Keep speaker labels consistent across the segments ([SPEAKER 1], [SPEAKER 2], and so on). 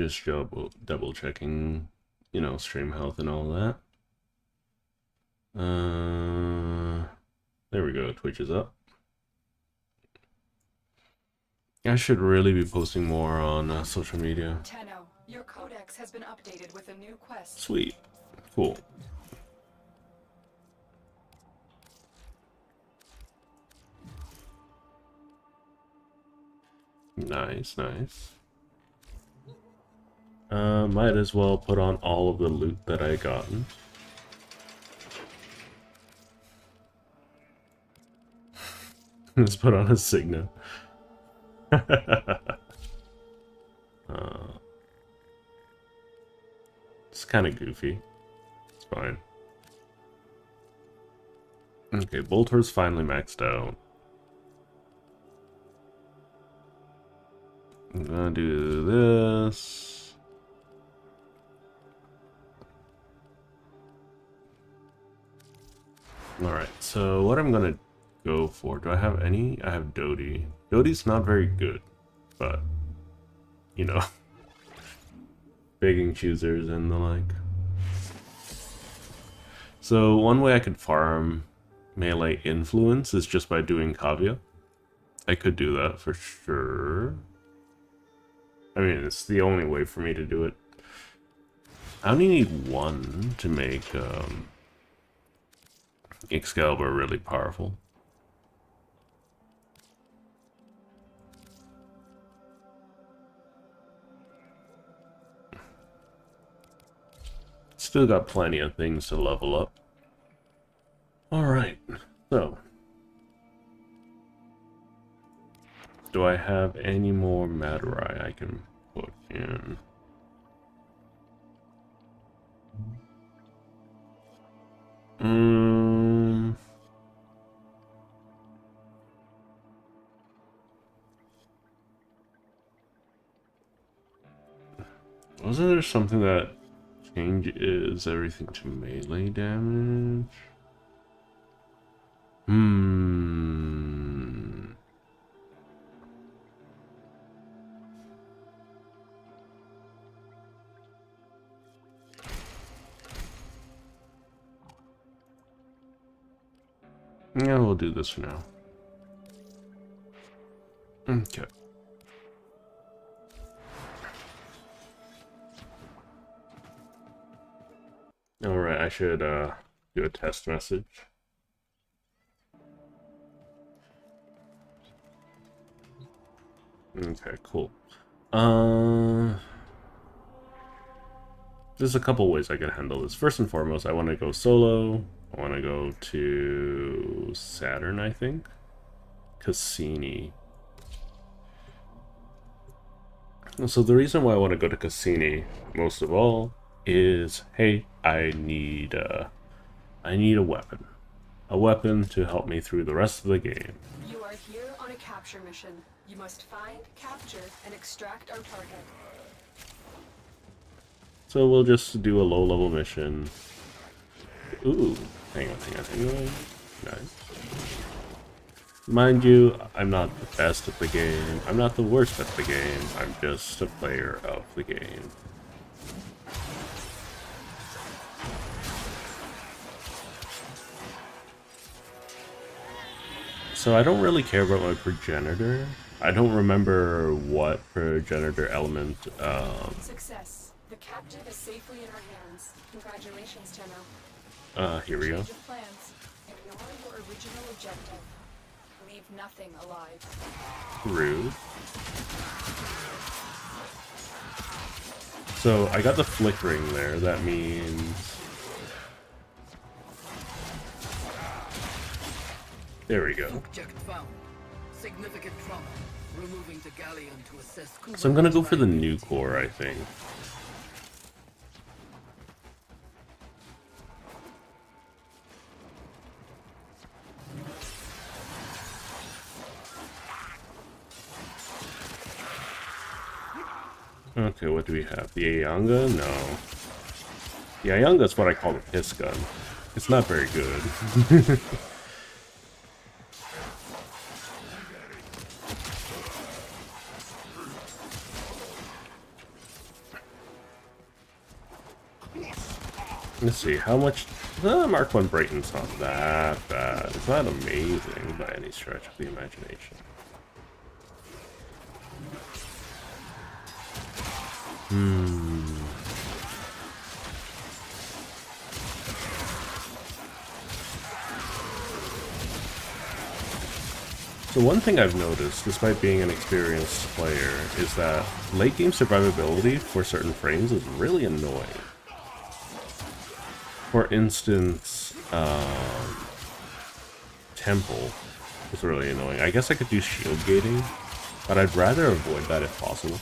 [SPEAKER 1] Just double checking, you know, stream health and all that. There we go. Twitch is up. I should really be posting more on social media.
[SPEAKER 2] Tenno, your codex has been updated with a new quest.
[SPEAKER 1] Sweet. Cool. Nice, nice. Might as well put on all of the loot that I gotten. Let's put on a Signa. It's kind of goofy. It's fine. Okay, Boltor's finally maxed out. I'm gonna do this. Alright, so what I'm gonna go for, do I have any? I have Dodie. Dodie's not very good, but, you know, begging choosers and the like. So one way I could farm melee influence is just by doing Kavya. I could do that for sure. I mean, it's the only way for me to do it. I only need one to make Excalibur really powerful. Still got plenty of things to level up. Alright, so. Do I have any more Madurai I can put in? Wasn't there something that changes everything to melee damage? Yeah, we'll do this for now. Okay. Alright, I should do a test message. Okay, cool. There's a couple ways I can handle this. First and foremost, I want to go solo. I want to go to Saturn, I think. Cassini. So the reason why I want to go to Cassini, most of all, is, hey, I need a weapon. A weapon to help me through the rest of the game.
[SPEAKER 2] You are here on a capture mission. You must find, capture, and extract our target.
[SPEAKER 1] So we'll just do a low-level mission. Ooh, hang on. Nice. Mind you, I'm not the best at the game. I'm not the worst at the game. I'm just a player of the game. So I don't really care about my progenitor. I don't remember what progenitor element.
[SPEAKER 2] Success. The captive is safely in our hands. Congratulations, Tenno.
[SPEAKER 1] Here we go.
[SPEAKER 2] Change of plans. Ignore your original objective. Leave nothing alive.
[SPEAKER 1] Rude. So I got the flickering there. That means. There we go.
[SPEAKER 3] Object found. Significant trauma. Removing the galleon to assess Kuva.
[SPEAKER 1] So I'm gonna go for the new core, I think. Okay, what do we have? The Ayanga? No. The Ayanga is what I call the piss gun. It's not very good. Let's see, how much... Mark 1 Brayton's not that bad. It's not amazing by any stretch of the imagination. So one thing I've noticed, despite being an experienced player, is that late game survivability for certain frames is really annoying. For instance, Temple is really annoying. I guess I could do shield gating, but I'd rather avoid that if possible.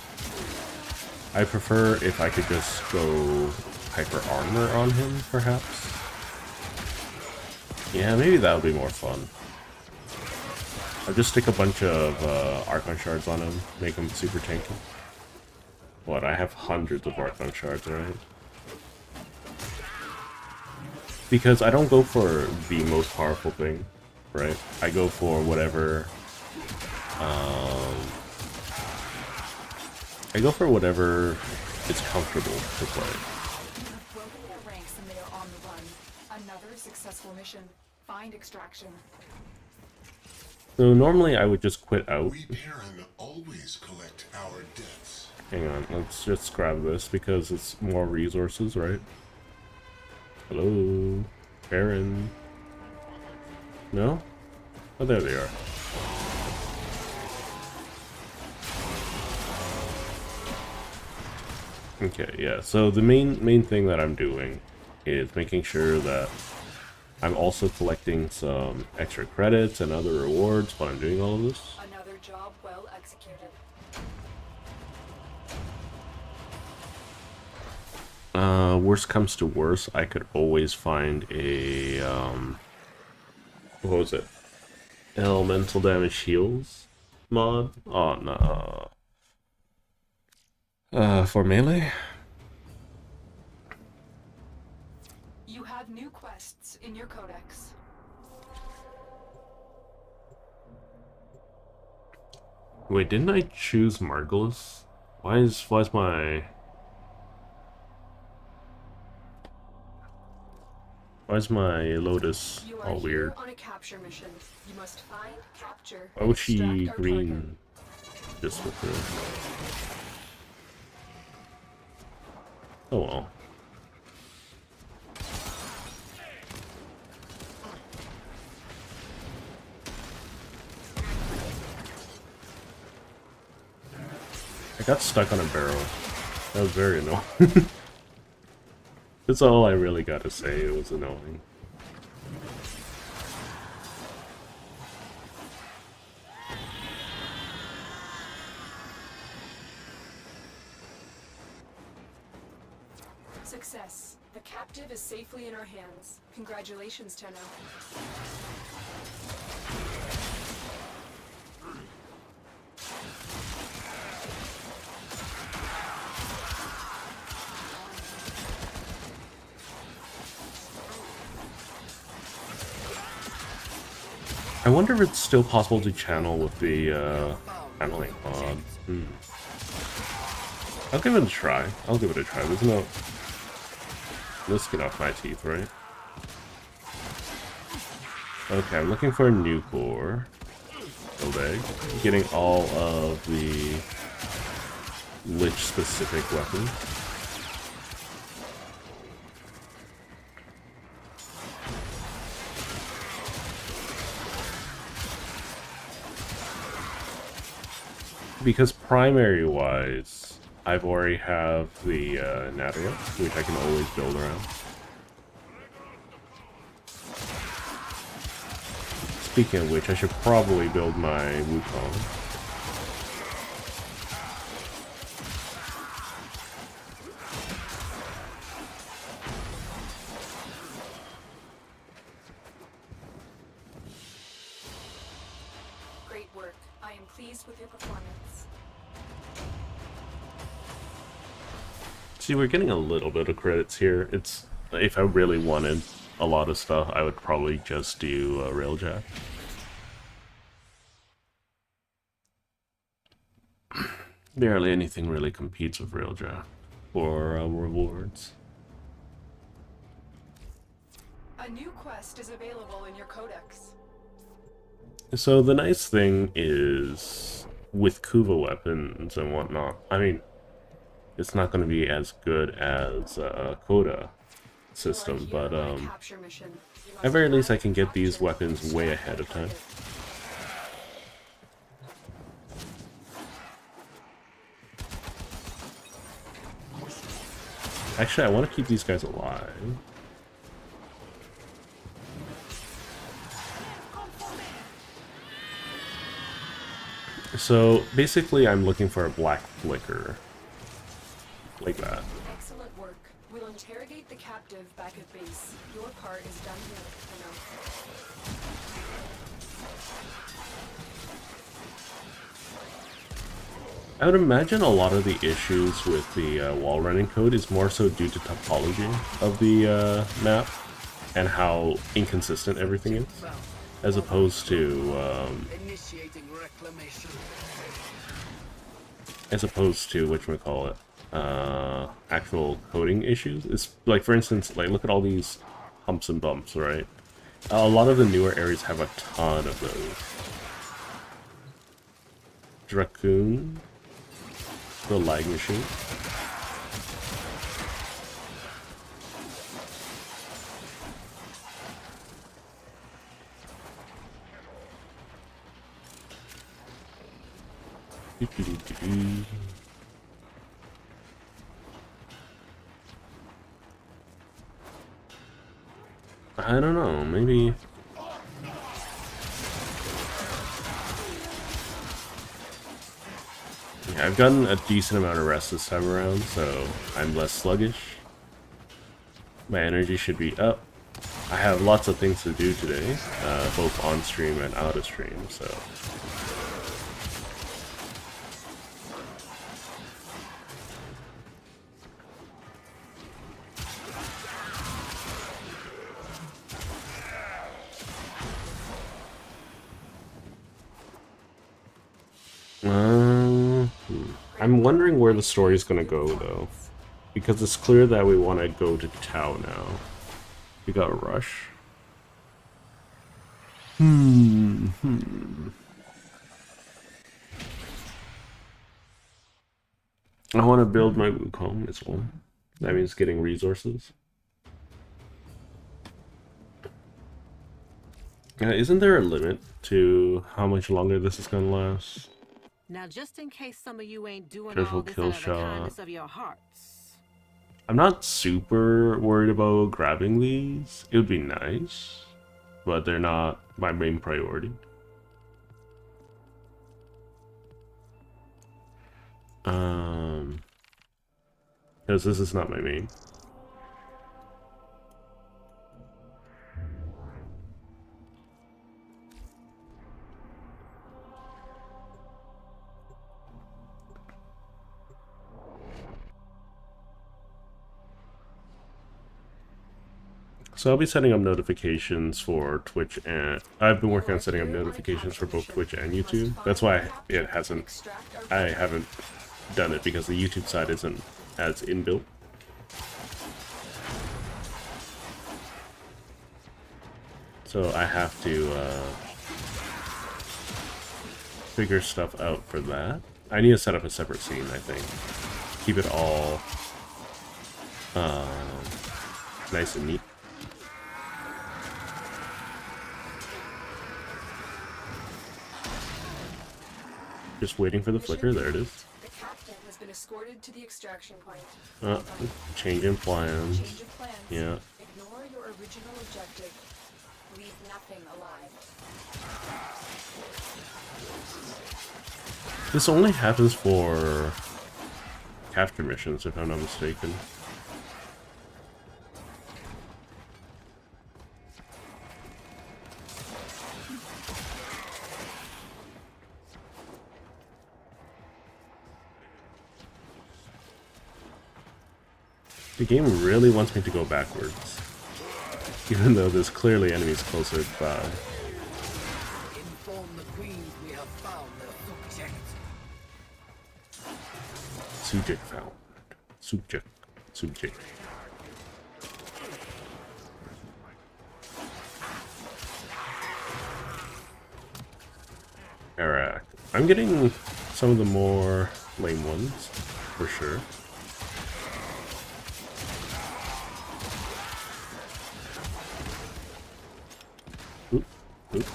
[SPEAKER 1] I prefer if I could just go hyper armor on him, perhaps. Yeah, maybe that would be more fun. I'll just stick a bunch of Archon shards on him, make him super tanky. What, I have hundreds of Archon shards, right? Because I don't go for the most powerful thing, right? I go for whatever... I go for whatever is comfortable to play.
[SPEAKER 2] You have broken their ranks and they are on the run. Another successful mission. Find extraction.
[SPEAKER 1] So normally I would just quit out.
[SPEAKER 4] We Perrin always collect our debts.
[SPEAKER 1] Hang on, let's just grab this because it's more resources, right? Hello, Baron. No? Oh, there they are. Okay, yeah. So the main thing that I'm doing is making sure that I'm also collecting some extra credits and other rewards while I'm doing all of this.
[SPEAKER 2] Another job well executed.
[SPEAKER 1] Worst comes to worst, I could always find a, what was it? Elemental damage heals mod? Oh, no. For melee?
[SPEAKER 2] You have new quests in your codex.
[SPEAKER 1] Wait, didn't I choose Margulis? Why is my Lotus
[SPEAKER 2] You are
[SPEAKER 1] all weird?
[SPEAKER 2] here on a capture mission. You must find, capture,
[SPEAKER 1] Why was
[SPEAKER 2] and
[SPEAKER 1] she
[SPEAKER 2] extract our
[SPEAKER 1] green? Just with the... Oh well. I got stuck on a barrel. That was very annoying. That's all I really got to say. It was annoying.
[SPEAKER 2] Success. The captive is safely in our hands. Congratulations, Tenno.
[SPEAKER 1] I wonder if it's still possible to channel with the channeling pod. I'll give it a try. There's no... Let's get off my teeth, right? Okay, I'm looking for a new core. Build egg. Getting all of the Lich specific weapons. Because primary-wise, I've already have the Nadia, which I can always build around. Speaking of which, I should probably build my Wukong.
[SPEAKER 2] Great work. I am pleased with your performance.
[SPEAKER 1] See, we're getting a little bit of credits here. It's, if I really wanted a lot of stuff, I would probably just do Railjack. Barely anything really competes with Railjack for rewards.
[SPEAKER 2] A new quest is available in your codex.
[SPEAKER 1] So the nice thing is, with Kuva weapons and whatnot, I mean, it's not going to be as good as Coda system, but
[SPEAKER 2] Capture mission. You must
[SPEAKER 1] at very least I
[SPEAKER 2] find,
[SPEAKER 1] can get these
[SPEAKER 2] capture,
[SPEAKER 1] weapons
[SPEAKER 2] and
[SPEAKER 1] way
[SPEAKER 2] extract
[SPEAKER 1] ahead
[SPEAKER 2] the
[SPEAKER 1] of time.
[SPEAKER 2] captive.
[SPEAKER 1] Actually, I want to keep these guys alive. So basically I'm looking for a black flicker. Like that.
[SPEAKER 2] Excellent work. We'll interrogate the captive back at base. Your part is done here,
[SPEAKER 1] I would imagine a lot of the issues with the wall running code is more so due to topology of the map and how inconsistent everything is, as opposed to
[SPEAKER 3] Initiating reclamation.
[SPEAKER 1] whatchamacallit, actual coding issues. It's like, for instance, like look at all these humps and bumps, right? A lot of the newer areas have a ton of those. Dracoon, the lag machine. I don't know, maybe... Yeah, I've gotten a decent amount of rest this time around, so I'm less sluggish. My energy should be up. I have lots of things to do today, both on stream and out of stream, so... I'm wondering where the story is going to go, though. Because it's clear that we want to go to Tau now. We got Rush. I want to build my Wukong as well. That means getting resources. Isn't there a limit to how much longer this is going to last?
[SPEAKER 5] Now, just in case some of you ain't doing
[SPEAKER 1] Careful
[SPEAKER 5] all this
[SPEAKER 1] kill
[SPEAKER 5] out of the
[SPEAKER 1] shot.
[SPEAKER 5] kindness of your hearts.
[SPEAKER 1] I'm not super worried about grabbing these. It would be nice, but they're not my main priority. Because this is not my main. So I'll be setting up notifications for Twitch, and I've been working on setting up notifications for both Twitch and YouTube. That's why I haven't done it, because the YouTube side isn't as inbuilt. So I have to figure stuff out for that. I need to set up a separate scene, I think. Keep it all nice and neat. Just waiting for the flicker. There it is.
[SPEAKER 2] The captain has been escorted to the extraction point.
[SPEAKER 1] Change in plans.
[SPEAKER 2] Change of plans.
[SPEAKER 1] Yeah.
[SPEAKER 2] Ignore your original objective. Leave nothing alive.
[SPEAKER 1] This only happens for capture missions, if I'm not mistaken. The game really wants me to go backwards, even though there's clearly enemies closer by.
[SPEAKER 3] Inform the queen we have found their subject.
[SPEAKER 1] Subject found. Subject. Arak. I'm getting some of the more lame ones, for sure. Oop, oop.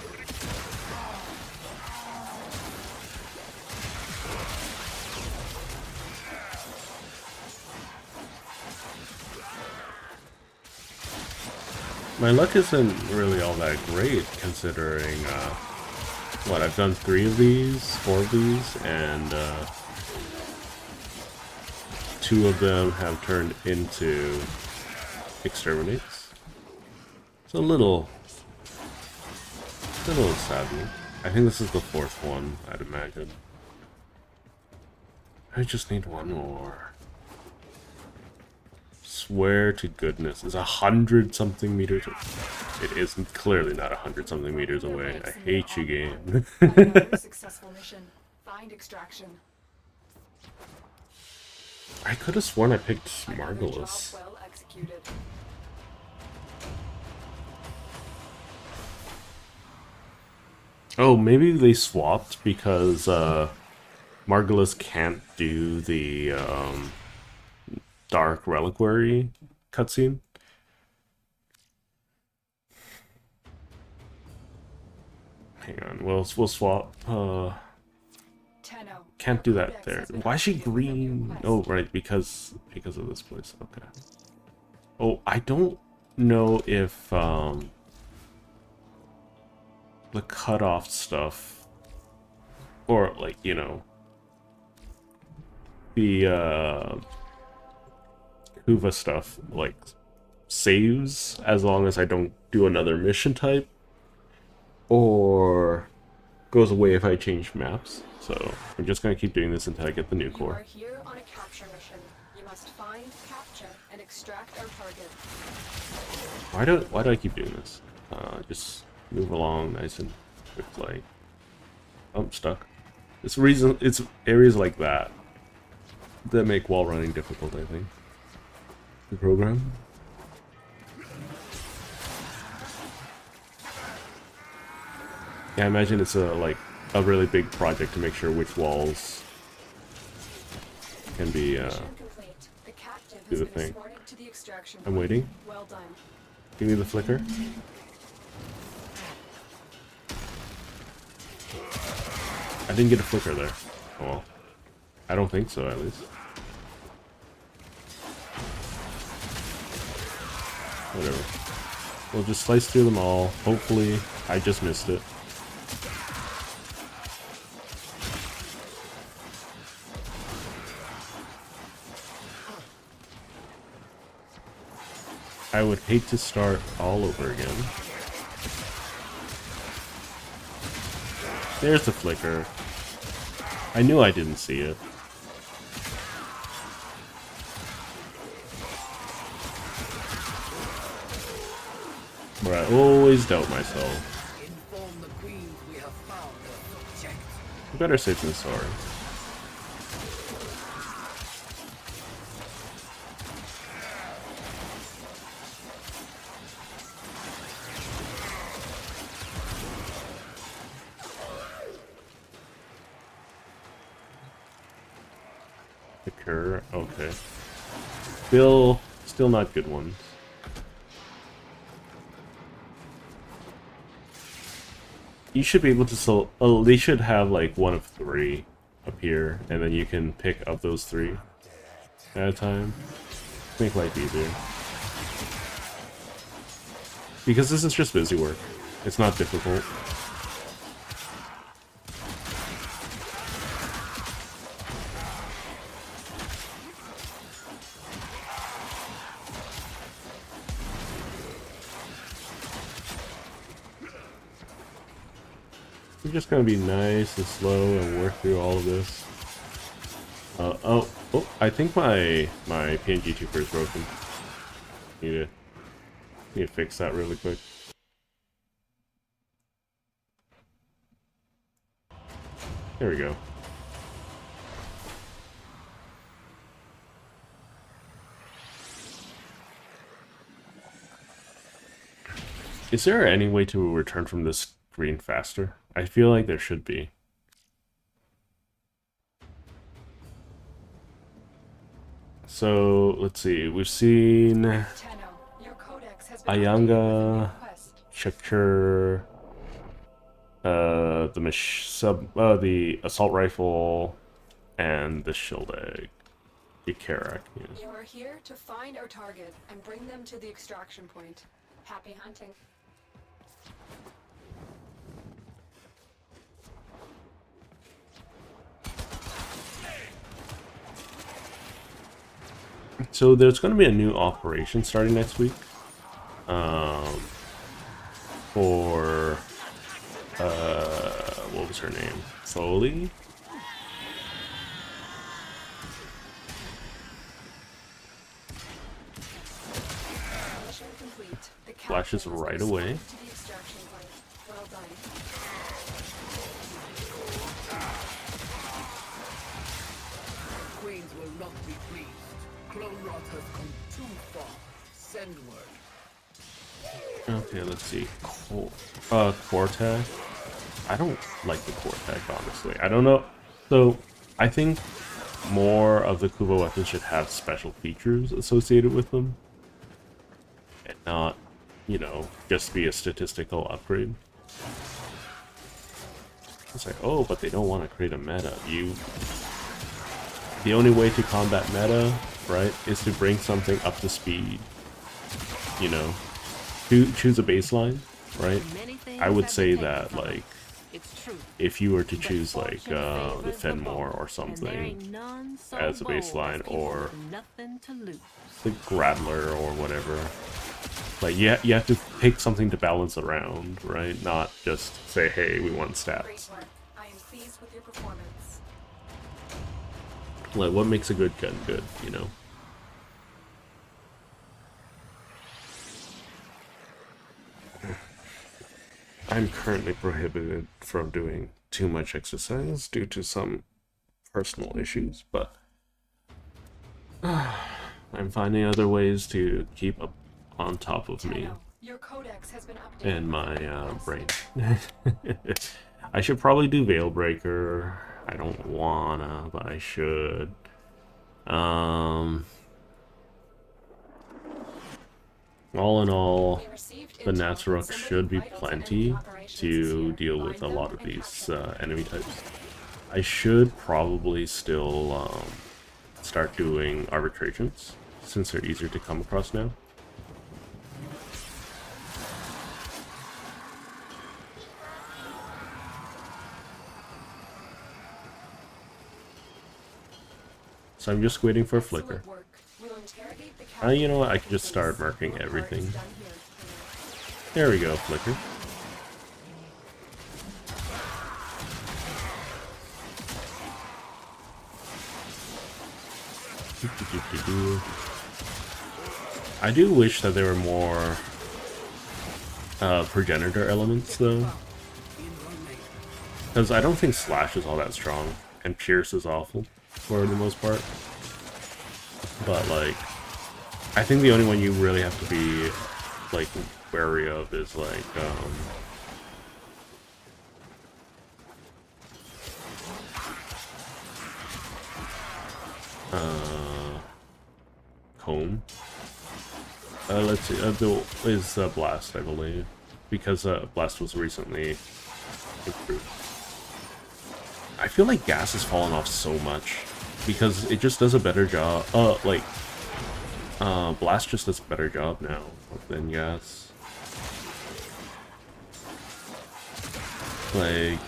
[SPEAKER 1] My luck isn't really all that great, considering, what, I've done 3 of these, 4 of these, and, 2 of them have turned into exterminates. It's a little saddening. I think this is the 4th one, I'd imagine. I just need one more. Swear to goodness, it's 100-something meters. It is clearly not 100-something meters away. I hate you, game.
[SPEAKER 2] Another successful mission. Find extraction.
[SPEAKER 1] I could have sworn I picked
[SPEAKER 2] Another
[SPEAKER 1] Margulis.
[SPEAKER 2] job well executed.
[SPEAKER 1] Oh, maybe they swapped because Margulis can't do the Dark Reliquary cutscene. Hang on, we'll swap.
[SPEAKER 2] Tenno.
[SPEAKER 1] Can't do that there. Why is she green? Oh, right, because of this place. Okay. Oh, I don't know if the cutoff stuff, or like, you know, the Kuva stuff, like, saves as long as I don't do another mission type, or goes away if I change maps. So I'm just gonna keep doing this until I get the new
[SPEAKER 2] You are
[SPEAKER 1] core.
[SPEAKER 2] here on a capture mission. You must find, capture, and extract our target.
[SPEAKER 1] Why do I keep doing this? Just move along nice and quick, like. Oh, I'm stuck. It's areas like that that make wall running difficult, I think. The program. Yeah, I imagine it's a really big project to make sure which walls can be
[SPEAKER 2] Mission complete. The captive
[SPEAKER 1] do
[SPEAKER 2] has
[SPEAKER 1] the
[SPEAKER 2] been
[SPEAKER 1] thing.
[SPEAKER 2] escorted to the extraction
[SPEAKER 1] I'm
[SPEAKER 2] point.
[SPEAKER 1] waiting.
[SPEAKER 2] Well done.
[SPEAKER 1] Give me the flicker. I didn't get a flicker there. Oh well. I don't think so, at least. Whatever. We'll just slice through them all. Hopefully, I just missed it. I would hate to start all over again. There's the flicker. I knew I didn't see it. But I always doubt myself.
[SPEAKER 3] Inform the queens we have found a subject.
[SPEAKER 1] Better safe than sorry. Occur. Okay. Still not good ones. You should be able to they should have like one of 3 up here, and then you can pick up those 3 at a time. Make life easier. Because this is just busy work. It's not difficult. We're just gonna be nice and slow and work through all of this. Oh, I think my PNG tuber is broken. Need to fix that really quick. There we go. Is there any way to return from this screen faster? I feel like there should be. So let's see. We've seen
[SPEAKER 2] Tenno, your codex has been updated with a new
[SPEAKER 1] Ayanga,
[SPEAKER 2] quest.
[SPEAKER 1] Shekcher, the assault rifle, and the shield egg. The Karak. Yeah.
[SPEAKER 2] You are here to find our target and bring them to the extraction point. Happy hunting.
[SPEAKER 1] So there's going to be a new operation starting next week. For what was her name? Foley.
[SPEAKER 2] Mission complete. The
[SPEAKER 1] Flashes
[SPEAKER 2] captain has
[SPEAKER 1] right
[SPEAKER 2] been
[SPEAKER 1] away.
[SPEAKER 2] assigned to the extraction point. Well done.
[SPEAKER 3] Queens will not be pleased. Clone rot has come too far. Send word.
[SPEAKER 1] Okay, let's see. Cortec. I don't like the Cortec, honestly. I don't know. So, I think more of the Kuva weapons should have special features associated with them. And not, you know, just be a statistical upgrade. It's like, oh, but they don't want to create a meta. The only way to combat meta, right, is to bring something up to speed. You know, choose a baseline, right?
[SPEAKER 5] Many things
[SPEAKER 1] I would
[SPEAKER 5] have
[SPEAKER 1] say
[SPEAKER 5] been taken
[SPEAKER 1] that,
[SPEAKER 5] from us.
[SPEAKER 1] like,
[SPEAKER 5] It's true.
[SPEAKER 1] if you were to
[SPEAKER 5] But
[SPEAKER 1] choose, like,
[SPEAKER 5] fortune favors
[SPEAKER 1] the
[SPEAKER 5] the
[SPEAKER 1] Fenmore
[SPEAKER 5] bold,
[SPEAKER 1] or
[SPEAKER 5] and there
[SPEAKER 1] something,
[SPEAKER 5] ain't none so
[SPEAKER 1] as a
[SPEAKER 5] bold
[SPEAKER 1] baseline,
[SPEAKER 5] as people
[SPEAKER 1] or
[SPEAKER 5] with nothing to lose.
[SPEAKER 1] the Grappler or whatever. Like, you have to pick something to balance around, right? Not just say, hey, we want
[SPEAKER 2] Great
[SPEAKER 1] stats.
[SPEAKER 2] work. I am pleased with your performance.
[SPEAKER 1] Like, what makes a good gun good, you know? I'm currently prohibited from doing too much exercise due to some personal issues, but I'm finding other ways to keep up on top of me
[SPEAKER 2] Tenno, your codex has been updated.
[SPEAKER 1] and
[SPEAKER 2] with a
[SPEAKER 1] my
[SPEAKER 2] new quest.
[SPEAKER 1] brain. I should probably do Veilbreaker. I don't wanna, but I should. All in all,
[SPEAKER 2] We received
[SPEAKER 1] the
[SPEAKER 2] intel that
[SPEAKER 1] Nazarok
[SPEAKER 2] somebody
[SPEAKER 1] should be
[SPEAKER 2] vital to enemy
[SPEAKER 1] plenty
[SPEAKER 2] operations is
[SPEAKER 1] to
[SPEAKER 2] here.
[SPEAKER 1] deal with
[SPEAKER 2] Find
[SPEAKER 1] a lot
[SPEAKER 2] them
[SPEAKER 1] of
[SPEAKER 2] and
[SPEAKER 1] these
[SPEAKER 2] capture them.
[SPEAKER 1] enemy types. I should probably still start doing arbitrations, since they're easier to come across now. So I'm just waiting for a flicker.
[SPEAKER 2] Excellent work. We'll interrogate the
[SPEAKER 1] You know what, I
[SPEAKER 2] captain
[SPEAKER 1] could just start
[SPEAKER 2] afterwards.
[SPEAKER 1] marking
[SPEAKER 2] Your part
[SPEAKER 1] everything.
[SPEAKER 2] is done here.
[SPEAKER 1] There we go, flicker. I do wish that there were more progenitor elements, though. Because I don't think Slash is all that strong, and Pierce is awful, for the most part. But, like, I think the only one you really have to be, like, wary of is, like, Comb. Let's see, is Blast, I believe. Because Blast was recently improved. I feel like Gas has fallen off so much. Because it just does a better job. Blast just does a better job now than Gas. Like,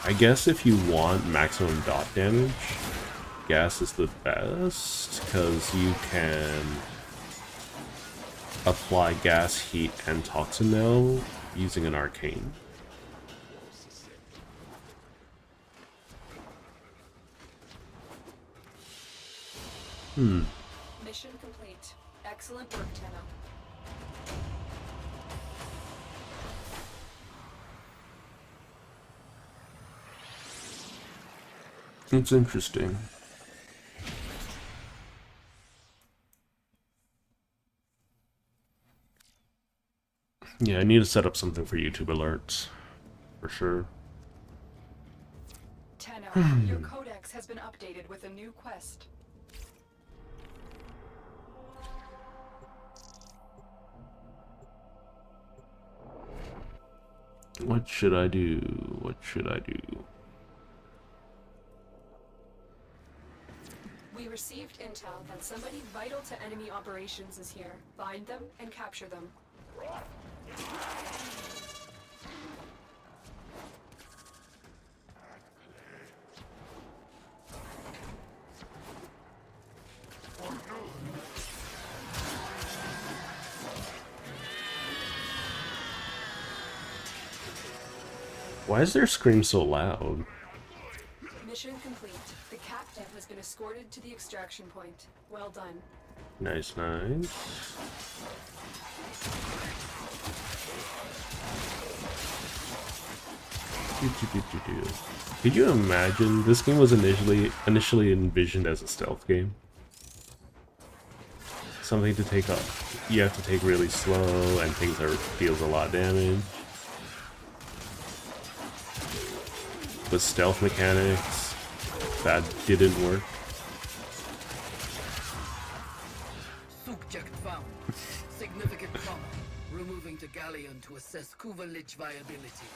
[SPEAKER 1] I guess if you want maximum dot damage, Gas is the best, because you can apply gas, heat, and toxin now using an arcane.
[SPEAKER 2] Mission complete. Excellent work, Tenno.
[SPEAKER 1] It's interesting. Yeah, I need to set up something for YouTube alerts. For sure.
[SPEAKER 2] Tenno, your codex has been updated with a new quest.
[SPEAKER 1] What should I do? What should I do?
[SPEAKER 2] We received intel that somebody vital to enemy operations is here. Find them and capture them.
[SPEAKER 1] Why is their scream so loud?
[SPEAKER 2] Mission complete. The captive has been escorted to the extraction point. Well done.
[SPEAKER 1] Nice, nice. Could you imagine? This game was initially envisioned as a stealth game. Something to take off. You have to take really slow, and things deals a lot of damage. With stealth mechanics, that didn't work.
[SPEAKER 3] Subject found. Significant trauma. Removing to Galleon to assess Kuva Lich viability.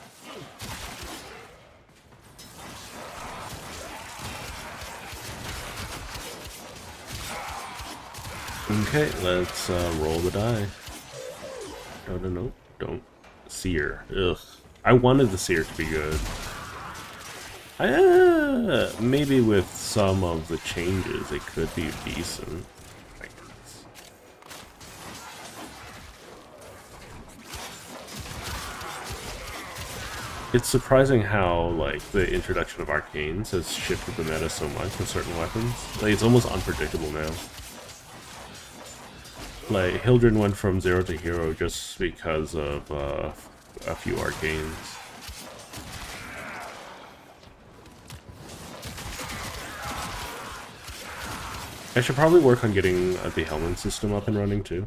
[SPEAKER 1] Okay, let's roll the die. No, don't. Seer. Ugh. I wanted the Seer to be good. Maybe with some of the changes, it could be decent. I guess. It's surprising how, like, the introduction of arcanes has shifted the meta so much with certain weapons. Like, it's almost unpredictable now. Like, Hildred went from 0 to hero just because of a few arcanes. I should probably work on getting the helmet system up and running too.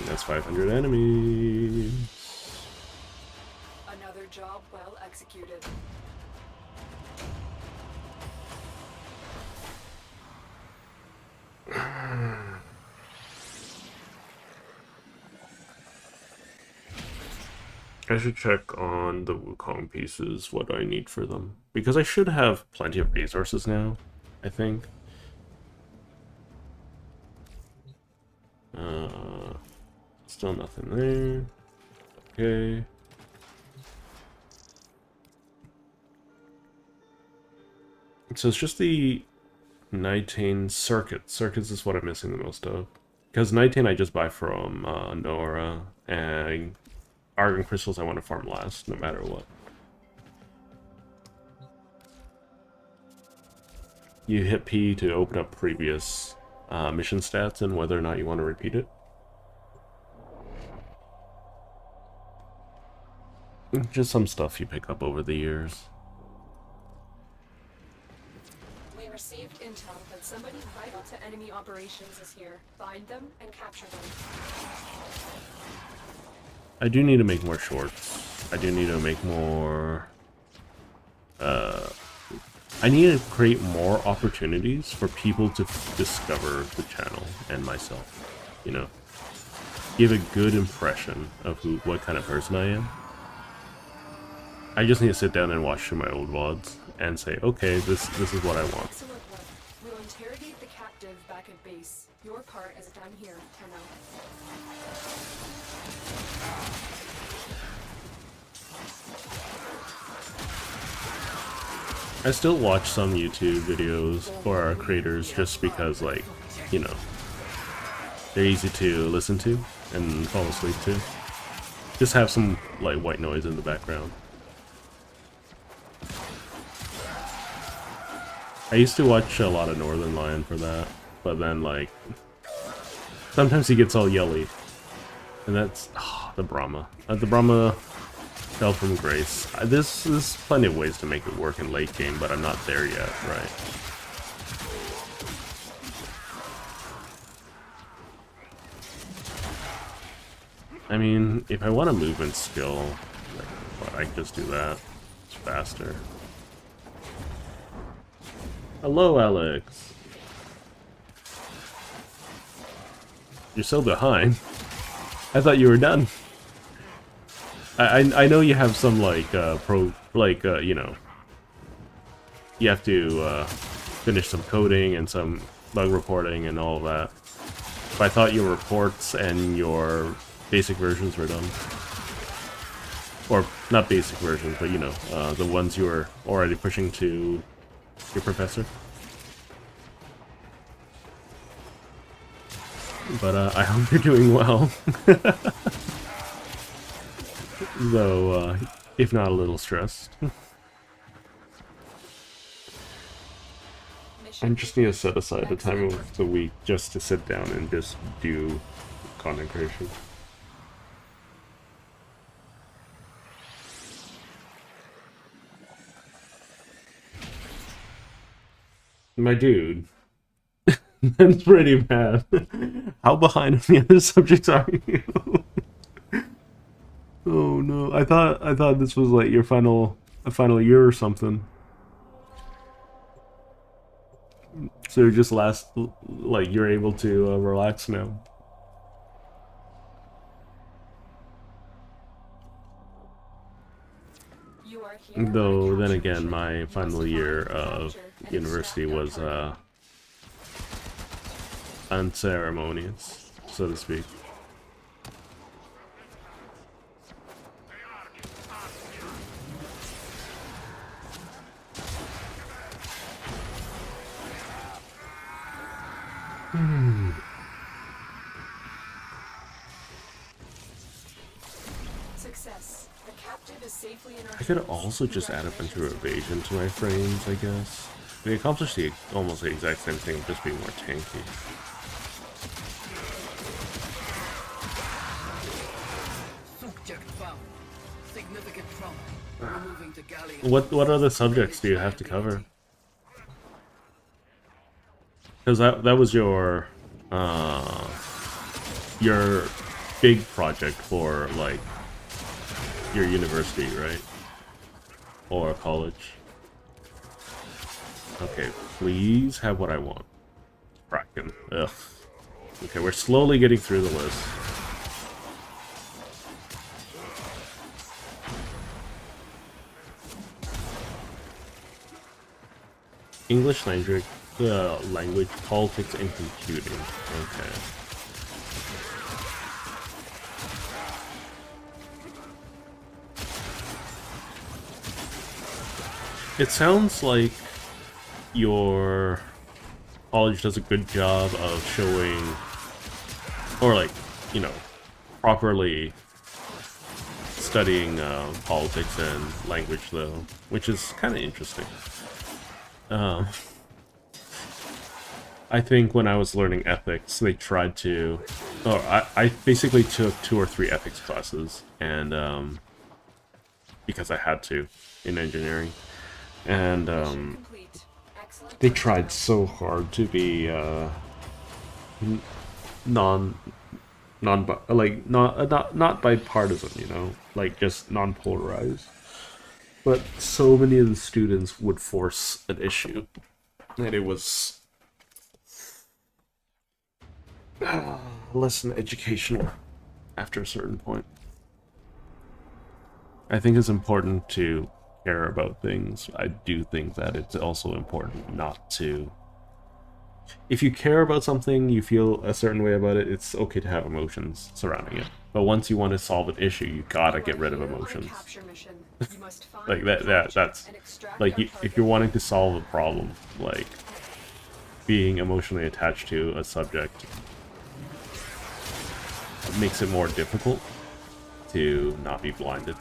[SPEAKER 1] And that's 500 enemies.
[SPEAKER 2] Another job well executed.
[SPEAKER 1] I should check on the Wukong pieces, what I need for them. Because I should have plenty of resources now, I think. Still nothing there. Okay. So it's just the Nitane circuits. Circuits is what I'm missing the most of. Because Nitane I just buy from Nora, and Argon Crystals I want to farm last, no matter what. You hit P to open up previous mission stats and whether or not you want to repeat it. Just some stuff you pick up over the years.
[SPEAKER 2] We received intel that somebody vital to enemy operations is here. Find them and capture them.
[SPEAKER 1] I do need to make more shorts. I do need to make more... I need to create more opportunities for people to discover the channel and myself, you know? Give a good impression of what kind of person I am. I just need to sit down and watch through my old VODs and say, okay, this is what I want.
[SPEAKER 2] Excellent work. We'll interrogate the captive back at base. Your part is done here, Tenno.
[SPEAKER 1] I still watch some YouTube videos for our creators just because, like, you know, they're easy to listen to and fall asleep to. Just have some, like, white noise in the background. I used to watch a lot of Northern Lion for that, but then, like, sometimes he gets all yelly. And that's, the Brahma. The Brahma fell from grace. There's plenty of ways to make it work in late game, but I'm not there yet, right? I mean, if I want a movement skill, like, I can just do that. It's faster. Hello, Alex. You're so behind. I thought you were done. I know you have some like you know, you have to finish some coding and some bug reporting and all of that. But I thought your reports and your basic versions were done. Or not basic versions, but you know, the ones you were already pushing to your professor. But I hope you're doing well. Though, if not a little stressed. I just need to set aside a time of the week just to sit down and just do content creation. My dude. That's pretty bad. How behind on the other subjects are you? Oh no, I thought this was like your final year or something. So you're just like you're able to relax now.
[SPEAKER 2] You are here.
[SPEAKER 1] Though
[SPEAKER 2] on
[SPEAKER 1] then
[SPEAKER 2] capture
[SPEAKER 1] again,
[SPEAKER 2] mission.
[SPEAKER 1] my
[SPEAKER 2] You
[SPEAKER 1] final
[SPEAKER 2] must
[SPEAKER 1] year
[SPEAKER 2] find,
[SPEAKER 1] of
[SPEAKER 2] capture, and
[SPEAKER 1] university
[SPEAKER 2] extract
[SPEAKER 1] was
[SPEAKER 2] their cargo.
[SPEAKER 1] unceremonious, so to speak.
[SPEAKER 2] Success. The captive is safely in our
[SPEAKER 1] I could
[SPEAKER 2] hands.
[SPEAKER 1] also just add a bunch of evasion to my frames, I guess. They accomplish almost the exact same thing, just being more tanky.
[SPEAKER 3] Subject found. Significant trauma. Removing to Galleon.
[SPEAKER 1] What other subjects do you have to cover? Because that was your big project for like your university, right? Or college. Okay, please have what I want. Kraken. Ugh. Okay, we're slowly getting through the list. English language, politics, and computing. Okay. It sounds like your college does a good job of showing, or like, you know, properly studying politics and language, though, which is kind of interesting. I think when I was learning ethics, they tried to... Oh, I basically took 2 or 3 ethics classes, and because I had to in engineering, and
[SPEAKER 2] Complete. Excellent.
[SPEAKER 1] they tried so hard to be not bipartisan, you know, like just non-polarized. But so many of the students would force an issue that it was less than educational after a certain point. I think it's important to care about things. I do think that it's also important not to... If you care about something, you feel a certain way about it, it's okay to have emotions surrounding it. But once you want to solve an issue, you gotta get rid of emotions. Like that's like if you're wanting to solve a problem, like being emotionally attached to a subject makes it more difficult to not be blinded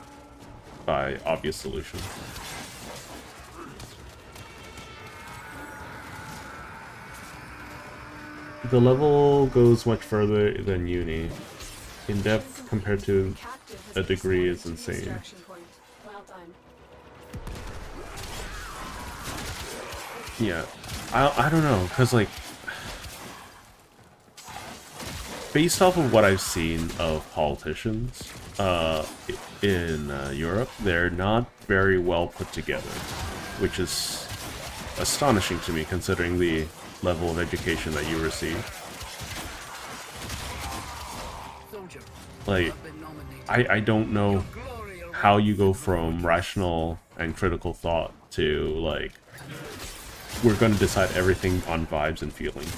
[SPEAKER 1] by obvious solutions. The level goes much further than uni. In depth compared to a degree is insane.
[SPEAKER 2] Well done.
[SPEAKER 1] Yeah, I don't know, because like based off of what I've seen of politicians in Europe, they're not very well put together, which is astonishing to me considering the level of education that you receive.
[SPEAKER 3] Soldier,
[SPEAKER 1] Like,
[SPEAKER 3] I've been nominated.
[SPEAKER 1] I don't know
[SPEAKER 3] Your glory
[SPEAKER 1] how you go
[SPEAKER 3] awaits
[SPEAKER 1] from
[SPEAKER 3] heroic
[SPEAKER 1] rational and critical thought to, like, we're going to decide everything on vibes and feelings.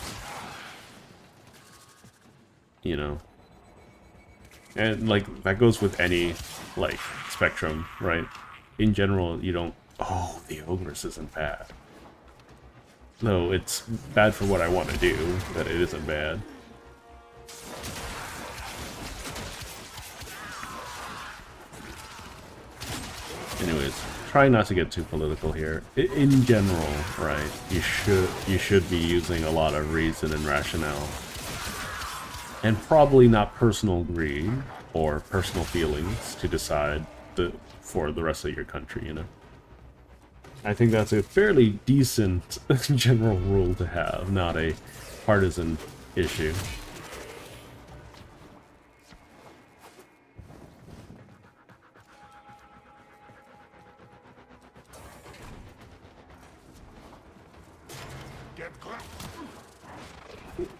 [SPEAKER 1] You know? And, like, that goes with any, like, spectrum, right? In general, you don't... Oh, the Ogress isn't bad. No, it's bad for what I want to do, but it isn't bad. Anyways, try not to get too political here. In general, right, you should be using a lot of reason and rationale. And probably not personal greed or personal feelings to decide for the rest of your country, you know? I think that's a fairly decent general rule to have, not a partisan issue.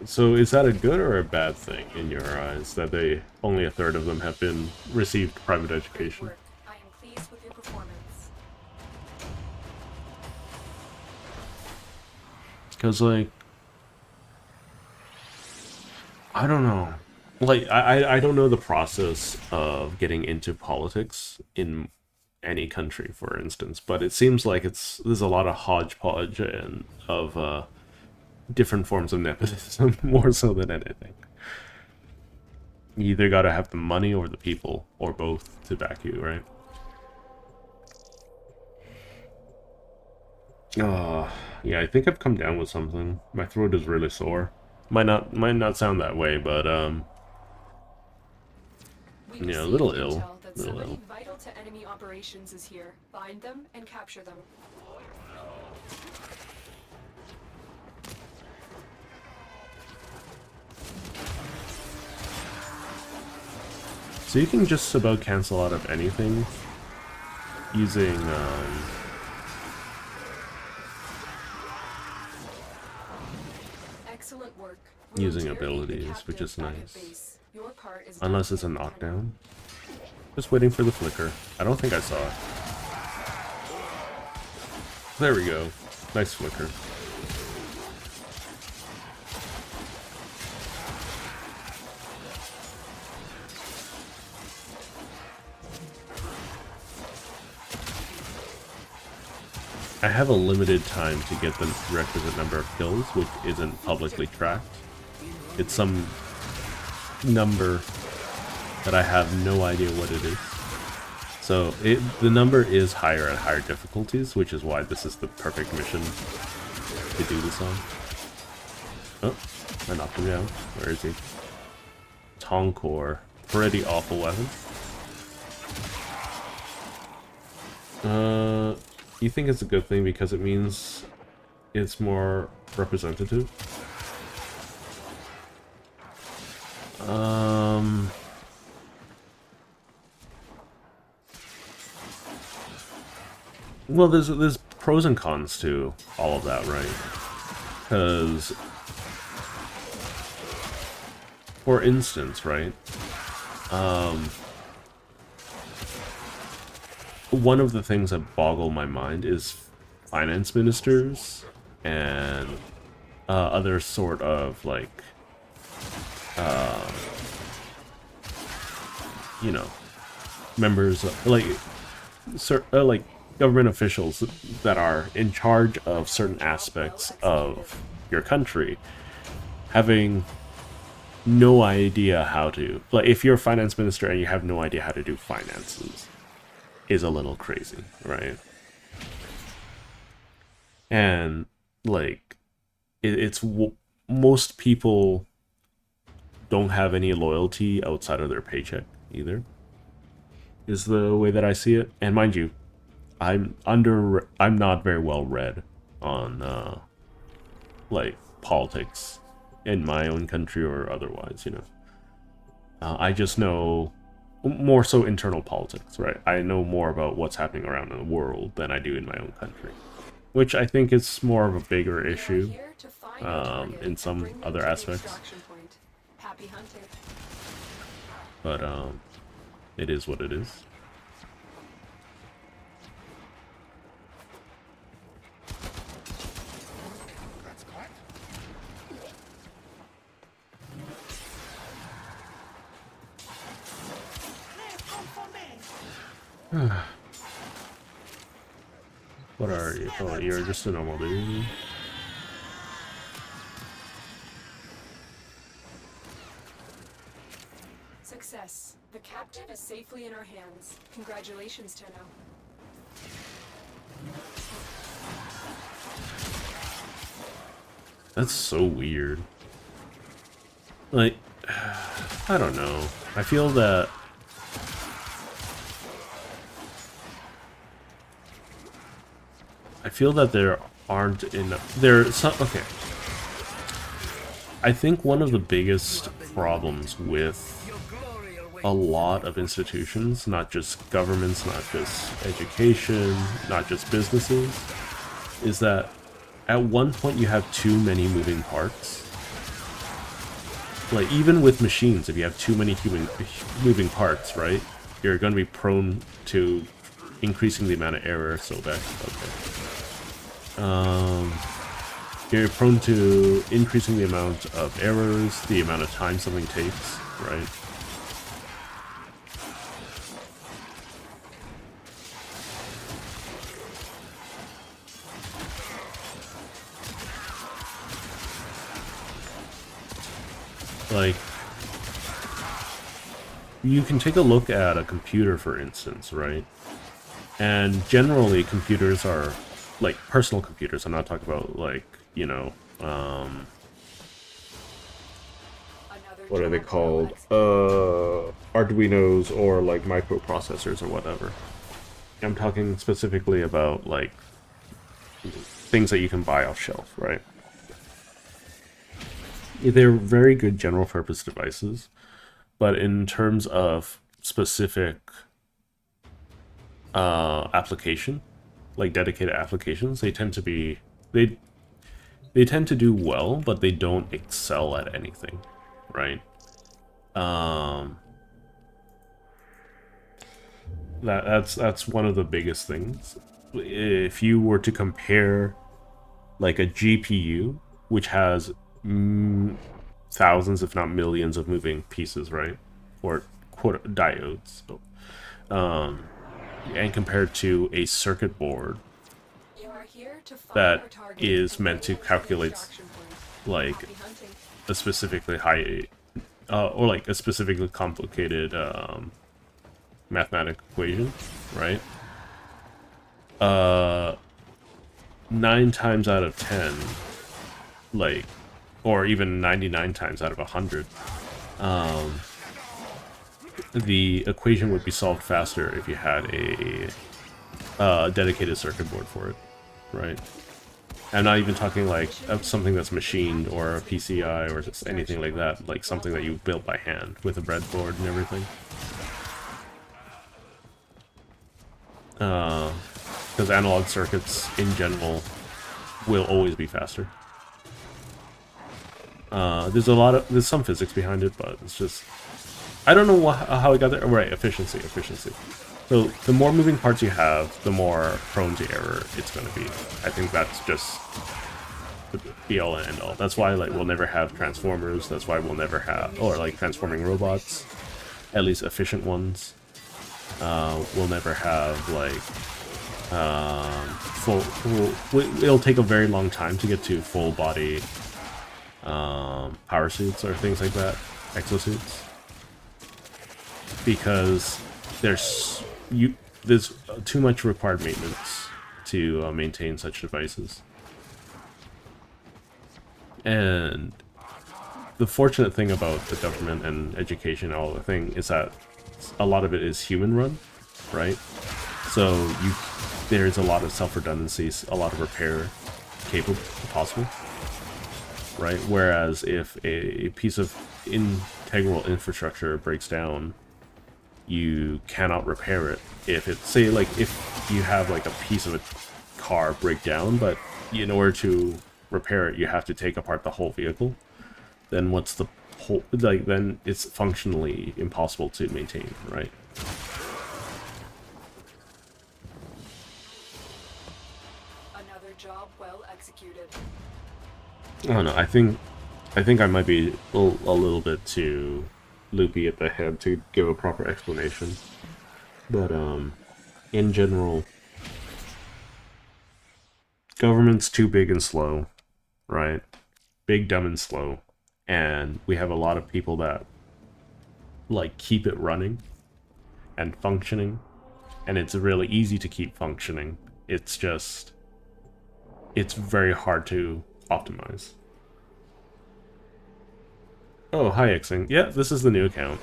[SPEAKER 1] So is that a good or a bad thing in your eyes, that they only a third of them have been received private
[SPEAKER 2] Great
[SPEAKER 1] education?
[SPEAKER 2] work. I am pleased with your performance.
[SPEAKER 1] Because, like, I don't know. Like, I don't know the process of getting into politics in any country, for instance, but it seems like there's a lot of hodgepodge and of different forms of nepotism, more so than anything. You either gotta have the money or the people, or both, to back you, right? Yeah, I think I've come down with something. My throat is really sore. Might not sound that way, but
[SPEAKER 2] We
[SPEAKER 1] yeah, a
[SPEAKER 2] received
[SPEAKER 1] little
[SPEAKER 2] intel
[SPEAKER 1] ill.
[SPEAKER 2] that
[SPEAKER 1] Little
[SPEAKER 2] somebody
[SPEAKER 1] ill.
[SPEAKER 2] vital to enemy operations is here. Find them and capture them.
[SPEAKER 1] So you can just about cancel out of anything using
[SPEAKER 2] Excellent work. We
[SPEAKER 1] using
[SPEAKER 2] will interrogate the
[SPEAKER 1] abilities,
[SPEAKER 2] captive
[SPEAKER 1] which is
[SPEAKER 2] back at
[SPEAKER 1] nice.
[SPEAKER 2] base. Your part is
[SPEAKER 1] Unless
[SPEAKER 2] done,
[SPEAKER 1] it's a
[SPEAKER 2] Lieutenant.
[SPEAKER 1] knockdown. Just waiting for the flicker. I don't think I saw it. There we go. Nice flicker. I have a limited time to get the requisite number of kills, which isn't publicly tracked. It's some number that I have no idea what it is. So the number is higher at higher difficulties, which is why this is the perfect mission to do this on. Oh, I knocked him down. Where is he? Tonkor. Pretty awful weapon. You think it's a good thing because it means it's more representative? Well, there's pros and cons to all of that, right? Because, for instance, right? One of the things that boggle my mind is finance ministers and other sort of, like, you know, members of, like government officials that are in charge of certain aspects of your country having no idea how to, like, if you're a finance minister and you have no idea how to do finances, is a little crazy, right? And, like, most people don't have any loyalty outside of their paycheck either, is the way that I see it. And mind you, I'm not very well read on like politics in my own country or otherwise, you know. I just know more so internal politics, right? I know more about what's happening around in the world than I do in my own country, which I think is more of a bigger
[SPEAKER 2] We are
[SPEAKER 1] issue
[SPEAKER 2] here to find your target
[SPEAKER 1] in
[SPEAKER 2] and
[SPEAKER 1] some
[SPEAKER 2] bring them
[SPEAKER 1] other
[SPEAKER 2] to the
[SPEAKER 1] aspects.
[SPEAKER 2] extraction point. Happy hunting.
[SPEAKER 1] but it is what it is.
[SPEAKER 4] That's quiet.
[SPEAKER 1] What are you? Oh, you're just a normal dude.
[SPEAKER 2] Success. The captive is safely in our hands. Congratulations, Tenno.
[SPEAKER 1] That's so weird. Like, I don't know. I feel that there aren't enough. There, some, okay. I think one of the biggest problems with
[SPEAKER 3] Your glory awaits.
[SPEAKER 1] a lot of institutions, not just governments, not just education, not just businesses, is that at one point you have too many moving parts. Like, even with machines, if you have too many moving parts, right, you're going to be prone to increasing the amount of error. So that, okay. You're prone to increasing the amount of errors, the amount of time something takes, right? Like, you can take a look at a computer, for instance, right? And generally, computers are, like, personal computers. I'm not talking about, like, you know,
[SPEAKER 2] Another
[SPEAKER 1] what are they
[SPEAKER 2] job
[SPEAKER 1] called?
[SPEAKER 2] well
[SPEAKER 1] Arduinos or, like, microprocessors or whatever. I'm talking specifically about, like, things that you can buy off shelf, right? They're very good general purpose devices, but in terms of specific application, like dedicated applications, they tend to be they tend to do well, but they don't excel at anything, right? That's one of the biggest things. If you were to compare like a GPU, which has thousands, if not millions, of moving pieces, right? Or diodes. So, and compared to a circuit board
[SPEAKER 2] You are here to find
[SPEAKER 1] that
[SPEAKER 2] our target
[SPEAKER 1] is
[SPEAKER 2] and
[SPEAKER 1] meant to
[SPEAKER 2] bring it
[SPEAKER 1] calculate,
[SPEAKER 2] the extraction point.
[SPEAKER 1] like,
[SPEAKER 2] Happy hunting.
[SPEAKER 1] a specifically high, or like a specifically complicated mathematical equation, right? 9 times out of 10, like, or even 99 times out of 100, the equation would be solved faster if you had a dedicated circuit board for it, right? I'm not even talking like of something that's machined or a PCI or just anything like that, like something that you built by hand with a breadboard and everything. Because analog circuits in general will always be faster. There's some physics behind it, but it's just, I don't know how I got there. Right, efficiency. So the more moving parts you have, the more prone to error it's going to be. I think that's just the be all and end all. That's why, like, we'll never have transformers. That's why we'll never have, or like transforming robots, at least efficient ones. We'll never have like it'll take a very long time to get to full body power suits or things like that, exosuits, because there's too much required maintenance to maintain such devices. And the fortunate thing about the government and education and all the thing is that a lot of it is human run, right? So there's a lot of self-redundancies, a lot of repair possible, right? Whereas if a piece of integral infrastructure breaks down, you cannot repair it. If it's, say, like, if you have like a piece of a car break down, but in order to repair it you have to take apart the whole vehicle, then what's the like then it's functionally impossible to maintain, right?
[SPEAKER 2] Another job well executed.
[SPEAKER 1] I don't know. I think I might be a little bit too loopy at the head to give a proper explanation. But in general, government's too big and slow, right? Big, dumb, and slow. And we have a lot of people that like keep it running and functioning, and it's really easy to keep functioning. It's just it's very hard to optimize. Oh, hi Xing. Yeah, this is the new account.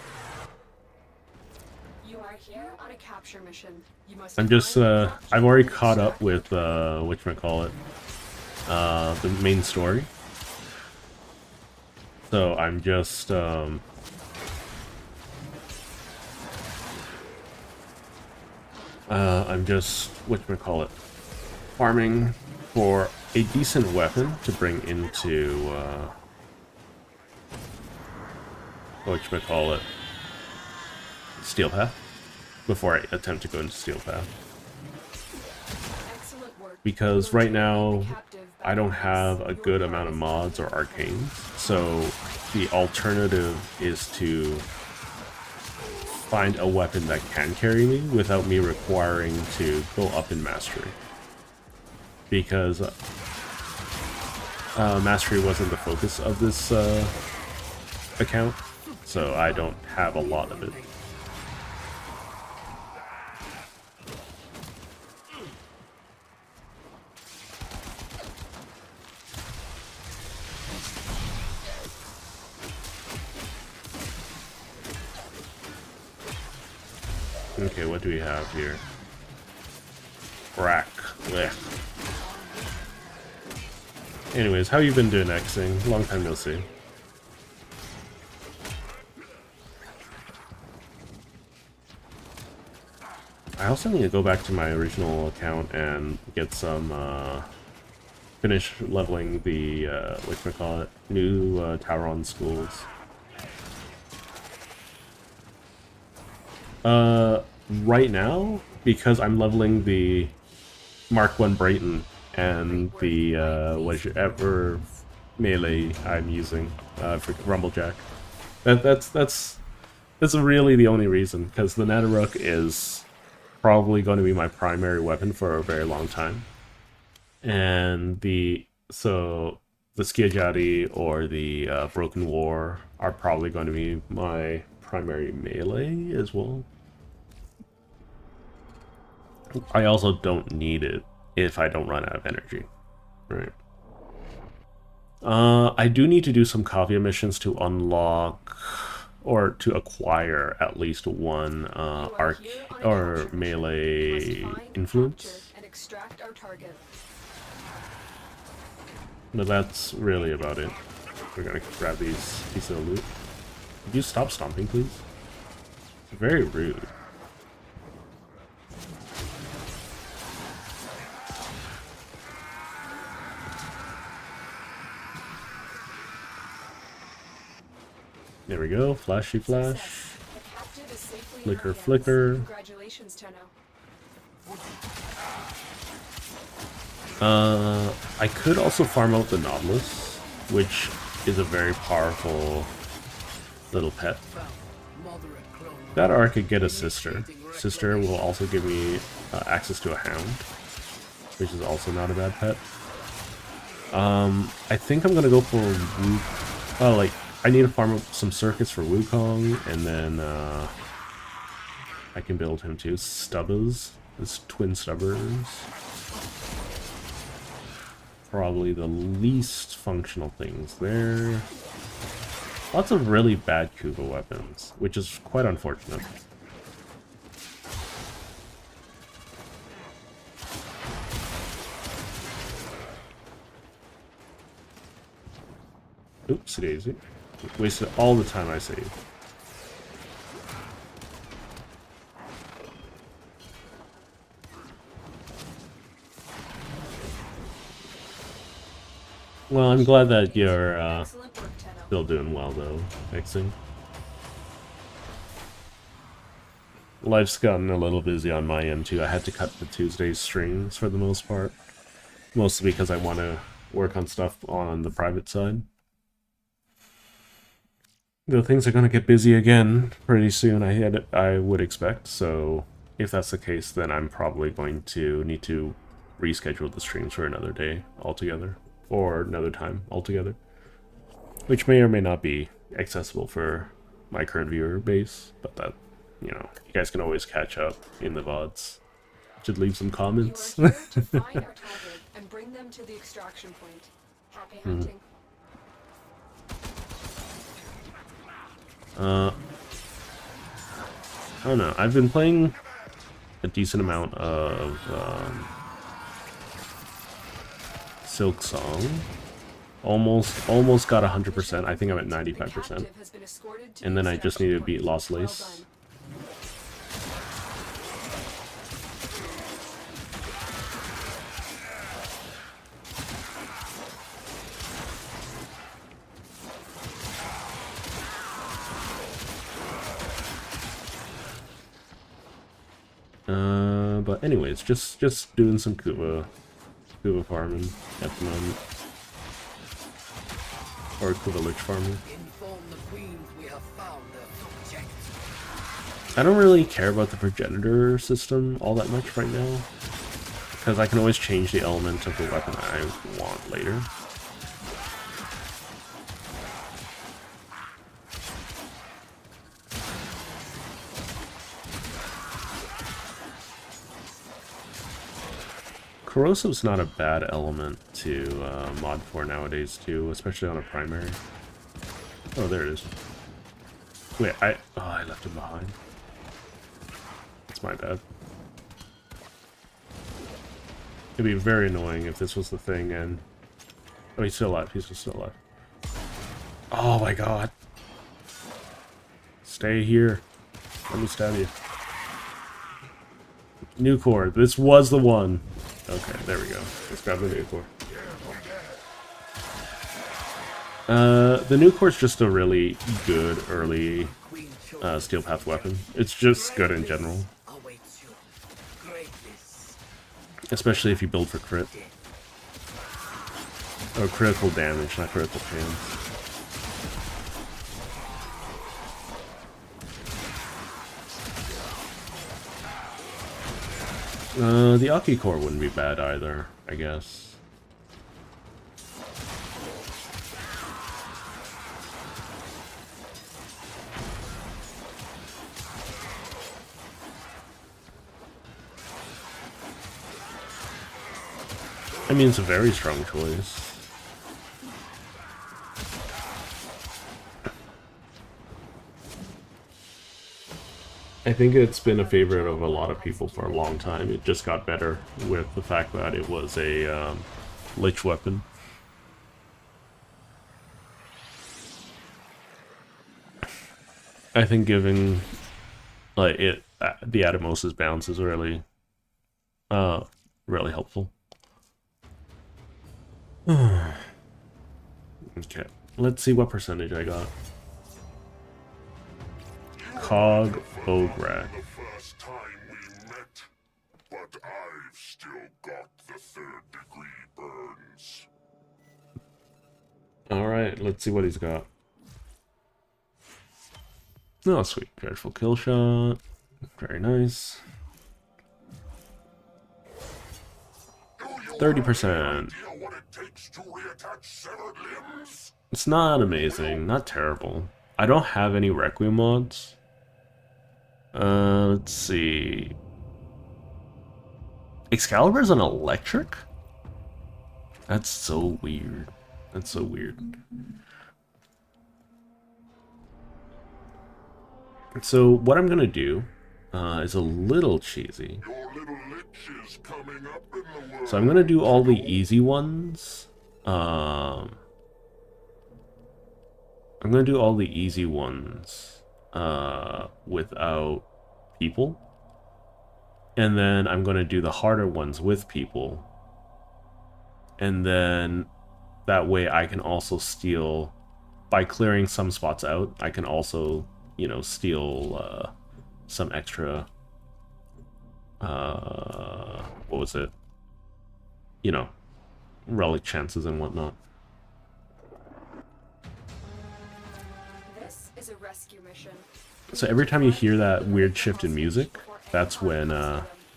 [SPEAKER 2] You are here on a capture mission. You must
[SPEAKER 1] I'm just
[SPEAKER 2] find and capture
[SPEAKER 1] I've already
[SPEAKER 2] and
[SPEAKER 1] caught up
[SPEAKER 2] extract
[SPEAKER 1] with whatchamacallit, the main story. So I'm just whatchamacallit, farming for a decent weapon to bring into whatchamacallit, Steel Path, before I attempt to go into Steel Path.
[SPEAKER 2] excellent work.
[SPEAKER 1] Because
[SPEAKER 2] You're
[SPEAKER 1] right now
[SPEAKER 2] taking the captive
[SPEAKER 1] I don't
[SPEAKER 2] back.
[SPEAKER 1] have a
[SPEAKER 2] Your
[SPEAKER 1] good
[SPEAKER 2] part
[SPEAKER 1] amount of
[SPEAKER 2] is
[SPEAKER 1] mods or
[SPEAKER 2] done.
[SPEAKER 1] arcanes, so the alternative is to find a weapon that can carry me without me requiring to go up in mastery. Because mastery wasn't the focus of this account, so I don't have a lot of it. Okay, what do we have here? Rack. Blech. Anyways, how you been doing, Xing? Long time no see. I also need to go back to my original account and get some, finish leveling the, whatchamacallit, new, Tauron schools. Right now, because I'm leveling the Mark 1 Brayton and the, whichever melee I'm using, for Rumblejack. That's really the only reason, because the Nadaruk is probably going to be my primary weapon for a very long time. And the Skiajati or the Broken War are probably going to be my primary melee as well. I also don't need it if I don't run out of energy, right? I do need to do some Kavya missions to unlock or to acquire at least one
[SPEAKER 2] You are
[SPEAKER 1] arc
[SPEAKER 2] here on a
[SPEAKER 1] or
[SPEAKER 2] capture mission.
[SPEAKER 1] melee
[SPEAKER 2] You must find,
[SPEAKER 1] influence.
[SPEAKER 2] capture, and extract our target.
[SPEAKER 1] No, that's really about it. We're gonna grab these pieces of loot. Could you stop stomping, please? Very rude. There we go. Flashy flash.
[SPEAKER 2] Success. The captive is safely in
[SPEAKER 1] Flicker,
[SPEAKER 2] our hands.
[SPEAKER 1] flicker.
[SPEAKER 2] Congratulations, Tenno.
[SPEAKER 1] I could also farm out the Nautilus, which is a very powerful little pet.
[SPEAKER 3] Moderate clone.
[SPEAKER 1] That or I could get a sister. Sister will also give me access to a hound, which is also not a bad pet. I think I'm gonna go for Wu. Oh, like I need to farm up some circuits for Wukong, and then I can build him too. Stubbers, his twin stubbers. Probably the least functional things there. Lots of really bad Kuva weapons, which is quite unfortunate. Oops, daisy. Wasted all the time I saved. Well, I'm glad that your
[SPEAKER 2] Excellent work, Tenno.
[SPEAKER 1] Still doing well though, mixing. Life's gotten a little busy on my end too. I had to cut the Tuesday streams for the most part. Mostly because I want to work on stuff on the private side. Though things are going to get busy again pretty soon, I would expect. So if that's the case, then I'm probably going to need to reschedule the streams for another day altogether. Or another time altogether. Which may or may not be accessible for my current viewer base. But that, you know, you guys can always catch up in the VODs. Should leave some comments.
[SPEAKER 2] You are here to find our target and bring them to the extraction point. Happy hunting.
[SPEAKER 1] I don't know. I've been playing a decent amount of Silk Song. Almost got 100%. I think I'm at 95%. And then I just need to beat Lost Lace. But anyways, just doing some Kuva farming at the moment. Or Kuva Lich farming. I don't really care about the progenitor system all that much right now, because I can always change the element of the weapon I want later. Corrosive's not a bad element to mod for nowadays too, especially on a primary. Oh, there it is. Wait, I left him behind. That's my bad. It'd be very annoying if this was the thing and... Oh, he's still alive. He's still alive. Oh my god. Stay here. Let me stab you. New core. This was the one. Okay, there we go. Let's grab the new core. The new core is just a really good early steel path weapon. It's just good in general. Especially if you build for crit. Or critical damage, not critical chance. The Aki core wouldn't be bad either, I guess. I mean, it's a very strong choice. I think it's been a favorite of a lot of people for a long time. It just got better with the fact that it was a Lich weapon. I think giving like the Atomos's bounce is really really helpful. Okay, let's see what percentage I got. Cog Ograk.
[SPEAKER 4] The first time we met, but I've still got the 3rd-degree burns.
[SPEAKER 1] Alright, let's see what he's got. Oh, sweet. Careful kill shot. Very nice. 30%. It's not amazing, not terrible. I don't have any Requiem mods. Let's see. Excalibur's an electric? That's so weird. That's so weird. So what I'm gonna do is a little cheesy. So I'm gonna do all the easy ones. I'm gonna do all the easy ones without people, and then I'm gonna do the harder ones with people, and then that way I can also steal by clearing some spots out, I can also, you know, steal some extra, what was it? You know, relic chances and whatnot.
[SPEAKER 2] This is a rescue mission.
[SPEAKER 1] So every time you hear that weird shift in music, that's when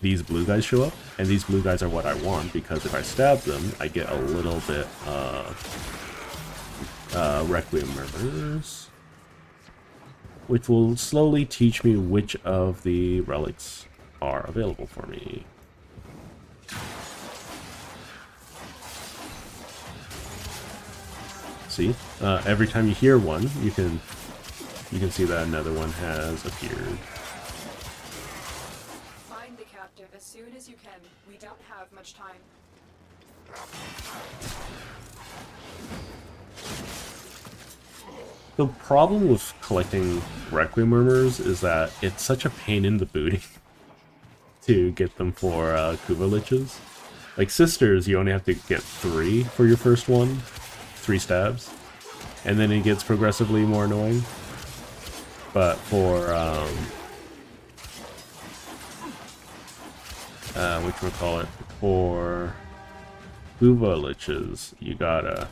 [SPEAKER 1] these blue guys show up, and these blue guys are what I want, because if I stab them, I get a little bit Requiem Murmurs, which will slowly teach me which of the relics are available for me. See, every time you hear one, you can see that another one has appeared.
[SPEAKER 2] Find the captive as soon as you can. We don't have much time.
[SPEAKER 1] The problem with collecting Requiem Murmurs is that it's such a pain in the booty to get them for Kuva Liches. Like Sisters, you only have to get 3 for your first one, 3 stabs, and then it gets progressively more annoying. But for whatchamacallit, for Kuva Liches, you gotta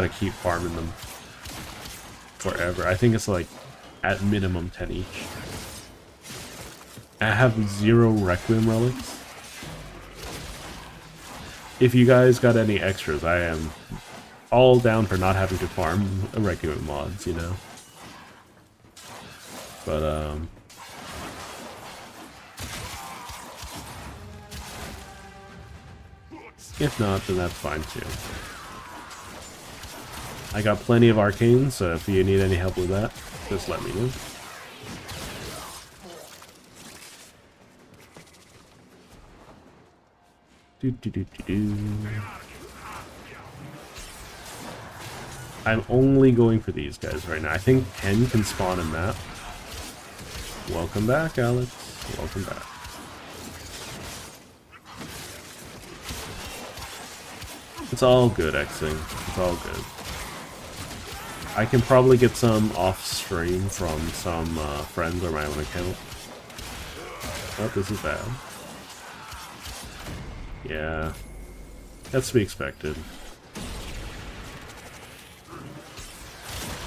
[SPEAKER 1] keep farming them forever. I think it's like at minimum 10 each. I have 0 Requiem relics. If you guys got any extras, I am all down for not having to farm Requiem mods, you know. But if not, then that's fine too. I got plenty of arcanes, so if you need any help with that, just let me know. I'm only going for these guys right now. I think 10 can spawn a map. Welcome back, Alex. Welcome back. It's all good, Xing. It's all good. I can probably get some off stream from some friends or my own account. Oh, this is bad. Yeah. That's to be expected.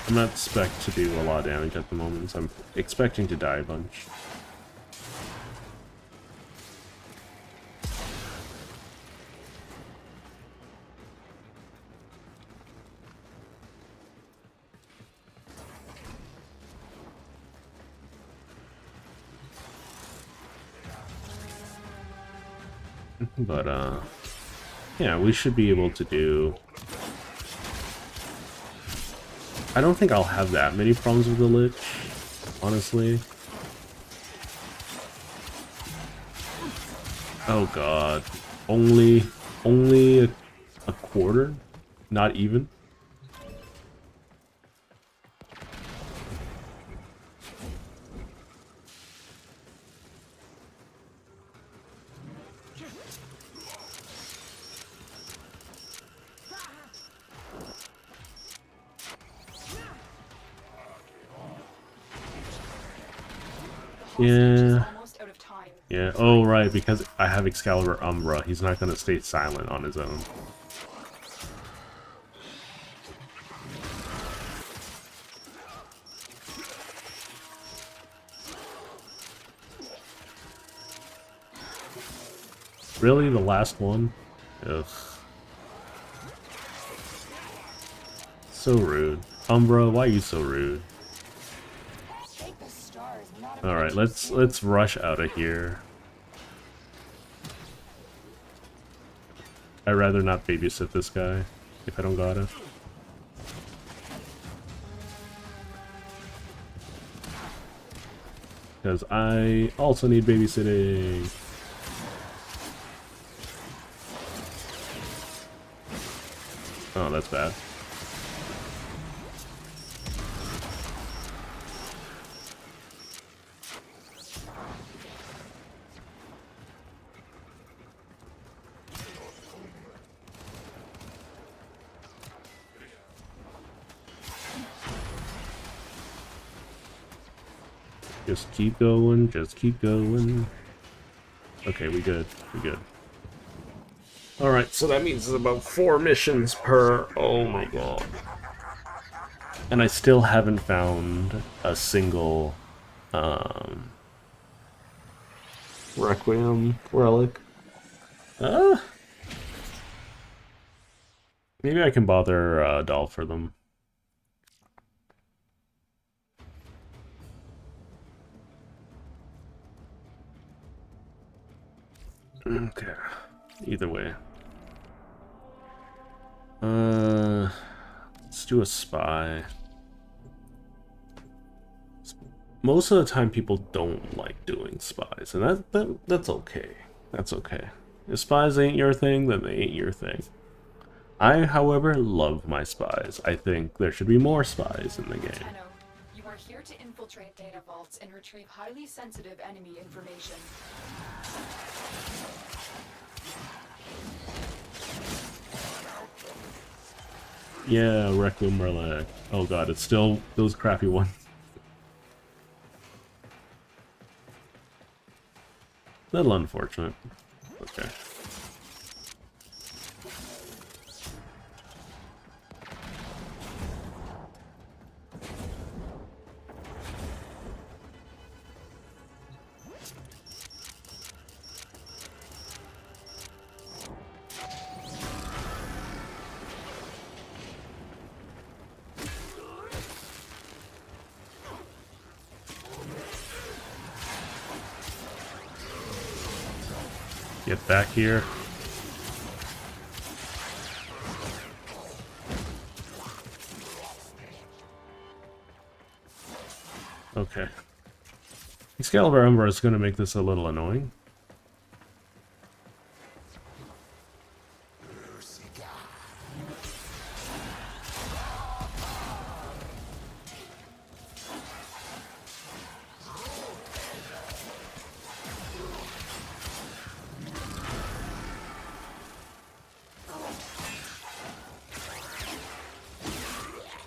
[SPEAKER 1] I'm not expecting to do a lot of damage at the moment, so I'm expecting to die a bunch. But, yeah, we should be able to do... I don't think I'll have that many problems with the Lich, honestly. Oh god. Only a quarter? Not even? Yeah.
[SPEAKER 2] Almost out of time.
[SPEAKER 1] Yeah. Oh, right. Because I have Excalibur Umbra, he's not going to stay silent on his own. Really? The last one? Ugh. So rude. Umbra, why are you so rude? Alright, let's rush out of here. I'd rather not babysit this guy if I don't gotta. Because I also need babysitting. Oh, that's bad. Just keep going, just keep going. Okay, we good, we good. Alright, so that means it's about 4 missions per... Oh my god. And I still haven't found a single, Requiem relic. Maybe I can bother Doll for them. Okay. Either way. Let's do a spy. Most of the time people don't like doing spies, and that's okay. That's okay. If spies ain't your thing, then they ain't your thing. I, however, love my spies. I think there should be more spies in the game.
[SPEAKER 2] Tenno, you are here to infiltrate data vaults and retrieve highly sensitive enemy information.
[SPEAKER 1] Yeah, Requiem Relic. Oh god, it's still those crappy ones. Little unfortunate. Okay. Get back here. Okay. Excalibur Umbra is going to make this a little annoying.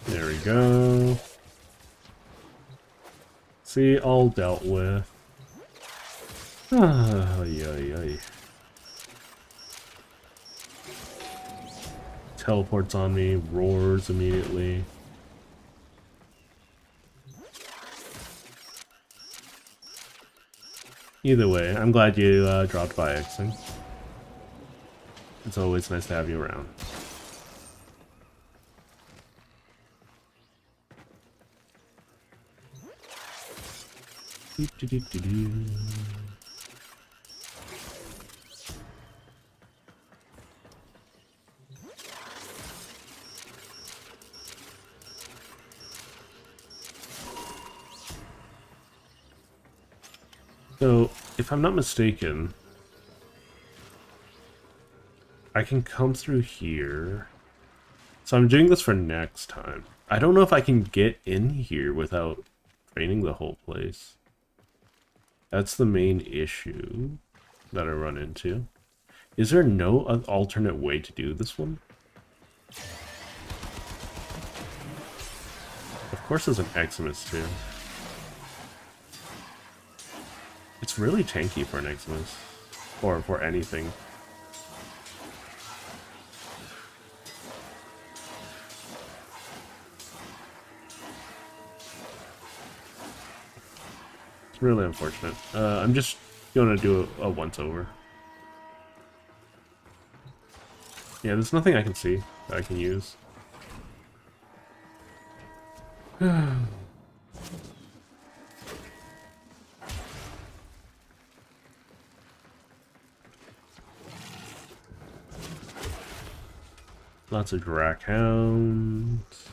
[SPEAKER 1] There we go. See, all dealt with. Ay. Teleports on me, roars immediately. Either way, I'm glad you dropped by, Xing. It's always nice to have you around. So, if I'm not mistaken, I can come through here. So I'm doing this for next time. I don't know if I can get in here without draining the whole place. That's the main issue that I run into. Is there no alternate way to do this one? Of course there's an Eximus too. It's really tanky for an Eximus. Or for anything. It's really unfortunate. I'm just gonna do a once-over. Yeah, there's nothing I can see that I can use. Lots of Drac Hounds.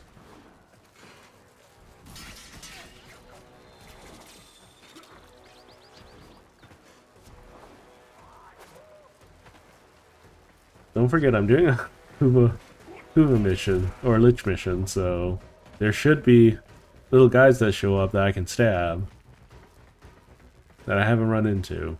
[SPEAKER 1] Don't forget, I'm doing a Kuva mission, or Lich mission, so there should be little guys that show up that I can stab that I haven't run into.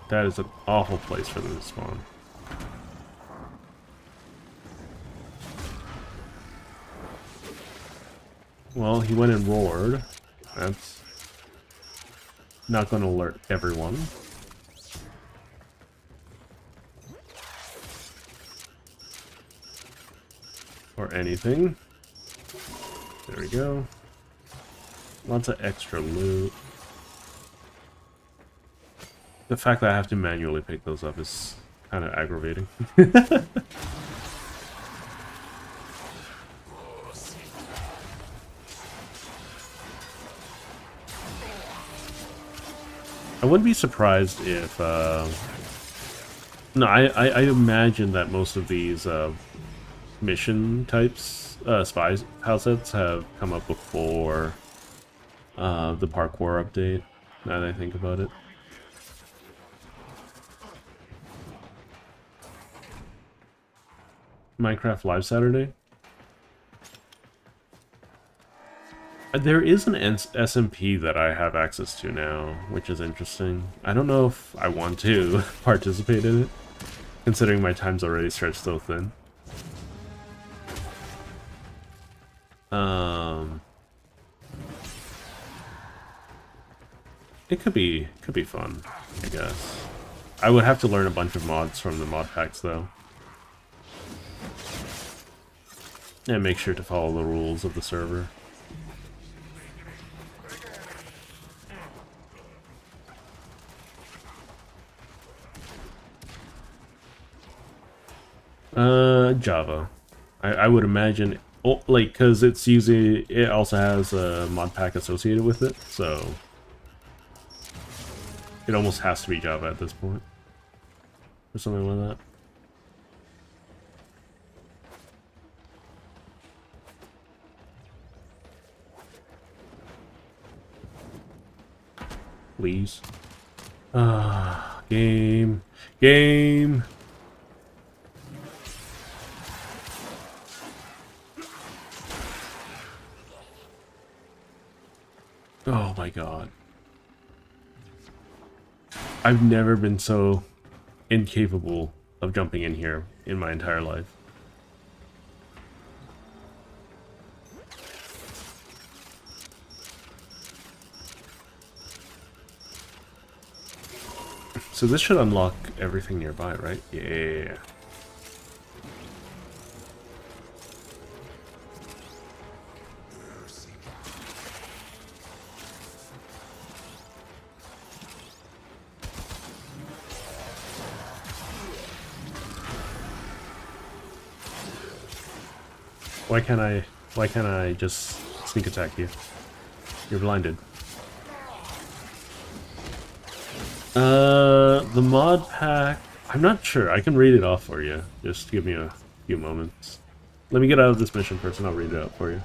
[SPEAKER 1] That is an awful place for them to spawn. Well, he went and roared. That's not going to alert everyone. Or anything. There we go. Lots of extra loot. The fact that I have to manually pick those up is kind of aggravating. I wouldn't be surprised if, no, I imagine that most of these mission types, spy house sets have come up before the parkour update, now that I think about it. Minecraft Live Saturday? There is an SMP that I have access to now, which is interesting. I don't know if I want to participate in it, considering my time's already stretched so thin. It could be fun, I guess. I would have to learn a bunch of mods from the mod packs, though. And make sure to follow the rules of the server. Java. I would imagine, oh, like, because it's usually, it also has a mod pack associated with it, so it almost has to be Java at this point, or something like that. Please. Game. Oh my god. I've never been so incapable of jumping in here in my entire life. So this should unlock everything nearby, right? Yeah. Why can't I just sneak attack you? You're blinded. The mod pack, I'm not sure. I can read it off for you. Just give me a few moments. Let me get out of this mission first and I'll read it out for you.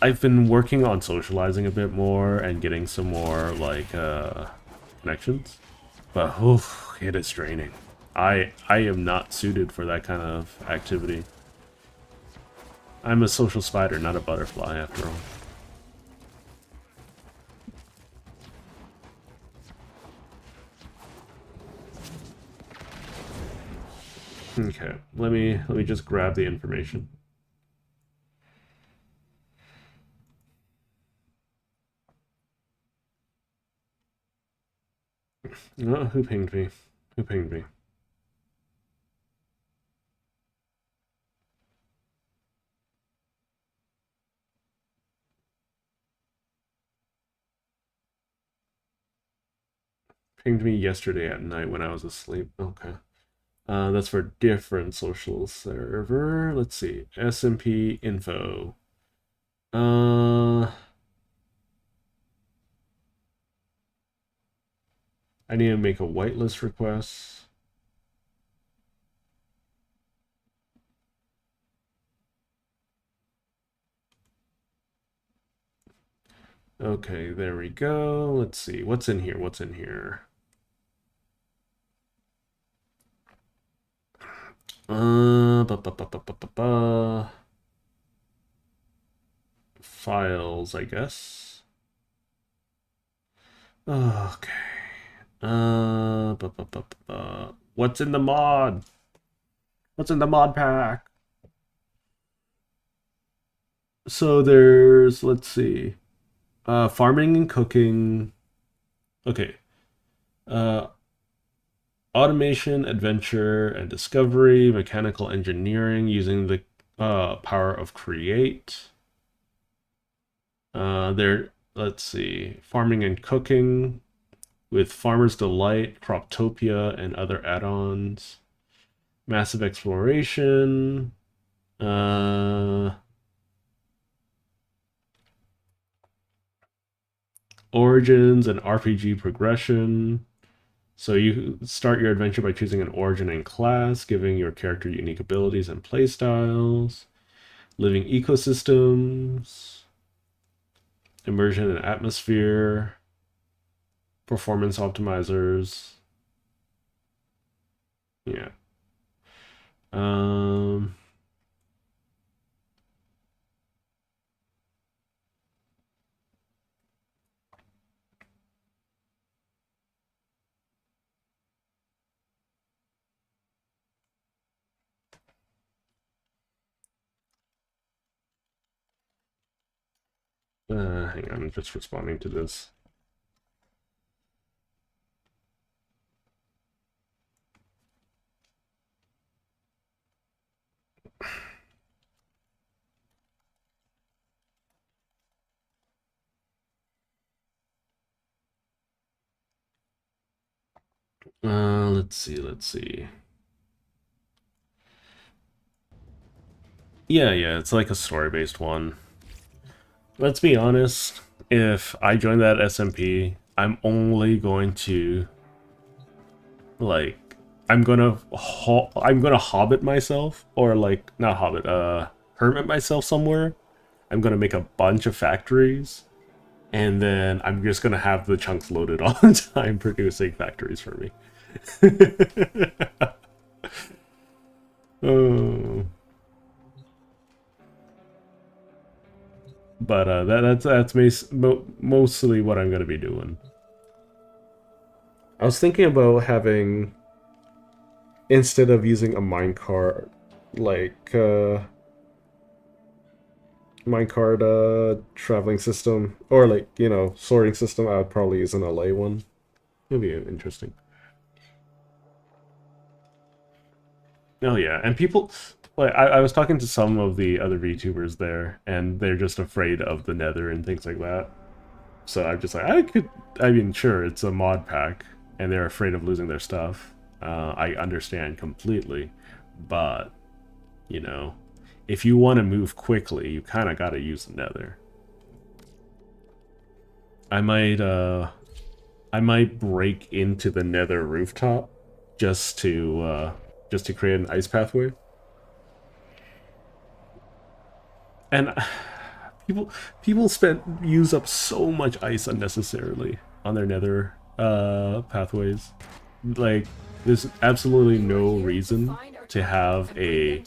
[SPEAKER 1] I've been working on socializing a bit more and getting some more, like, connections. But, oof, it is draining. I am not suited for that kind of activity. I'm a social spider, not a butterfly, after all. Okay, let me just grab the information. Oh, who pinged me? Who pinged me? Pinged me yesterday at night when I was asleep. Okay. That's for a different social server. Let's see. SMP info. I need to make a whitelist request. Okay, there we go. Let's see. What's in here? What's in here? Files, I guess. Okay. What's in the mod? What's in the mod pack? So there's, let's see, farming and cooking. Okay. Automation, adventure, and discovery, mechanical engineering using the power of create. Let's see, farming and cooking with Farmer's Delight, Croptopia, and other add-ons. Massive exploration. Origins and RPG progression. So you start your adventure by choosing an origin and class, giving your character unique abilities and playstyles. Living ecosystems. Immersion and atmosphere. Performance optimizers. Yeah. Hang on, I'm just responding to this. Let's see. Yeah, it's like a story-based one. Let's be honest, if I join that SMP, I'm only going to, like, I'm gonna hobbit myself, or like, not hobbit, hermit myself somewhere. I'm gonna make a bunch of factories, and then I'm just gonna have the chunks loaded all the time producing factories for me. Oh. But that's mostly what I'm gonna be doing. I was thinking about having, instead of using a minecart, like minecart traveling system, or like, you know, sorting system, I would probably use an LA one. It'd be interesting. Oh yeah, and people, like, I was talking to some of the other VTubers there, and they're just afraid of the Nether and things like that. So I'm just like, I mean, sure, it's a mod pack, and they're afraid of losing their stuff. I understand completely, but, you know, if you want to move quickly, you kind of got to use the Nether. I might break into the Nether rooftop just to create an ice pathway. And people use up so much ice unnecessarily on their Nether pathways. Like, there's absolutely no reason to have a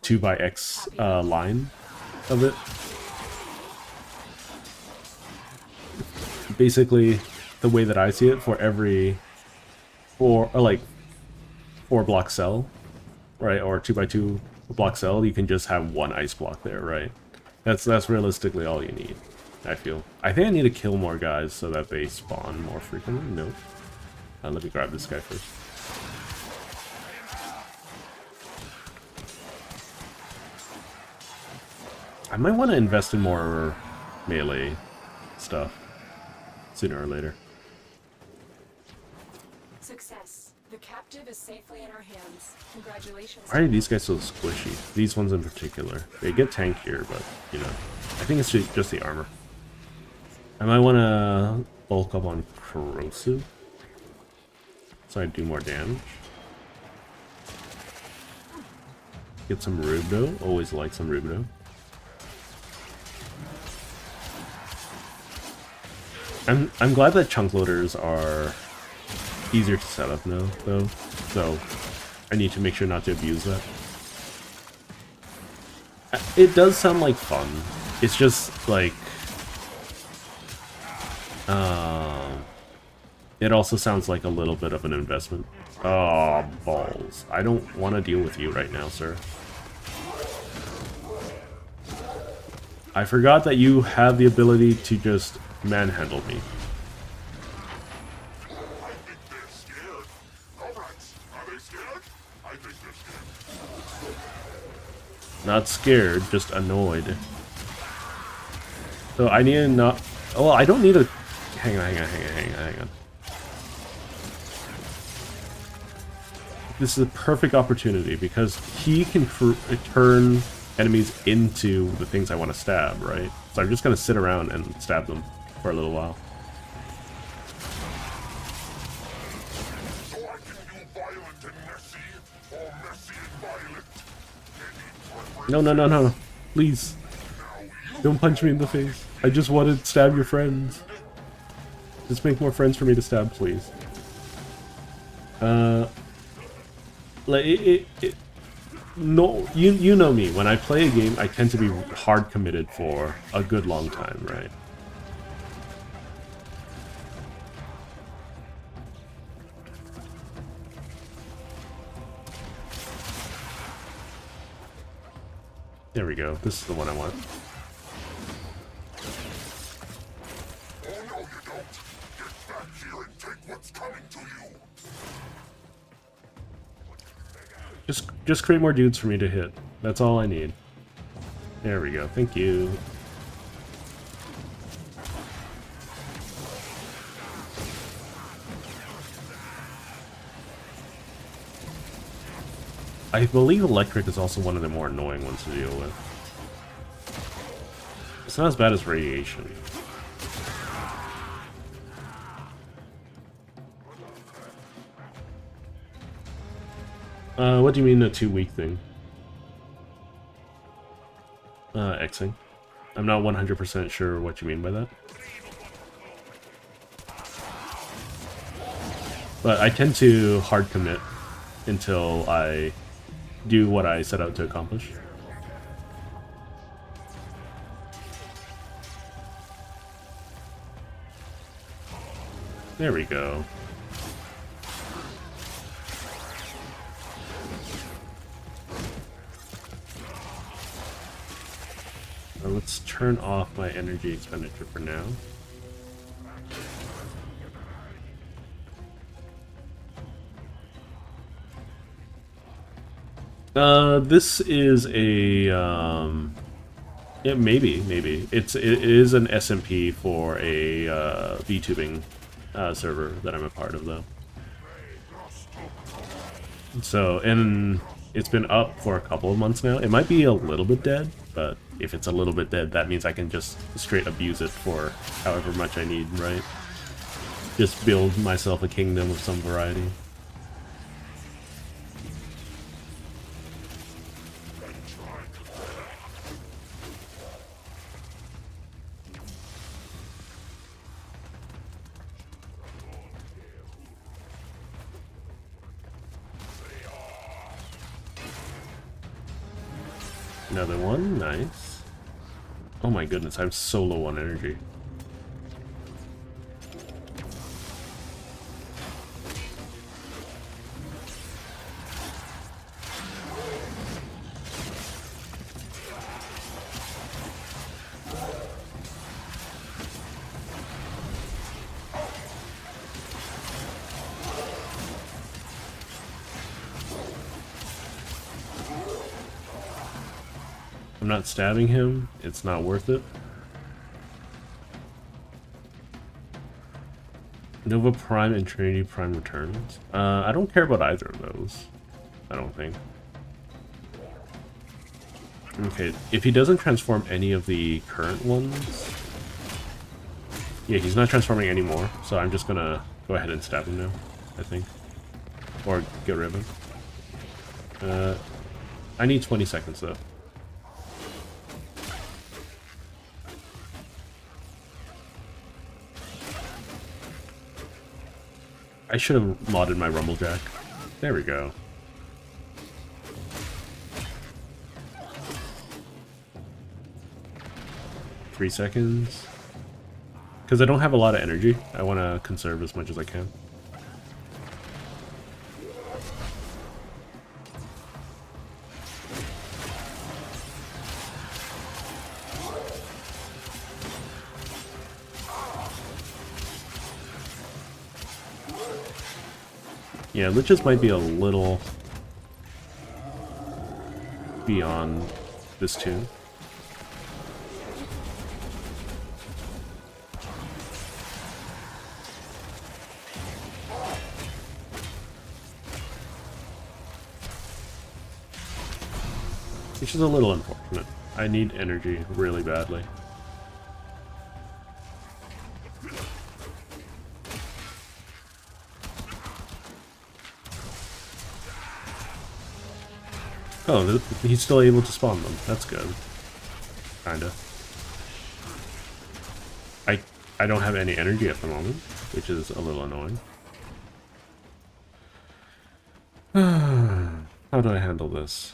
[SPEAKER 1] 2x line of it. Basically, the way that I see it, for every 4 block cell, right, or 2x2 block cell, you can just have one ice block there, right? That's realistically all you need, I feel. I think I need to kill more guys so that they spawn more frequently. Nope. Let me grab this guy first. I might want to invest in more melee stuff sooner or later.
[SPEAKER 2] Success. The captive is safely in our hands. Congratulations.
[SPEAKER 1] Why are these guys so squishy? These ones in particular. They get tankier, but, you know, I think it's just the armor. I might want to bulk up on corrosive, so I do more damage. Get some Rubdo. Always like some Rubdo. I'm glad that chunk loaders are easier to set up now, though. So I need to make sure not to abuse that. It does sound like fun. It's just like, It also sounds like a little bit of an investment. Oh, balls. I don't want to deal with you right now, sir. I forgot that you have the ability to just manhandle me.
[SPEAKER 4] I think they're scared. Comrades, are they scared? I think they're scared.
[SPEAKER 1] Not scared, just annoyed. So I need to not... Oh, I don't need a... Hang on. This is a perfect opportunity because he can turn enemies into the things I want to stab, right? So I'm just going to sit around and stab them for a little while.
[SPEAKER 4] So I can do violent and messy, or messy and violent.
[SPEAKER 1] No. Please. Don't punch me in the face. I just want to stab your friends. Just make more friends for me to stab, please. Like no, you know me. When I play a game, I tend to be hard committed for a good long time, right? There we go. This is the one I want.
[SPEAKER 4] Oh no, you don't. Get back here and take what's coming to you.
[SPEAKER 1] Just create more dudes for me to hit. That's all I need. There we go. Thank you. I believe electric is also one of the more annoying ones to deal with. It's not as bad as radiation. What do you mean a 2-week thing? Xing. I'm not 100% sure what you mean by that. But I tend to hard commit until I do what I set out to accomplish. There we go. Let's turn off my energy expenditure for now. This is a yeah, maybe it is an SMP for a VTubing server that I'm a part of, though. So, and it's been up for a couple of months now. It might be a little bit dead, but if it's a little bit dead, that means I can just straight abuse it for however much I need, right? Just build myself a kingdom of some variety. Another one, nice. Oh my goodness, I'm so low on energy. I'm not stabbing him, it's not worth it. Nova Prime and Trinity Prime returns. I don't care about either of those. I don't think. Okay, if he doesn't transform any of the current ones... Yeah, he's not transforming anymore, so I'm just gonna go ahead and stab him now, I think. Or get rid of him. I need 20 seconds though. I should have modded my Rumblejack. There we go. Three seconds. Because I don't have a lot of energy. I want to conserve as much as I can. Yeah, Liches might be a little beyond this tune. Which is a little unfortunate. I need energy really badly. Oh, he's still able to spawn them. That's good. Kinda. I don't have any energy at the moment, which is a little annoying. How do I handle this?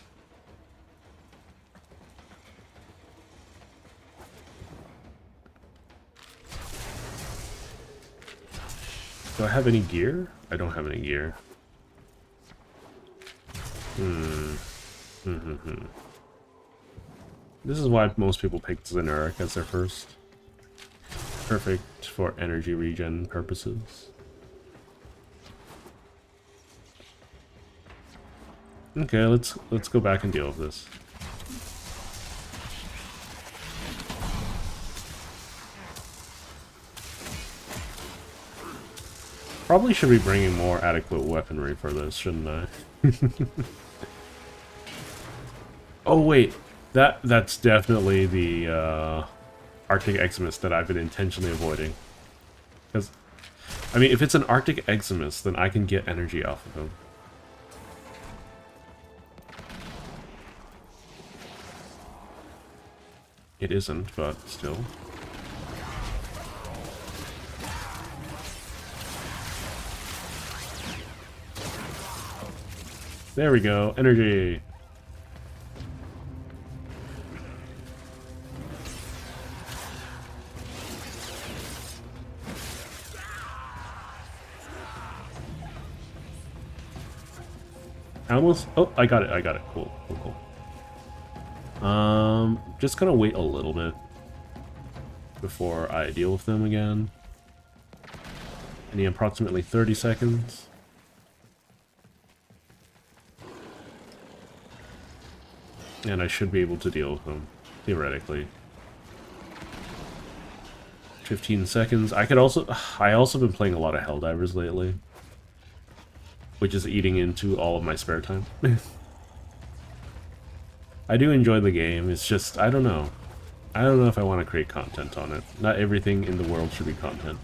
[SPEAKER 1] Do I have any gear? I don't have any gear. This is why most people pick Zeneric as their first. Perfect for energy regen purposes. Okay, let's go back and deal with this. Probably should be bringing more adequate weaponry for this, shouldn't I? Oh wait, that's definitely the Arctic Eximus that I've been intentionally avoiding. Because, I mean, if it's an Arctic Eximus, then I can get energy off of him. It isn't, but still. There we go, energy. I almost, oh, I got it, cool. Just gonna wait a little bit before I deal with them again. I need approximately 30 seconds. And I should be able to deal with them, theoretically. 15 seconds. I also been playing a lot of Helldivers lately, which is eating into all of my spare time. I do enjoy the game, it's just, I don't know. I don't know if I want to create content on it. Not everything in the world should be content.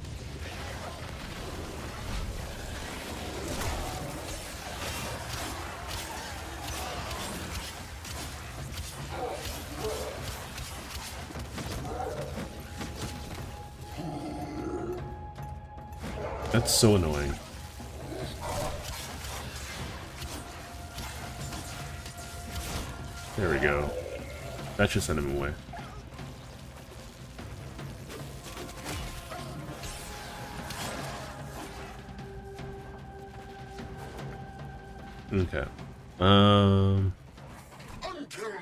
[SPEAKER 1] That's so annoying. There we go. That should send him away. Okay.
[SPEAKER 4] Until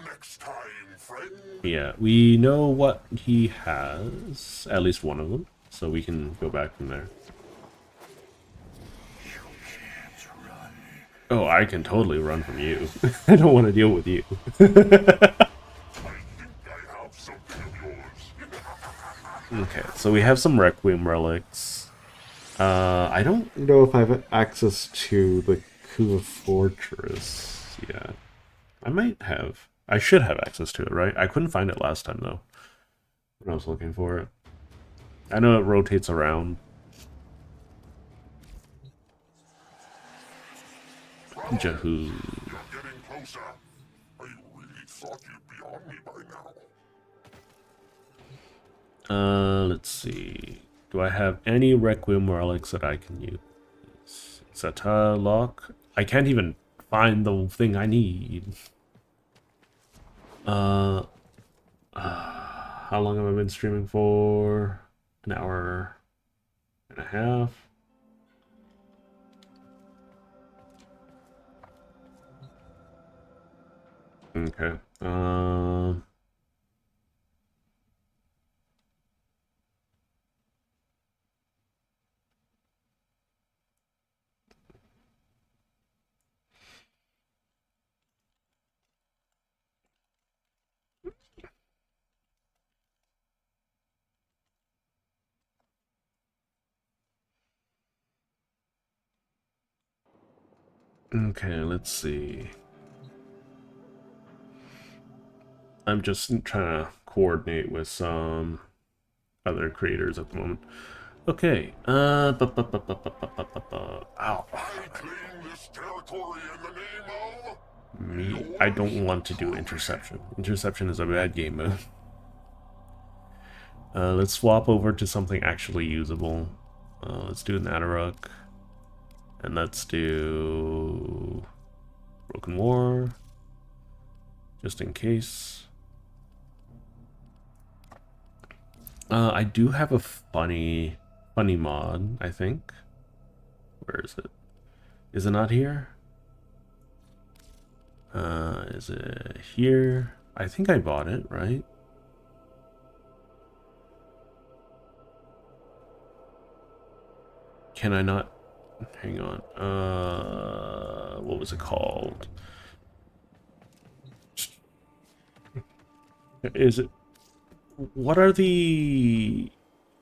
[SPEAKER 4] next time, friend.
[SPEAKER 1] Yeah, we know what he has. At least one of them. So we can go back from there. Oh, I can totally run from you. I don't want to deal with you.
[SPEAKER 4] I think I have something of yours.
[SPEAKER 1] Okay, so we have some Requiem relics. I don't know if I have access to the Kuva Fortress yet. I might have. I should have access to it, right? I couldn't find it last time, though, when I was looking for it. I know it rotates around. Jahoo.
[SPEAKER 4] You're getting closer. I really thought you'd be on me by now.
[SPEAKER 1] Let's see. Do I have any Requiem relics that I can use? Zeta lock? I can't even find the thing I need. How long have I been streaming for? An hour and a half. Okay. Okay, let's see. I'm just trying to coordinate with some other creators at the moment. Okay. Ow.
[SPEAKER 4] I claim this territory in the name of...
[SPEAKER 1] Me. I don't want to do interception. Interception is a bad game mode. Let's swap over to something actually usable. Let's do an Adarok. And let's do Broken War. Just in case. I do have a funny mod, I think. Where is it? Is it not here? Is it here? I think I bought it, right? Can I not? Hang on. What was it called? Is it? What are the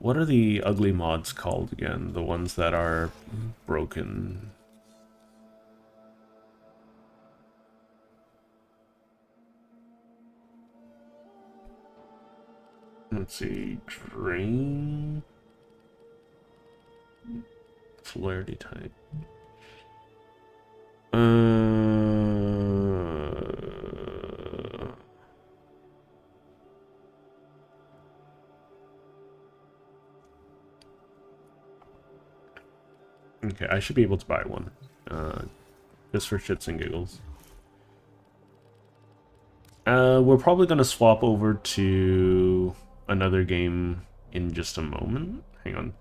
[SPEAKER 1] ugly mods called again? The ones that are broken. Let's see. Drain. Polarity type. Okay, I should be able to buy one. Just for shits and giggles. We're probably going to swap over to another game in just a moment. Hang on.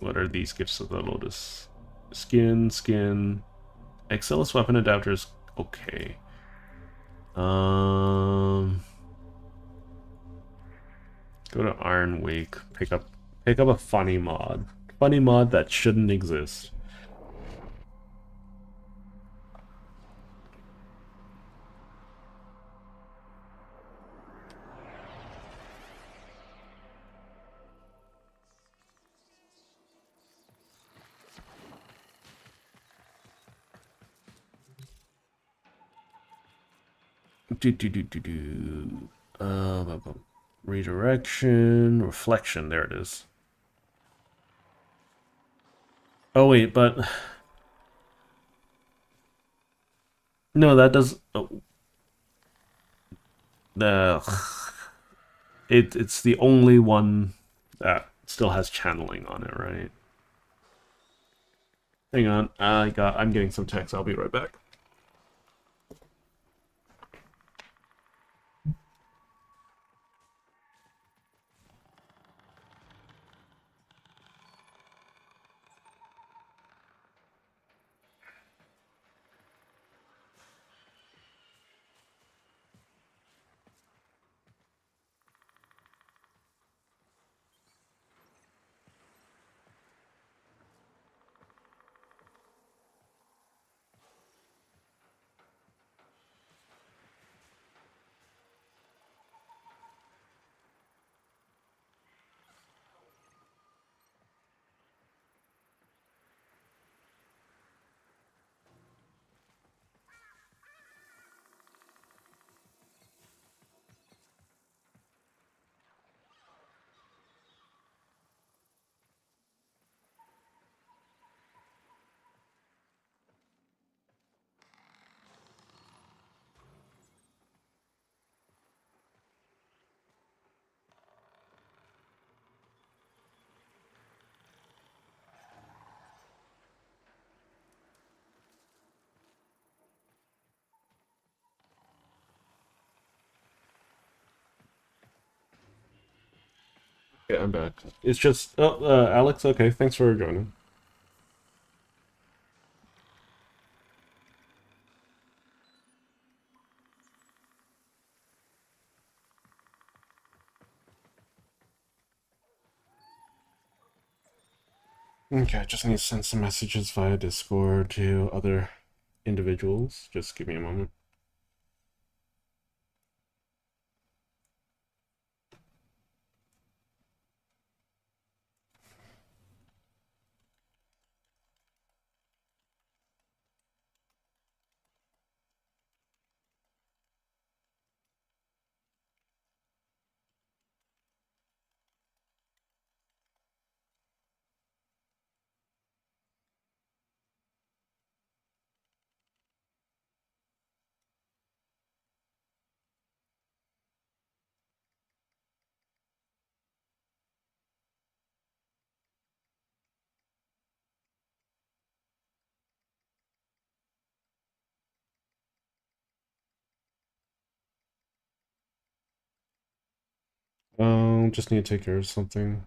[SPEAKER 1] What are these gifts of the Lotus? Skin. Excellus weapon adapters. Okay. Go to Iron Wake. Pick up a funny mod. Funny mod that shouldn't exist. Redirection, reflection. There it is. Oh wait, but no, that does. Oh. It's the only one that still has channeling on it, right? Hang on, I'm getting some text. I'll be right back. Yeah, I'm back. It's just... Oh, Alex, okay, thanks for joining. Okay, I just need to send some messages via Discord to other individuals. Just give me a moment. Just need to take care of something.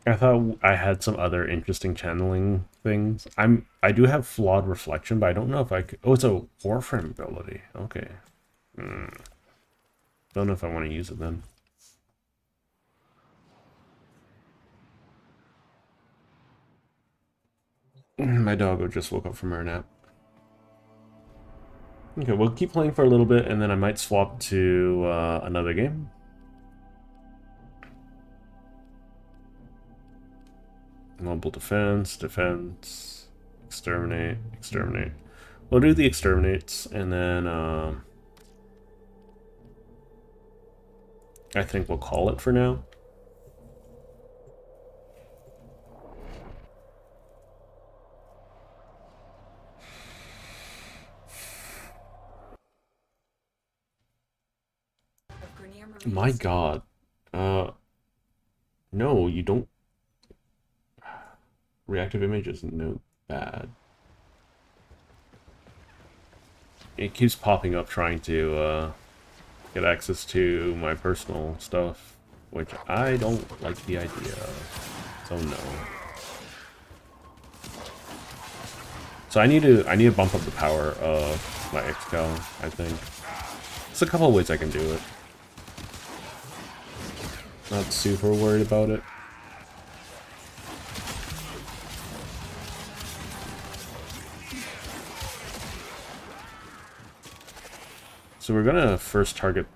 [SPEAKER 1] I thought I had some other interesting channeling things. I do have flawed reflection, but I don't know if I could. Oh, it's a Warframe ability. Okay. Don't know if I want to use it then. My doggo just woke up from her nap. Okay, we'll keep playing for a little bit, and then I might swap to another game. Mobile defense, defense, exterminate, exterminate. We'll do the exterminates, and then I think we'll call it for now. My god. No, you don't. Reactive images, no bad. It keeps popping up trying to get access to my personal stuff, which I don't like the idea of. So no. So I need to bump up the power of my Excal, I think. There's a couple of ways I can do it. Not super worried about it. So we're gonna first target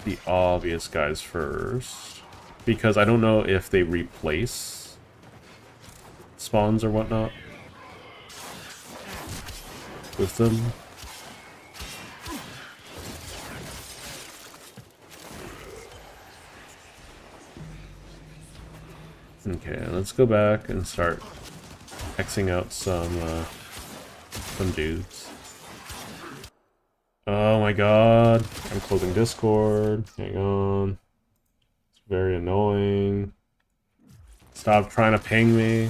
[SPEAKER 1] the obvious guys first, because I don't know if they replace spawns or whatnot with them. Okay, let's go back and start Xing out some dudes. Oh my god, I'm closing Discord. Hang on. It's very annoying. Stop trying to ping me.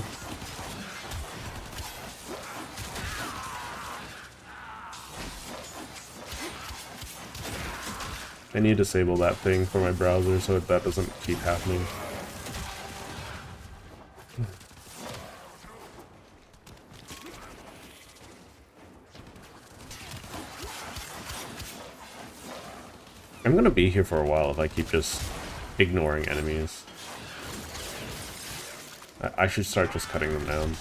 [SPEAKER 1] I need to disable that thing for my browser so that doesn't keep happening. I'm gonna be here for a while if I keep just ignoring enemies. I should start just cutting them down.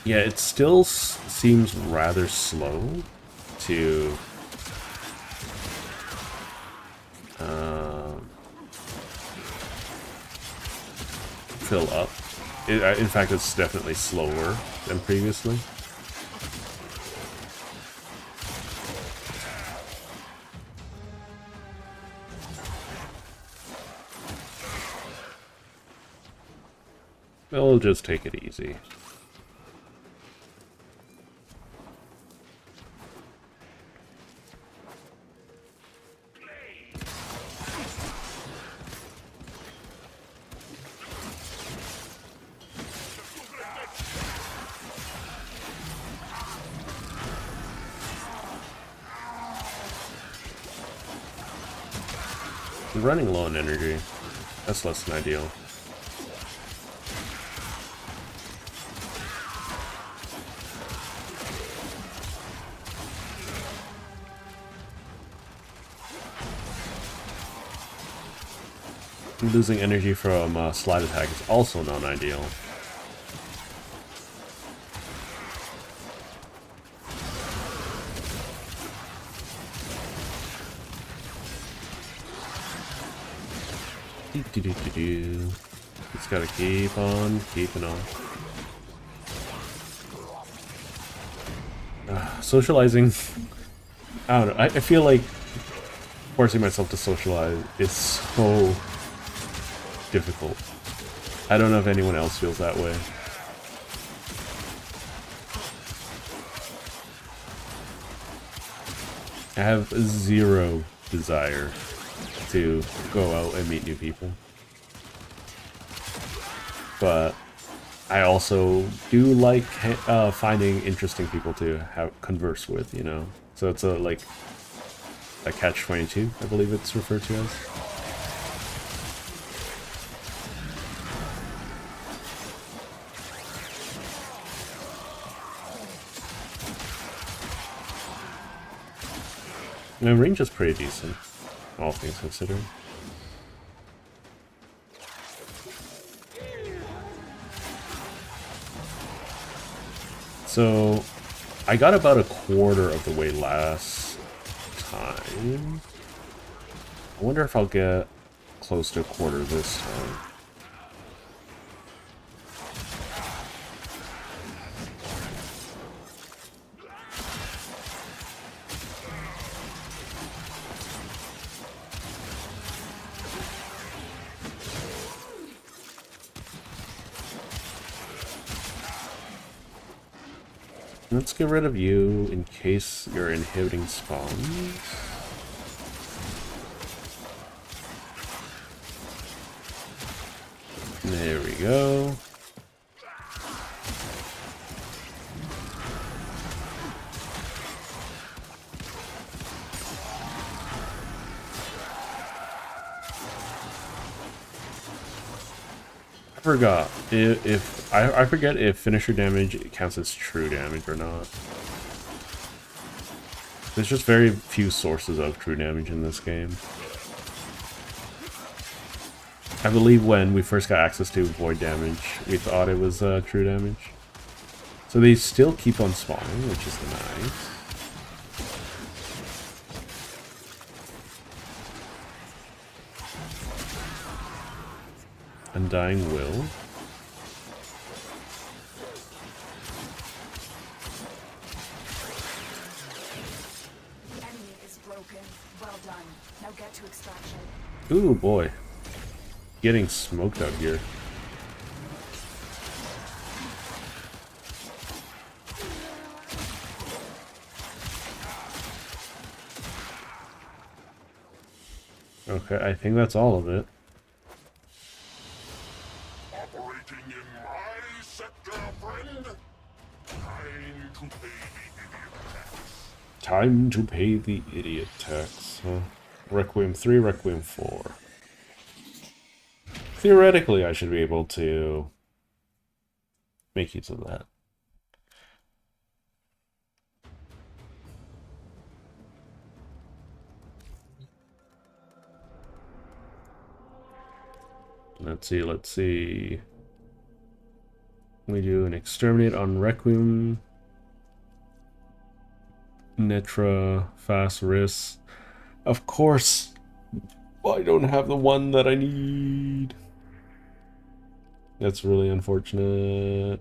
[SPEAKER 1] Yeah, it still seems rather slow to fill up. In fact, it's definitely slower than previously. We'll just take it easy. I'm running low on energy. That's less than ideal. Losing energy from slide attack is also non-ideal. Just gotta keep on keeping on. Socializing. I don't know. I feel like forcing myself to socialize is so difficult. I don't know if anyone else feels that way. I have zero desire to go out and meet new people. But I also do like finding interesting people to converse with, you know? So it's a catch-22, I believe it's referred to as. My range is pretty decent, all things considered. So, I got about a quarter of the way last time. I wonder if I'll get close to a quarter this time. Let's get rid of you in case you're inhibiting spawns. There we go. I forgot if I forget if finisher damage counts as true damage or not. There's just very few sources of true damage in this game. I believe when we first got access to void damage, we thought it was true damage. So they still keep on spawning, which is nice. Undying Will.
[SPEAKER 2] Enemy is broken. Well done. Now get to extraction.
[SPEAKER 1] Ooh boy. Getting smoked out here. Okay, I think that's all of it.
[SPEAKER 4] Operating in my sector, friend. Time to pay the idiot tax.
[SPEAKER 1] Time to pay the idiot tax, huh? Requiem 3, Requiem 4. Theoretically, I should be able to make use of that. Let's see. We do an exterminate on Requiem. Netra, fast wrists. Of course, I don't have the one that I need. That's really unfortunate.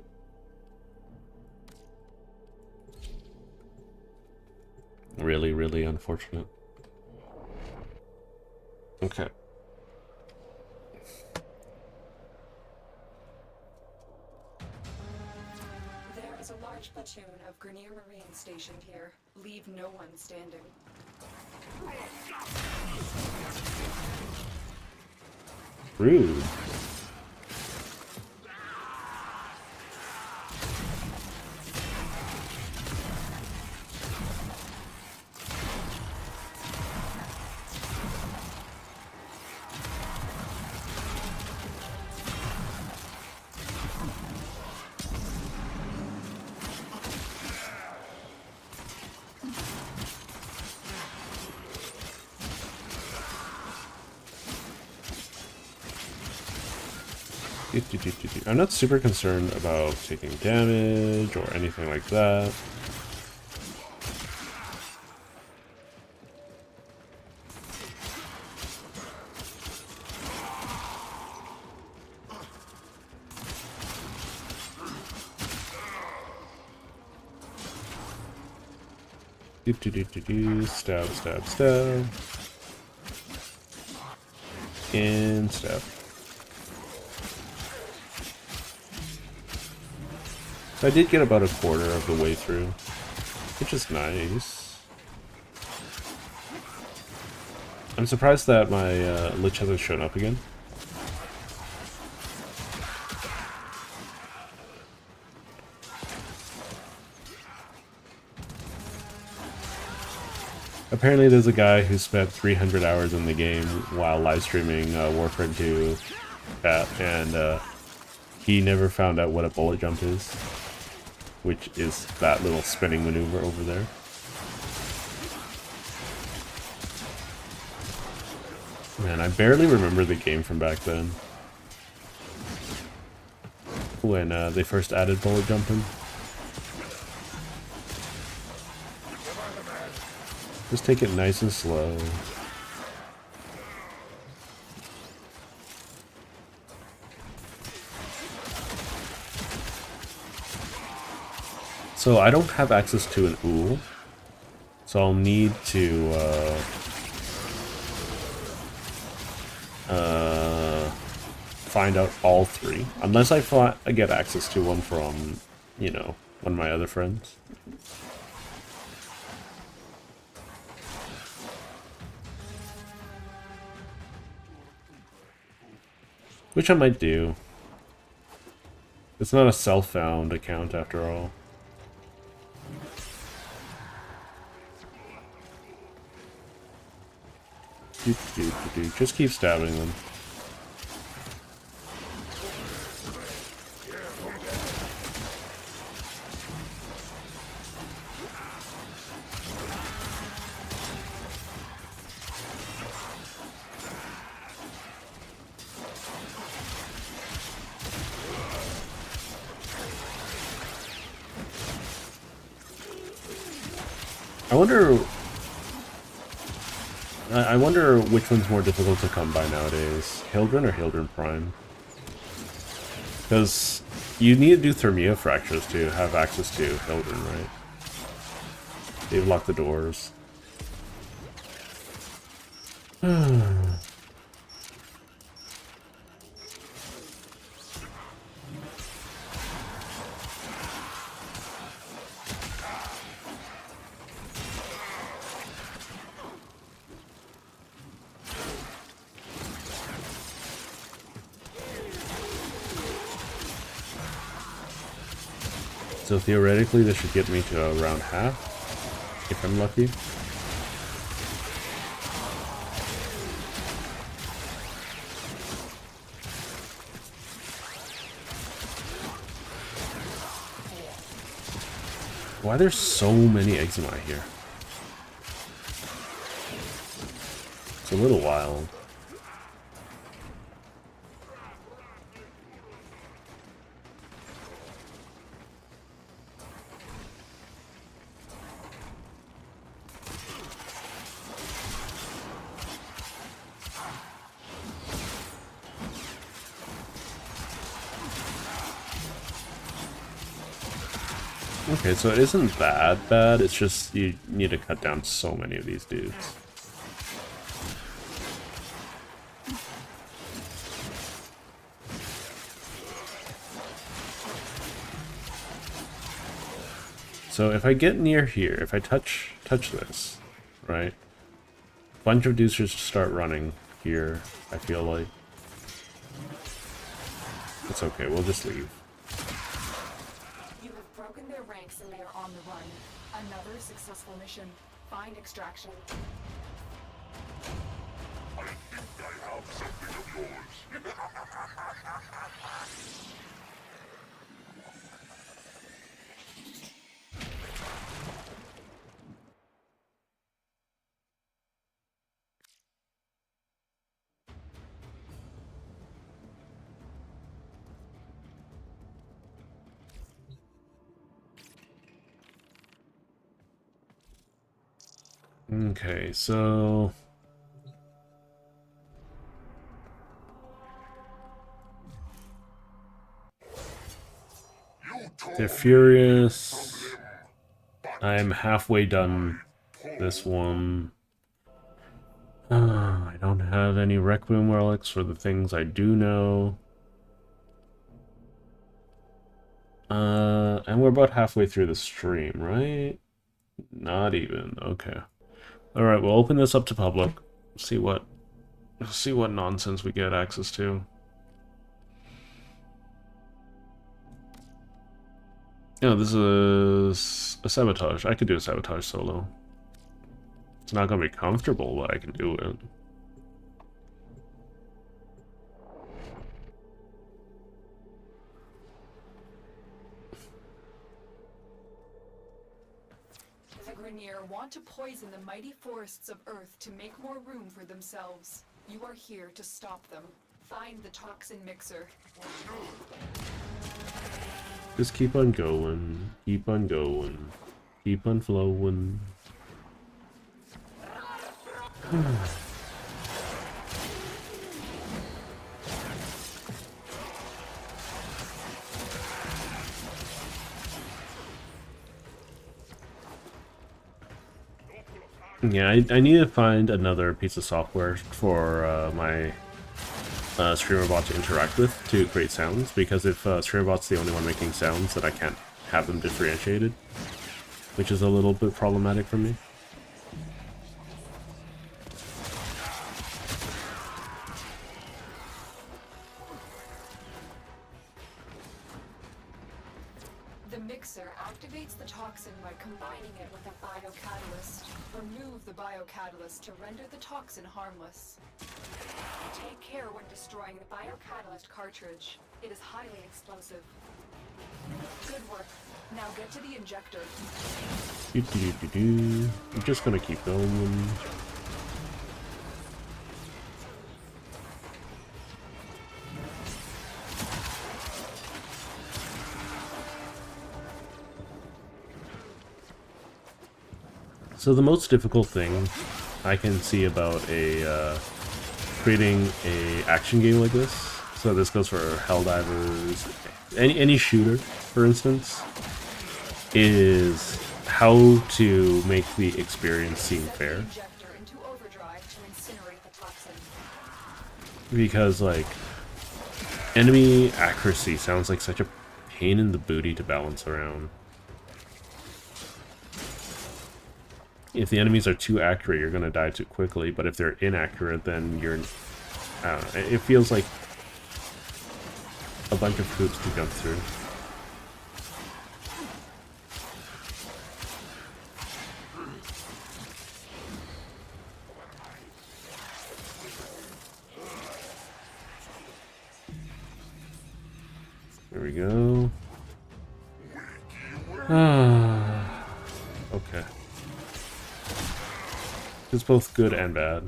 [SPEAKER 1] Really, really unfortunate. Okay.
[SPEAKER 2] large platoon of Grenier Marines stationed here. Leave no one standing.
[SPEAKER 1] Rude. I'm not super concerned about taking damage or anything like that. Stab, stab, stab. And stab. I did get about a quarter of the way through, which is nice. I'm surprised that my Lich hasn't shown up again. Apparently there's a guy who spent 300 hours in the game while live streaming Warframe 2 and he never found out what a bullet jump is, which is that little spinning maneuver over there. Man, I barely remember the game from back then, when they first added bullet jumping. Just take it nice and slow. So I don't have access to an Ool, so I'll need to find out all three, unless I get access to one from, you know, one of my other friends. Which I might do. It's not a self-found account after all. Just keep stabbing them. I wonder which one's more difficult to come by nowadays, Hildren or Hildren Prime? Because you need to do Thermia Fractures to have access to Hildren, right? They've locked the doors. So theoretically, this should get me to around half, if I'm lucky. Why are there so many eczema here? It's a little wild. Okay, so it isn't that bad, it's just you need to cut down so many of these dudes. so if I get near here, if I touch this, right? A bunch of dudes just start running here, I feel like. It's okay, we'll just leave.
[SPEAKER 2] You have broken their ranks and they are on the run. Another successful mission. Find extraction.
[SPEAKER 4] I think I have something of yours.
[SPEAKER 1] Okay, so
[SPEAKER 4] You told
[SPEAKER 1] they're
[SPEAKER 4] me
[SPEAKER 1] furious.
[SPEAKER 4] from them, but
[SPEAKER 1] I'm halfway done this one. I don't have any Requiem relics for the things I do know. And we're about halfway through the stream, right? Not even. Okay. All right, we'll open this up to public. See what nonsense we get access to. Yeah, this is a sabotage. I could do a sabotage solo. It's not gonna be comfortable, but I can do it.
[SPEAKER 2] The Grenier want to poison the mighty forests of Earth to make more room for themselves. You are here to stop them. Find the toxin mixer.
[SPEAKER 1] Just keep on going, keep on going, keep on flowing. Yeah, I need to find another piece of software for my streamer bot to interact with to create sounds, because if streamer bot's the only one making sounds, then I can't have them differentiated, which is a little bit problematic for me.
[SPEAKER 2] The mixer activates the toxin by combining it with a biocatalyst. Remove the biocatalyst to render the toxin harmless. Take care when destroying the biocatalyst cartridge. It is highly explosive. Good work. Now get to the injector.
[SPEAKER 1] I'm just gonna keep going. So the most difficult thing I can see about creating a action game like this, so this goes for Helldivers, any shooter, for instance, is how to make the experience seem
[SPEAKER 2] Set the
[SPEAKER 1] fair.
[SPEAKER 2] injector into overdrive to incinerate the toxin.
[SPEAKER 1] Because, like, enemy accuracy sounds like such a pain in the booty to balance around. If the enemies are too accurate, you're gonna die too quickly, but if they're inaccurate, then you're... I don't know, it feels like a bunch of hoops to jump through. There we go. Okay. It's both good and bad.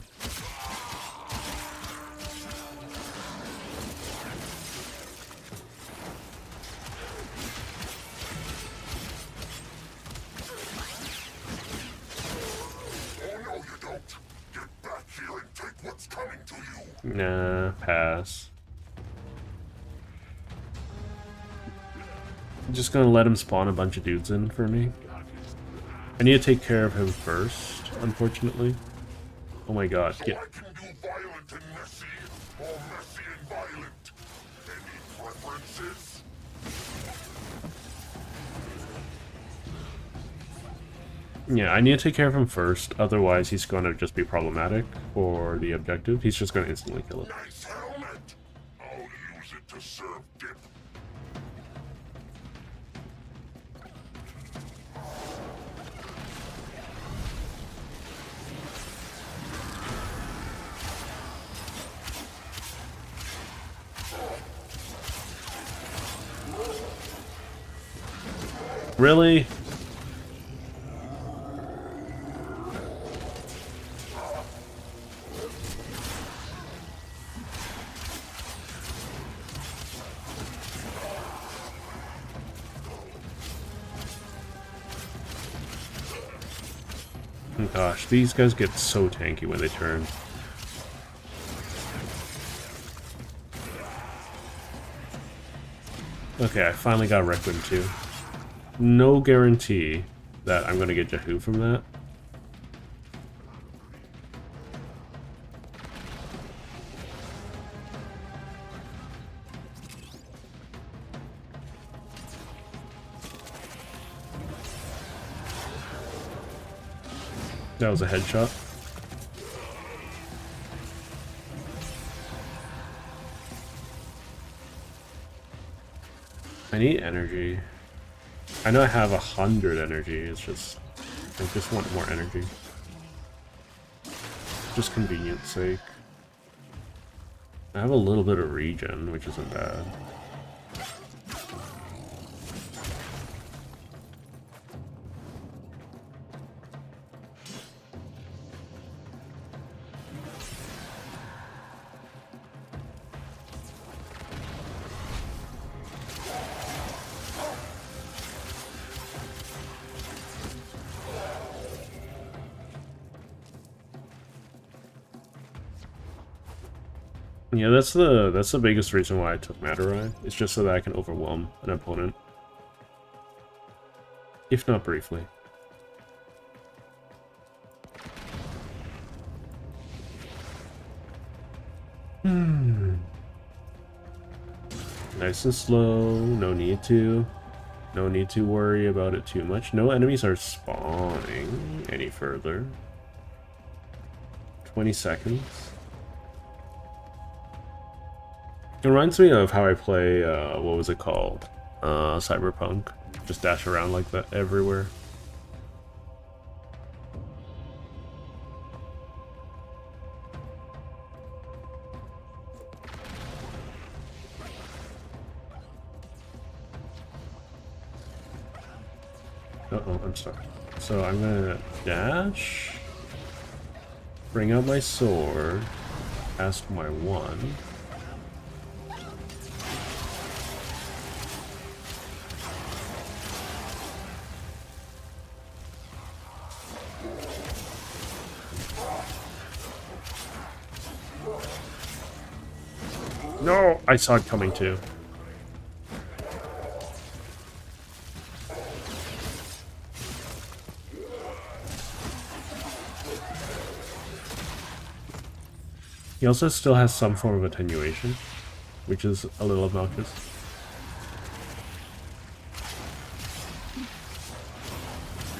[SPEAKER 4] Oh no, you don't. Get back here and take what's coming to you.
[SPEAKER 1] Nah, pass. I'm just gonna let him spawn a bunch of dudes in for me. I need to take care of him first, unfortunately. Oh my god,
[SPEAKER 4] So
[SPEAKER 1] get...
[SPEAKER 4] I can do violent and messy, or messy and violent. Any preferences?
[SPEAKER 1] Yeah, I need to take care of him first, otherwise he's going to just be problematic for the objective. He's just going to instantly kill it.
[SPEAKER 4] Nice helmet. I'll use it to serve dip.
[SPEAKER 1] Really? Oh gosh, these guys get so tanky when they turn. Okay, I finally got Requiem too. No guarantee that I'm gonna get Yahoo from that. That was a headshot. I need energy. I know I have 100 energy, it's just... I just want more energy. Just convenience sake. I have a little bit of regen, which isn't bad. Yeah, that's the biggest reason why I took Madurai. It's just so that I can overwhelm an opponent. If not briefly. Nice and slow, no need to. No need to worry about it too much. No enemies are spawning any further. 20 seconds. It reminds me of how I play, what was it called? Cyberpunk. Just dash around like that everywhere. Uh-oh, I'm sorry. So I'm gonna dash, bring out my sword, cast my one. No, I saw it coming too. He also still has some form of attenuation, which is a little obnoxious.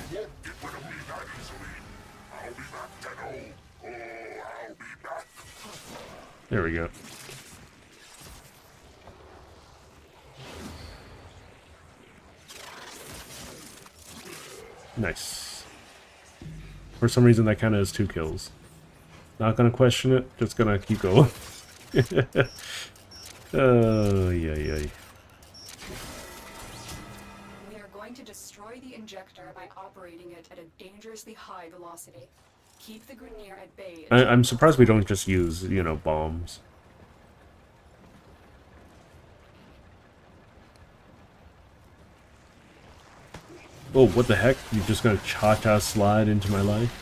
[SPEAKER 4] You won't get rid of me that easily. I'll be back, Tenno. Oh, I'll be back.
[SPEAKER 1] There we go. Nice. For some reason that kind of has 2 kills. Not gonna question it, just gonna keep going. Oh, yay.
[SPEAKER 2] We are going to destroy the injector by operating it at a dangerously high velocity. Keep the Grineer at bay.
[SPEAKER 1] I'm surprised we don't just use, you know, bombs. Oh, what the heck? You're just gonna cha-cha slide into my life?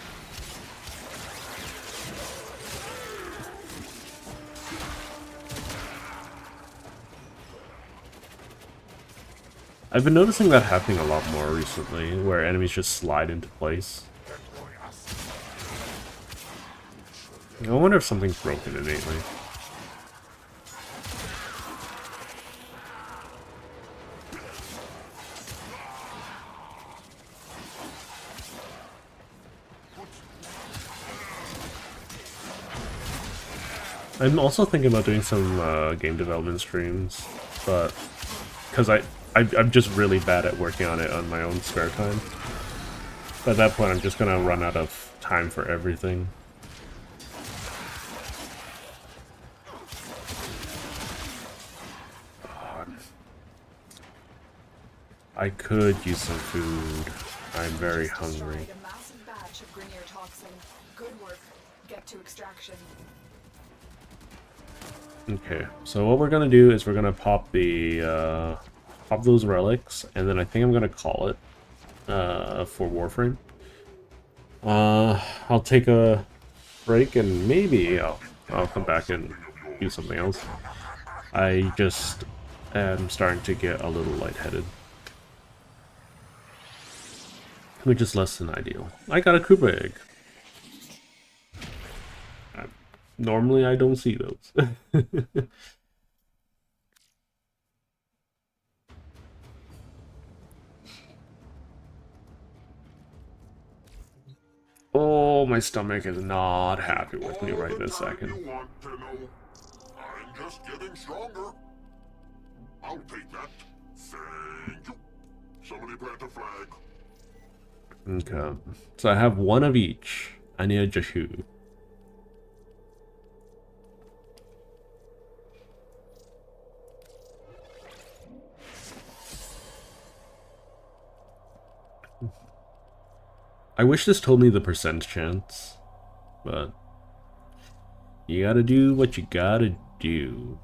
[SPEAKER 1] I've been noticing that happening a lot more recently, where enemies just slide into place. I wonder if something's broken innately. I'm also thinking about doing some game development streams, but because I'm just really bad at working on it on my own spare time. But at that point, I'm just gonna run out of time for everything. I could use some food. I'm very hungry.
[SPEAKER 2] Destroyed a massive batch of Grineer toxin. Good work. Get to extraction.
[SPEAKER 1] Okay, so what we're gonna do is we're gonna pop the pop those relics, and then I think I'm gonna call it for Warframe. I'll take a break and maybe I'll come back and do something else. I just am starting to get a little lightheaded, which is less than ideal. I got a Kuva egg. Normally I don't see those. Oh, my stomach is not happy with me right this second.
[SPEAKER 4] You want to know? I'm just getting stronger. I'll take that. Thank you. Somebody plant a flag.
[SPEAKER 1] Okay, so I have one of each. I need a Jashu. I wish this told me the percent chance, but you gotta do what you gotta do.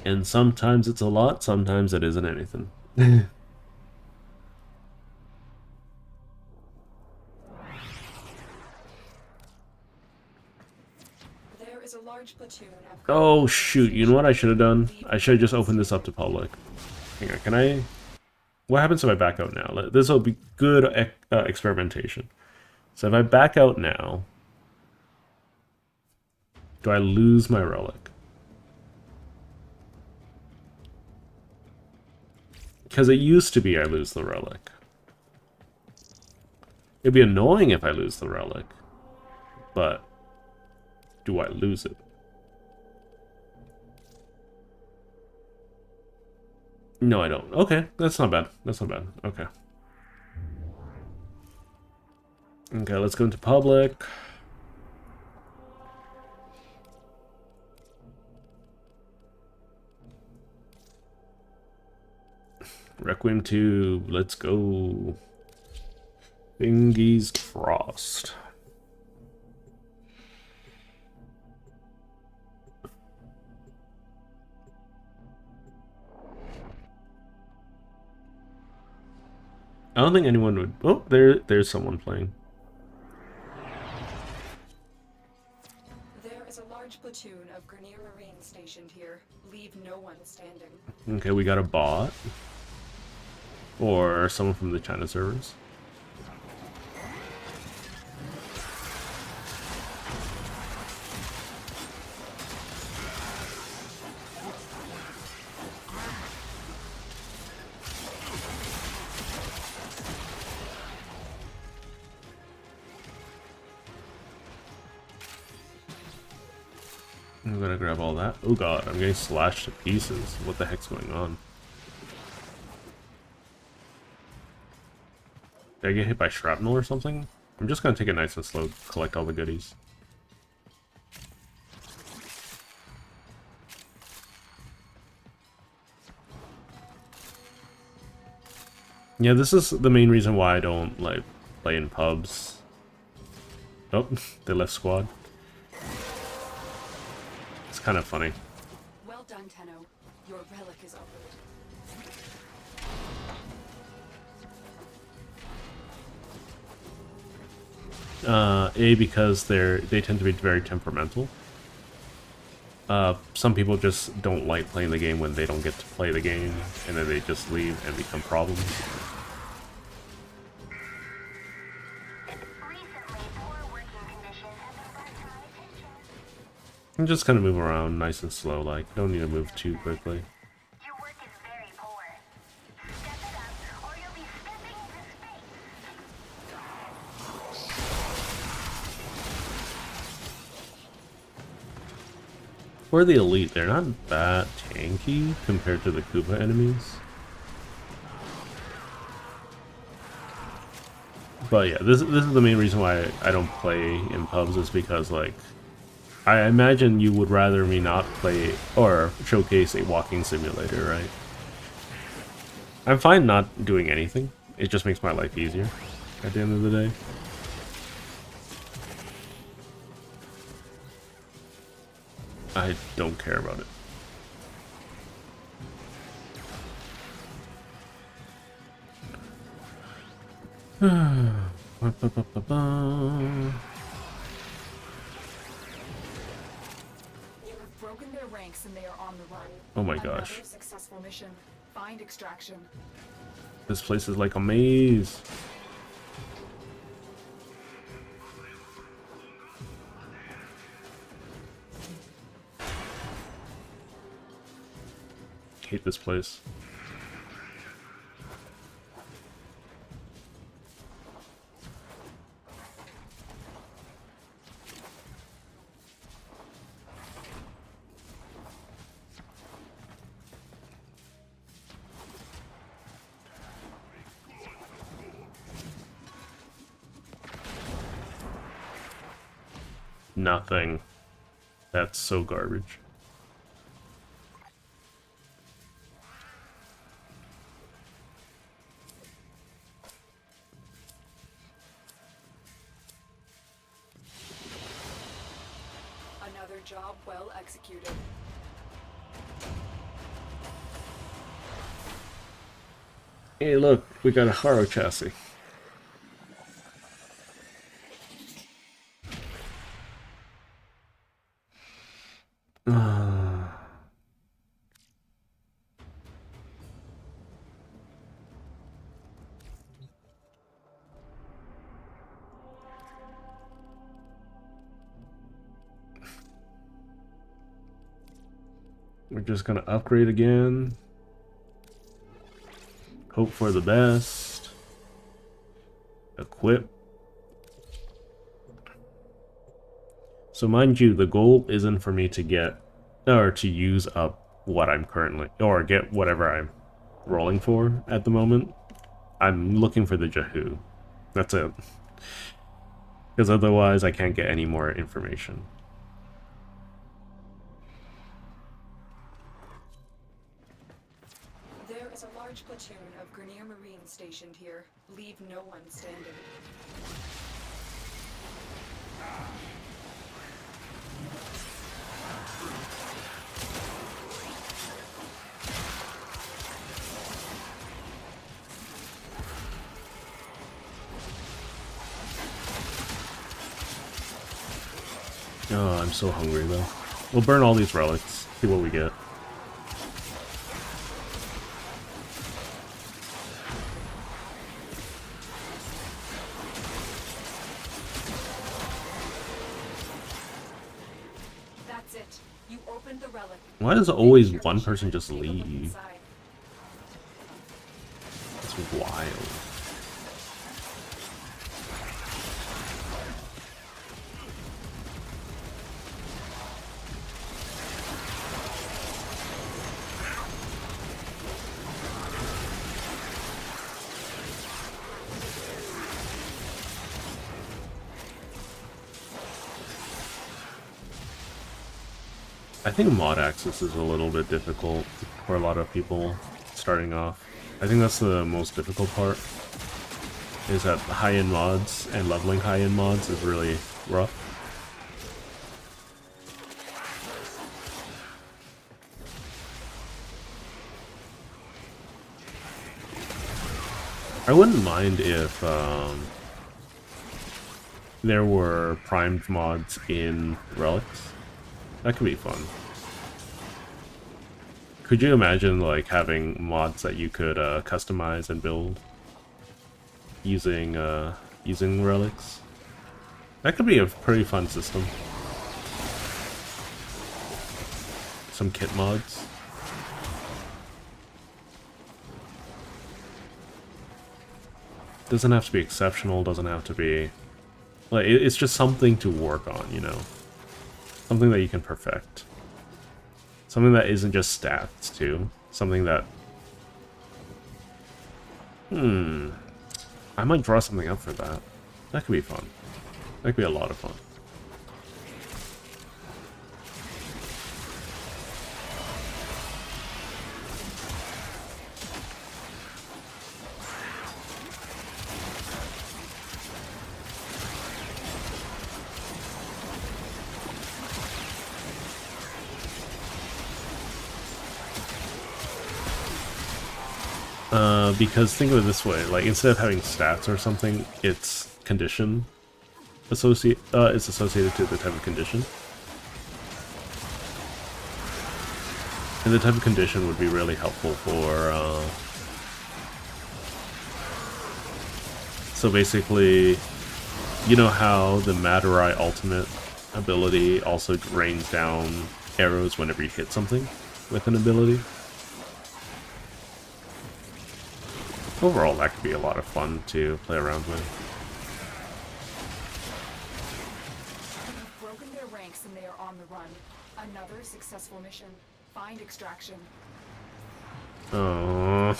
[SPEAKER 1] And sometimes it's a lot, sometimes it isn't anything.
[SPEAKER 2] There is a large platoon of
[SPEAKER 1] Oh shoot, you know what I should have done? I should have just opened this up to public. Hang on, can I... What happens if I back out now? This will be good experimentation. So if I back out now, do I lose my relic? Because it used to be I lose the relic. It'd be annoying if I lose the relic, but do I lose it? No, I don't. Okay, that's not bad. That's not bad. Okay. Okay, let's go into public. Requiem 2, let's go. Bingy's Frost. I don't think anyone would... Oh, there's someone playing.
[SPEAKER 2] There is a large platoon of Grineer Marines stationed here. Leave no one standing.
[SPEAKER 1] Okay, we got a bot. Or someone from the China servers. I'm gonna grab all that. Oh god, I'm getting slashed to pieces. What the heck's going on? Did I get hit by shrapnel or something? I'm just gonna take it nice and slow, collect all the goodies. Yeah, this is the main reason why I don't, like, play in pubs. Oh, they left squad. It's kind of funny.
[SPEAKER 2] Well done, Tenno. Your relic is opened.
[SPEAKER 1] Because they tend to be very temperamental. Some people just don't like playing the game when they don't get to play the game, and then they just leave and become problems. And just kind of move around nice and slow, like, don't need to move too quickly.
[SPEAKER 6] Your work is very poor. Step it up, or you'll be stepping into space.
[SPEAKER 1] for the elite, they're not that tanky compared to the Kuva enemies. But yeah, this is the main reason why I don't play in pubs, is because, like, I imagine you would rather me not play or showcase a walking simulator, right? I'm fine not doing anything. It just makes my life easier at the end of the day. I don't care about it.
[SPEAKER 2] You have broken their ranks and they are on the run.
[SPEAKER 1] Oh my gosh.
[SPEAKER 2] Another successful mission. Find extraction.
[SPEAKER 1] This place is like a maze. Hate this place. Nothing. That's so garbage.
[SPEAKER 2] Another job well executed.
[SPEAKER 1] Hey, look, we got a Haro chassis. We're just gonna upgrade again. Hope for the best. Equip. So mind you, the goal isn't for me to get, or to use up what I'm currently, or get whatever I'm rolling for at the moment. I'm looking for the Jahoo. That's it. Because otherwise I can't get any more information.
[SPEAKER 2] There is a large platoon of Grenier Marines stationed here. Leave no one standing.
[SPEAKER 1] Oh, I'm so hungry though. We'll burn all these relics, see what we get.
[SPEAKER 2] That's it. You opened the relic.
[SPEAKER 1] Why does always one person just leave?
[SPEAKER 2] Inside.
[SPEAKER 1] It's wild. I think mod access is a little bit difficult for a lot of people starting off. I think that's the most difficult part, is that high-end mods and leveling high-end mods is really rough. I wouldn't mind if there were primed mods in relics. That could be fun. Could you imagine, like, having mods that you could customize and build using using relics? That could be a pretty fun system. Some kit mods. Doesn't have to be exceptional, doesn't have to be... Like, it's just something to work on, you know? Something that you can perfect. Something that isn't just stats, too. Something that... I might draw something up for that. That could be fun. That could be a lot of fun. Because think of it this way, like instead of having stats or something, it's condition it's associated to the type of condition. And the type of condition would be really helpful for so basically, you know how the Madurai ultimate ability also rains down arrows whenever you hit something with an ability? Overall, that could be a lot of fun to play around with.
[SPEAKER 2] We've broken their ranks and they are on the run. Another successful mission. Find extraction.
[SPEAKER 1] Oh,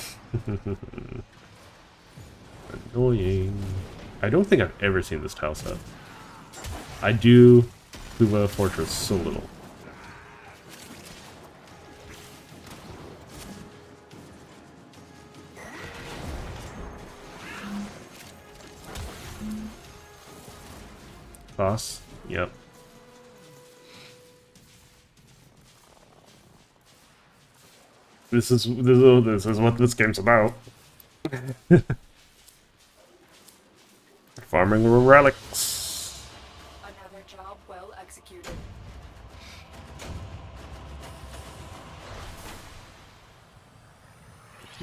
[SPEAKER 1] annoying. I don't think I've ever seen this tile set. I do Kuva Fortress so little. Boss? Yep. This is what this game's about. Farming relics.
[SPEAKER 2] Another job well executed.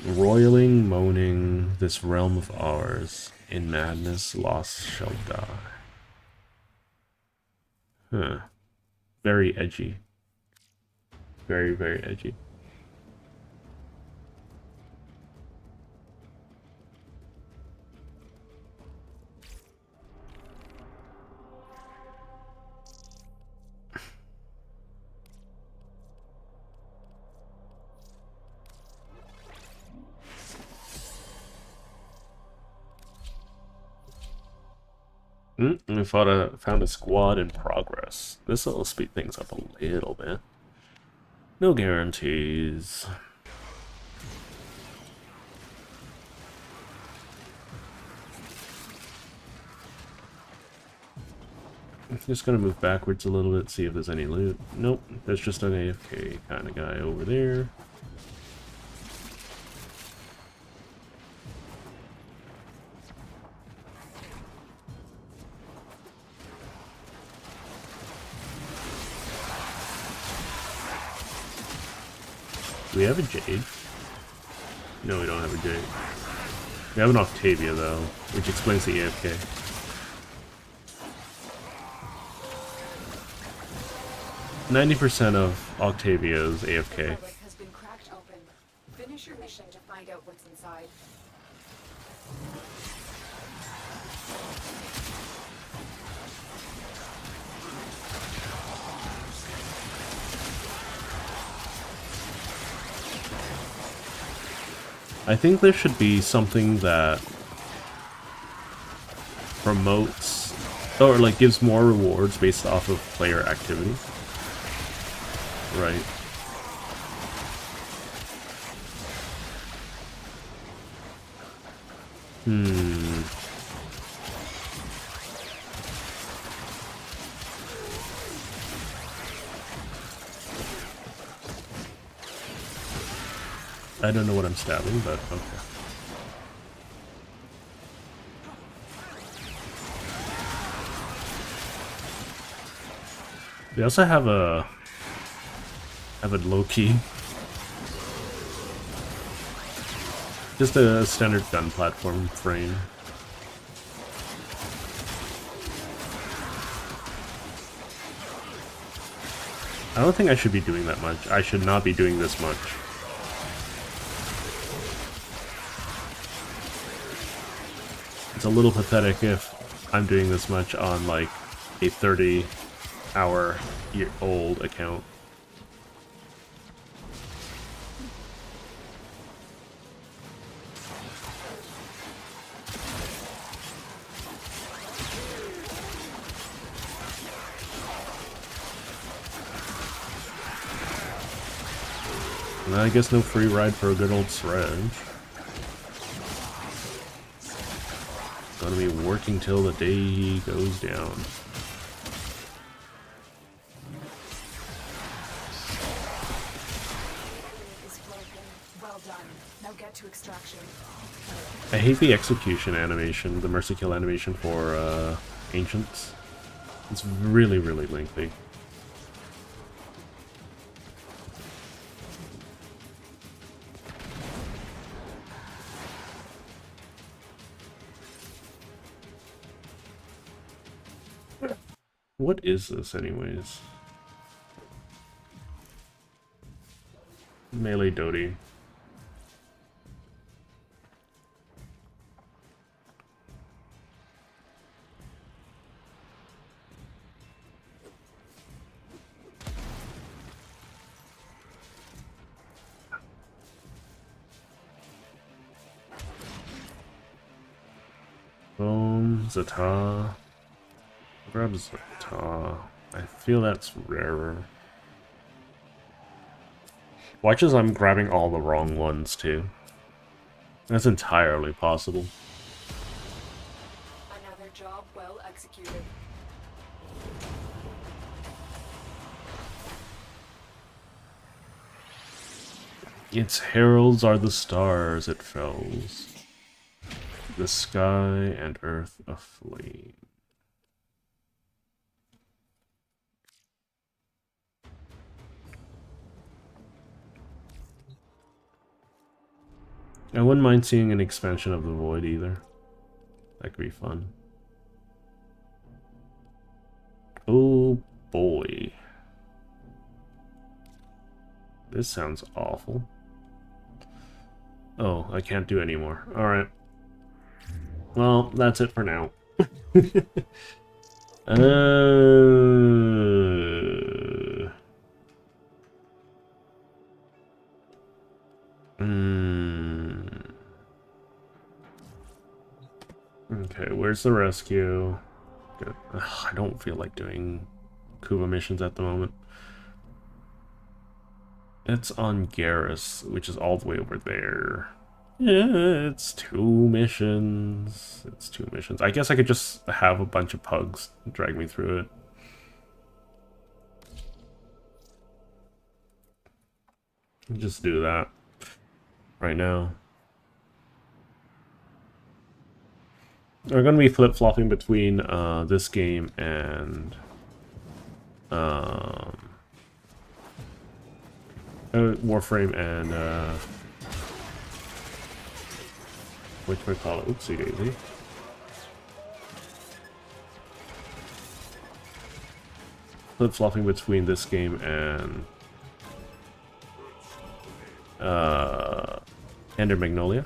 [SPEAKER 1] Roiling, moaning, this realm of ours. In madness, lost shall die. Huh. Very edgy. Very, very edgy. We found a squad in progress. This will speed things up a little bit. No guarantees. I'm just gonna move backwards a little bit, see if there's any loot. Nope, there's just an AFK kind of guy over there. Do we have a Jade? No, we don't have a Jade. We have an Octavia, though, which explains the AFK. %90 of Octavia's AFK.
[SPEAKER 2] Relic has been cracked open. Finish your mission to find out what's inside.
[SPEAKER 1] I think there should be something that promotes or like gives more rewards based off of player activity. Right. I don't know what I'm stabbing, but okay. We also have a low-key. Just a standard gun platform frame. I don't think I should be doing that much. I should not be doing this much. It's a little pathetic if I'm doing this much on like a 30-hour-old account. And I guess no free ride for a good old Sredge. Gonna be working till the day he goes down.
[SPEAKER 2] Is broken. Well done. Now get to extraction.
[SPEAKER 1] I hate the execution animation, the mercy kill animation for Ancients. It's really, really lengthy. What is this anyways? Melee Dodie. Boom, Zata. Grab Zata. I feel that's rarer. Watch as I'm grabbing all the wrong ones too. That's entirely possible.
[SPEAKER 2] Another job well executed.
[SPEAKER 1] Its heralds are the stars it fells. The sky and earth aflame. I wouldn't mind seeing an expansion of the Void either. That could be fun. Oh boy. This sounds awful. Oh, I can't do any more. Alright. Well, that's it for now. Okay, where's the rescue? Good. Ugh, I don't feel like doing Kuva missions at the moment. It's on Garrus, which is all the way over there. Yeah, it's 2 missions. It's 2 missions. I guess I could just have a bunch of pugs drag me through it. Just do that right now. We're going to be flip-flopping between this game and Warframe and whatchamacallit, oopsie daisy. Flip-flopping between this game and Ender Magnolia.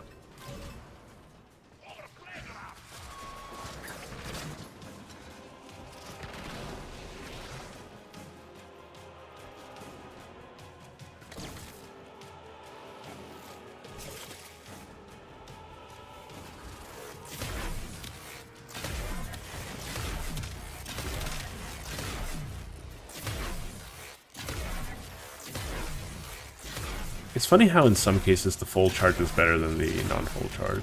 [SPEAKER 1] It's funny how in some cases the full charge is better than the non-full charge.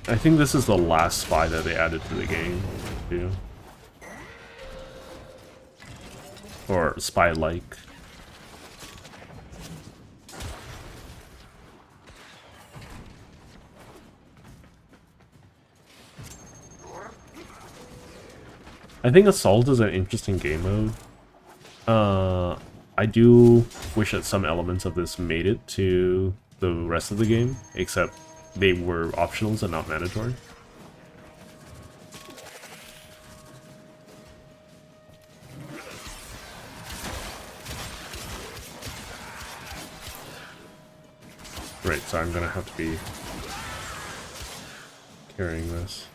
[SPEAKER 1] I think this is the last spy that they added to the game, too. Or spy-like. I think Assault is an interesting game mode. I do wish that some elements of this made it to the rest of the game, except they were optionals and not mandatory. Right, so I'm gonna have to be carrying this.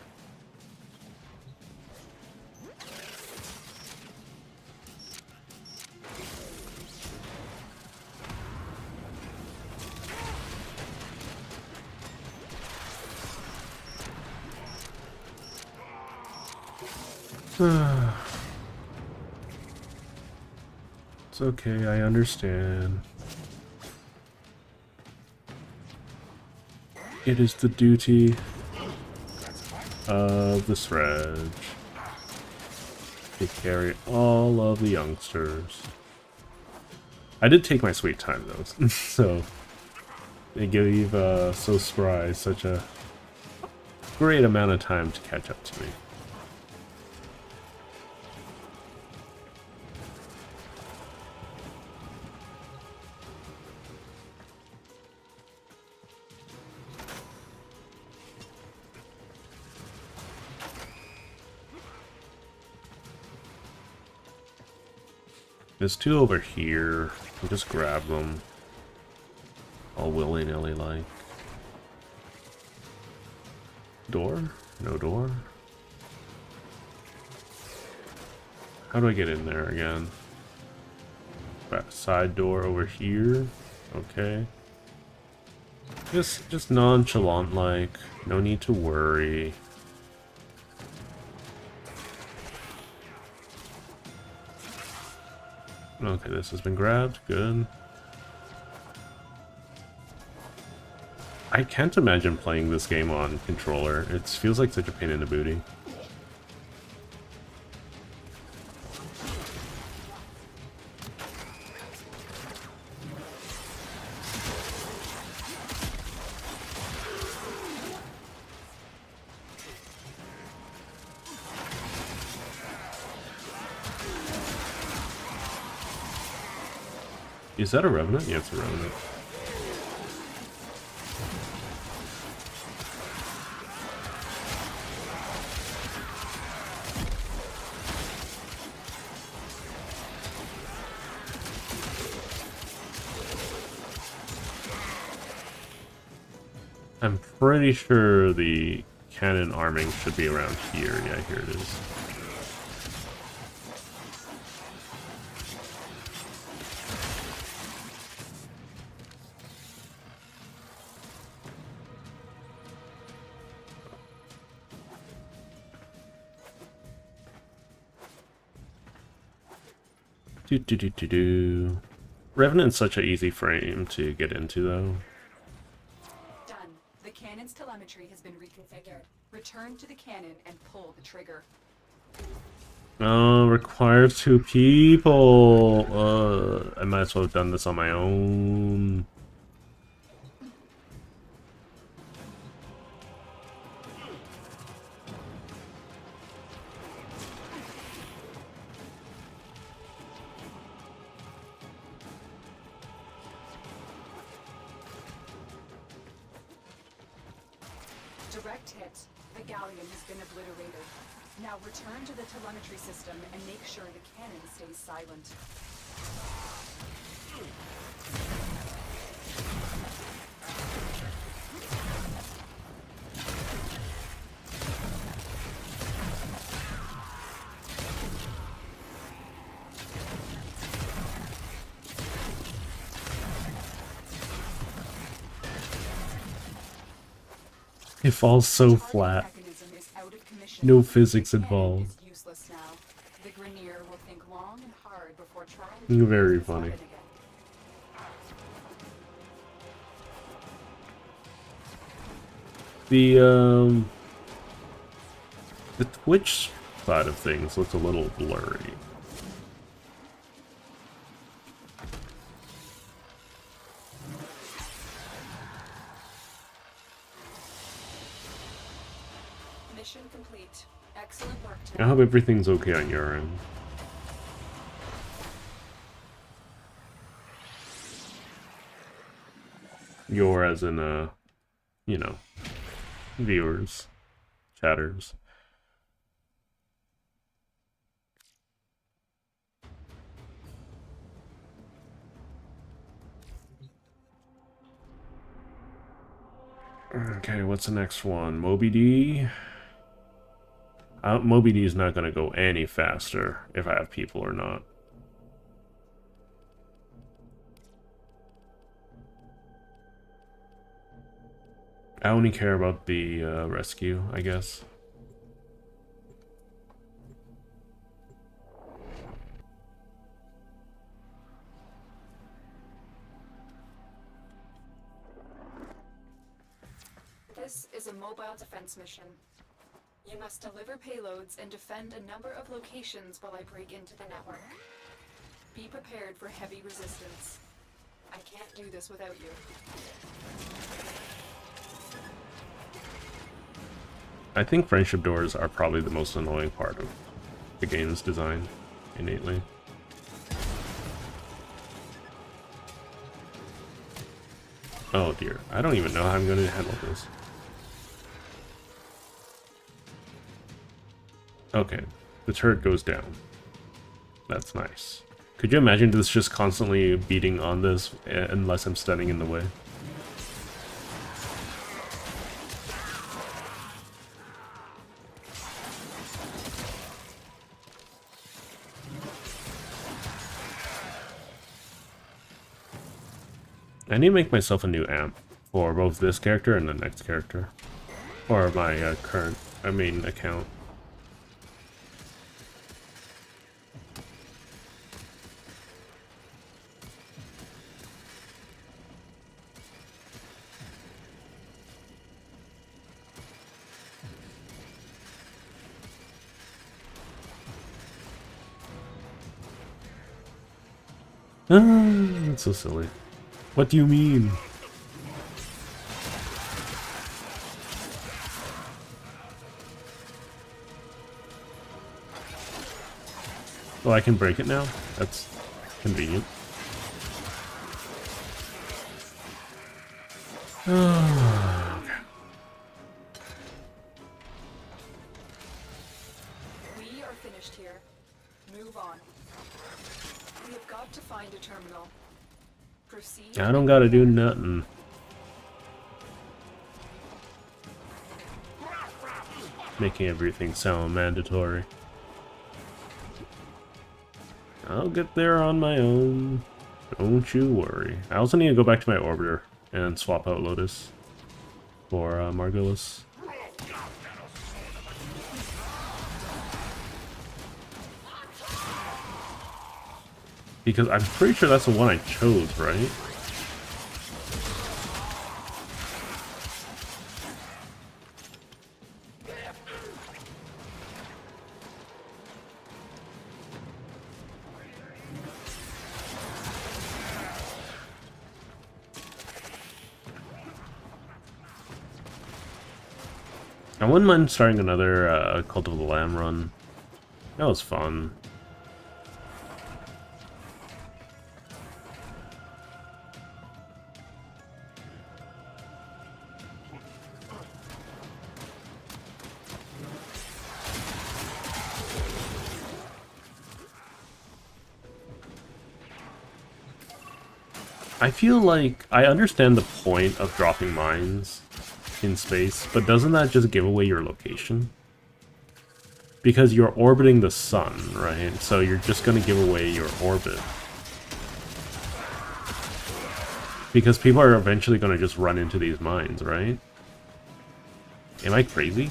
[SPEAKER 1] It's okay, I understand. It is the duty of the Sredge to carry all of the youngsters. I did take my sweet time though, so they gave So Spry such a great amount of time to catch up to me. There's two over here. I'll just grab them. All willy-nilly like. Door? No door? How do I get in there again? Back side door over here. Okay. Just nonchalant like. No need to worry. Okay, this has been grabbed. Good. I can't imagine playing this game on controller. It feels like such a pain in the booty. Is that a Revenant? Yeah, it's a Revenant. I'm pretty sure the cannon arming should be around here. Yeah, here it is. Do. Revenant's such an easy frame to get into, though.
[SPEAKER 2] Done. The cannon's telemetry has been reconfigured. Return to the cannon and pull the trigger.
[SPEAKER 1] Oh, requires 2 people. I might as well have done this on my own.
[SPEAKER 2] Direct hit. The galleon has been obliterated. Now return to the telemetry system and make sure the cannon stays silent.
[SPEAKER 1] It falls so flat. No physics involved.
[SPEAKER 2] Useless now. The Grenier will think long and hard before trying
[SPEAKER 1] Very funny. The Twitch side of things looks a little blurry.
[SPEAKER 2] Mission complete. Excellent work,
[SPEAKER 1] I
[SPEAKER 2] Tim.
[SPEAKER 1] hope everything's okay on your end. Your as in, you know, viewers, chatters. Okay, what's the next one? Moby D? Moby D is not going to go any faster if I have people or not. I only care about the rescue, I guess.
[SPEAKER 2] This is a mobile defense mission. You must deliver payloads and defend a number of locations while I break into the network. Be prepared for heavy resistance. I can't do this without you.
[SPEAKER 1] I think friendship doors are probably the most annoying part of the game's design, innately. Oh dear, I don't even know how I'm going to handle this. Okay, the turret goes down. That's nice. Could you imagine this just constantly beating on this unless I'm standing in the way? I need to make myself a new amp for both this character and the next character. Or my main account. That's so silly. What do you mean? Oh, I can break it now? That's convenient. Okay.
[SPEAKER 2] We are finished here. Move on. We have got to find a terminal. Proceed.
[SPEAKER 1] I don't gotta do nothing. Making everything sound mandatory. I'll get there on my own. Don't you worry. I also need to go back to my orbiter and swap out Lotus for Margulis. Because I'm pretty sure that's the one I chose, right? I wouldn't mind starting another Cult of the Lamb run. That was fun. I feel like I understand the point of dropping mines in space, but doesn't that just give away your location? Because you're orbiting the sun, right? So you're just going to give away your orbit. Because people are eventually going to just run into these mines, right? Am I crazy?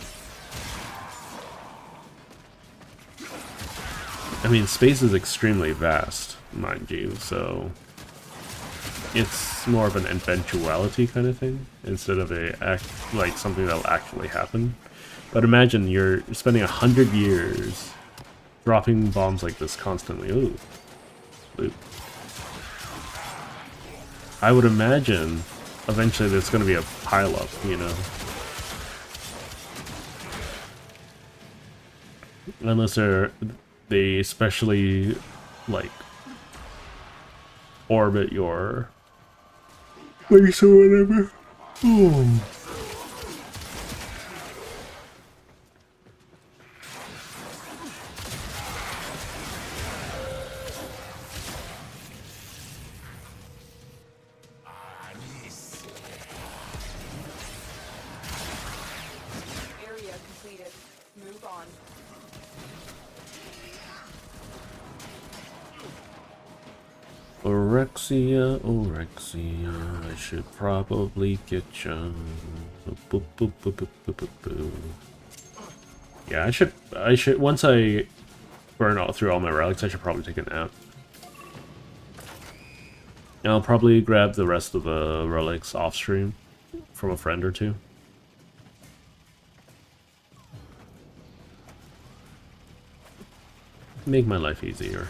[SPEAKER 1] I mean, space is extremely vast, mind you, so it's more of an eventuality kind of thing instead of like something that'll actually happen. But imagine you're spending 100 years dropping bombs like this constantly. Ooh. Ooh. I would imagine eventually there's going to be a pileup, you know. Unless they especially like orbit your base or whatever. Oh.
[SPEAKER 2] Area completed. Move on.
[SPEAKER 1] Orexia, Orexia, I should probably get you. Boop, boop, boop, boop, boop, boop, boop. Yeah, I should, once I burn through all my relics, I should probably take a nap. And I'll probably grab the rest of the relics off stream from a friend or two. Make my life easier.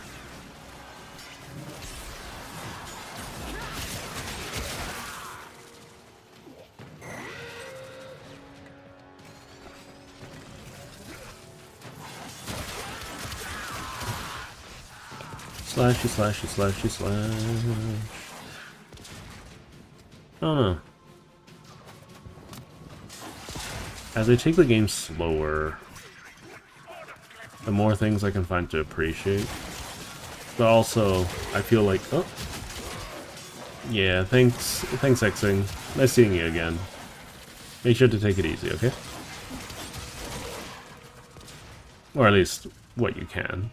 [SPEAKER 1] Slashy, slashy, slashy, slash. I don't know. As I take the game slower, the more things I can find to appreciate. But also, I feel like, oh, yeah, thanks Xing. Nice seeing you again. Make sure to take it easy, okay? Or at least, what you can.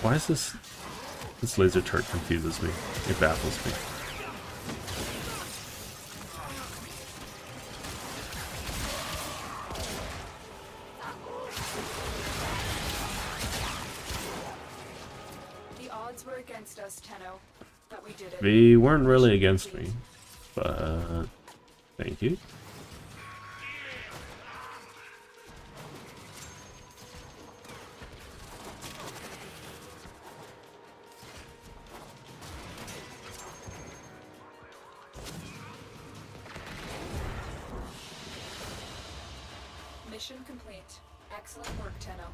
[SPEAKER 1] Why is this laser turret confuses me? It baffles me.
[SPEAKER 2] The odds were against us, Tenno, but we did it.
[SPEAKER 1] They weren't really against me, but thank you.
[SPEAKER 2] Mission complete. Excellent work, Tenno.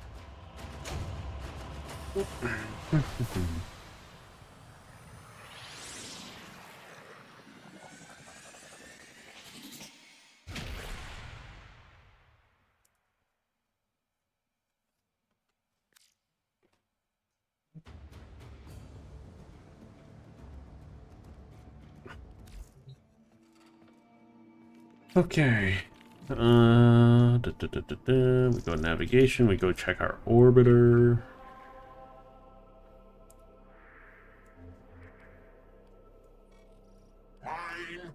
[SPEAKER 1] Okay. We go navigation, we go check our orbiter.
[SPEAKER 4] Mine.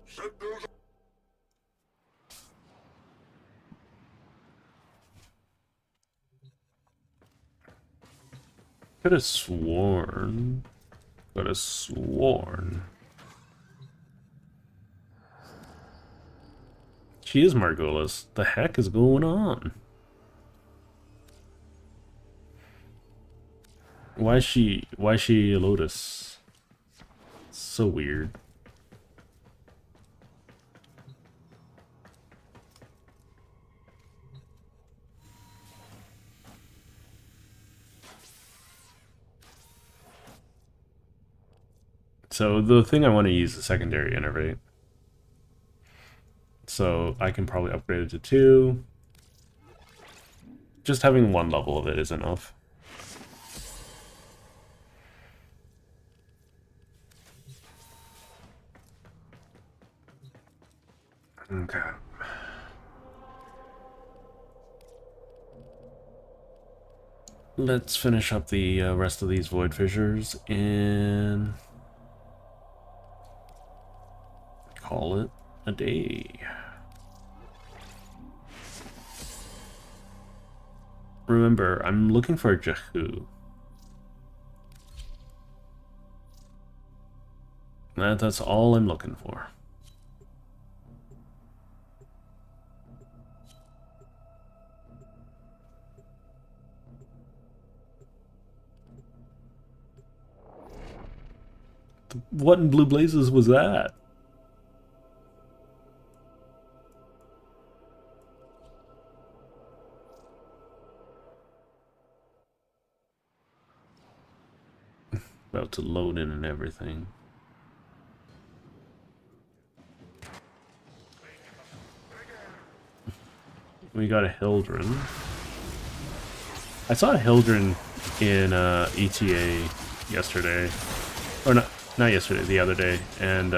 [SPEAKER 4] Set those.
[SPEAKER 1] Could have sworn. Could have sworn. She is Margolis. The heck is going on? Why is she a Lotus? So weird. So the thing I want to use is secondary innervate. So I can probably upgrade it to 2. Just having 1 level of it is enough. Okay. Let's finish up the rest of these Void Fissures and call it a day. Remember, I'm looking for a Jehu. That's all I'm looking for. What in blue blazes was that? About to load in and everything. We got a Hildren. I saw a Hildren in ETA yesterday. Or not yesterday, the other day. And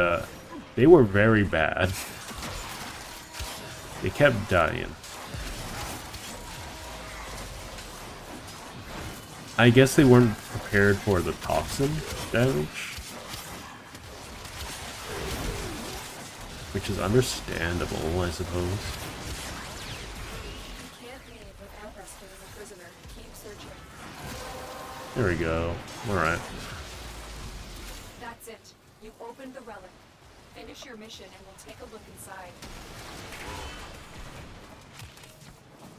[SPEAKER 1] they were very bad. They kept dying. I guess they weren't prepared for the toxin damage. Which is understandable, I suppose.
[SPEAKER 2] Can't leave without rescuing the prisoner. Keep searching.
[SPEAKER 1] There we go. Alright.
[SPEAKER 2] That's it. You opened the relic. Finish your mission and we'll take a look inside.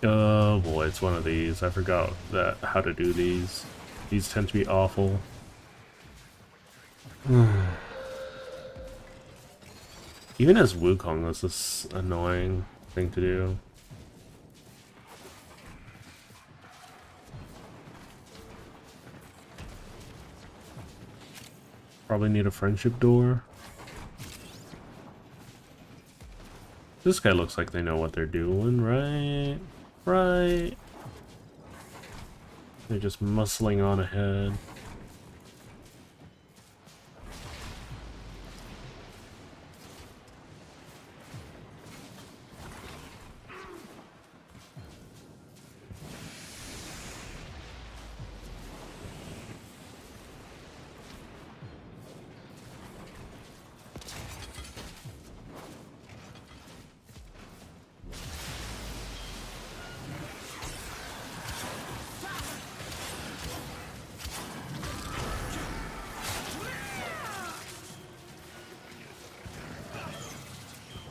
[SPEAKER 1] Oh boy, it's one of these. I forgot that how to do these. These tend to be awful. Even as Wukong, this is annoying thing to do. Probably need a friendship door. This guy looks like they know what they're doing, right? Right. They're just muscling on ahead.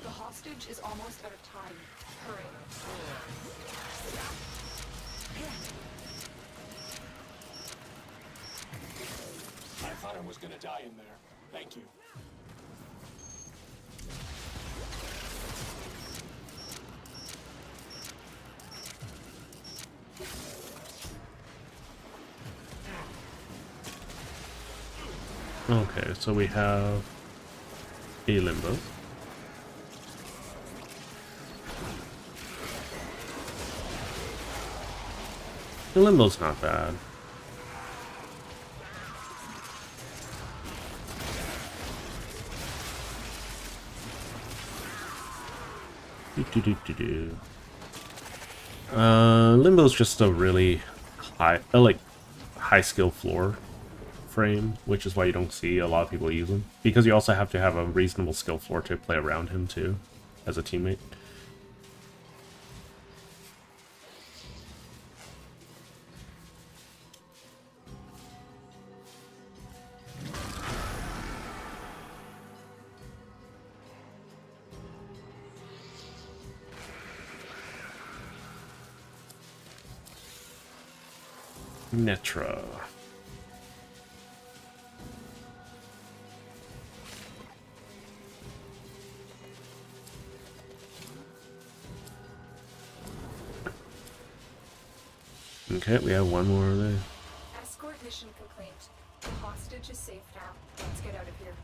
[SPEAKER 2] The hostage is almost out of time. Hurry.
[SPEAKER 7] I thought I was gonna die in there. Thank you.
[SPEAKER 1] Okay, so we have a limbo. The limbo's not bad. Limbo's just a really high skill floor frame, which is why you don't see a lot of people use him. Because you also have to have a reasonable skill floor to play around him too, as a teammate. Netra. Okay, we have one more there.
[SPEAKER 2] Escort mission complete. The hostage is safe now. Let's get out of here.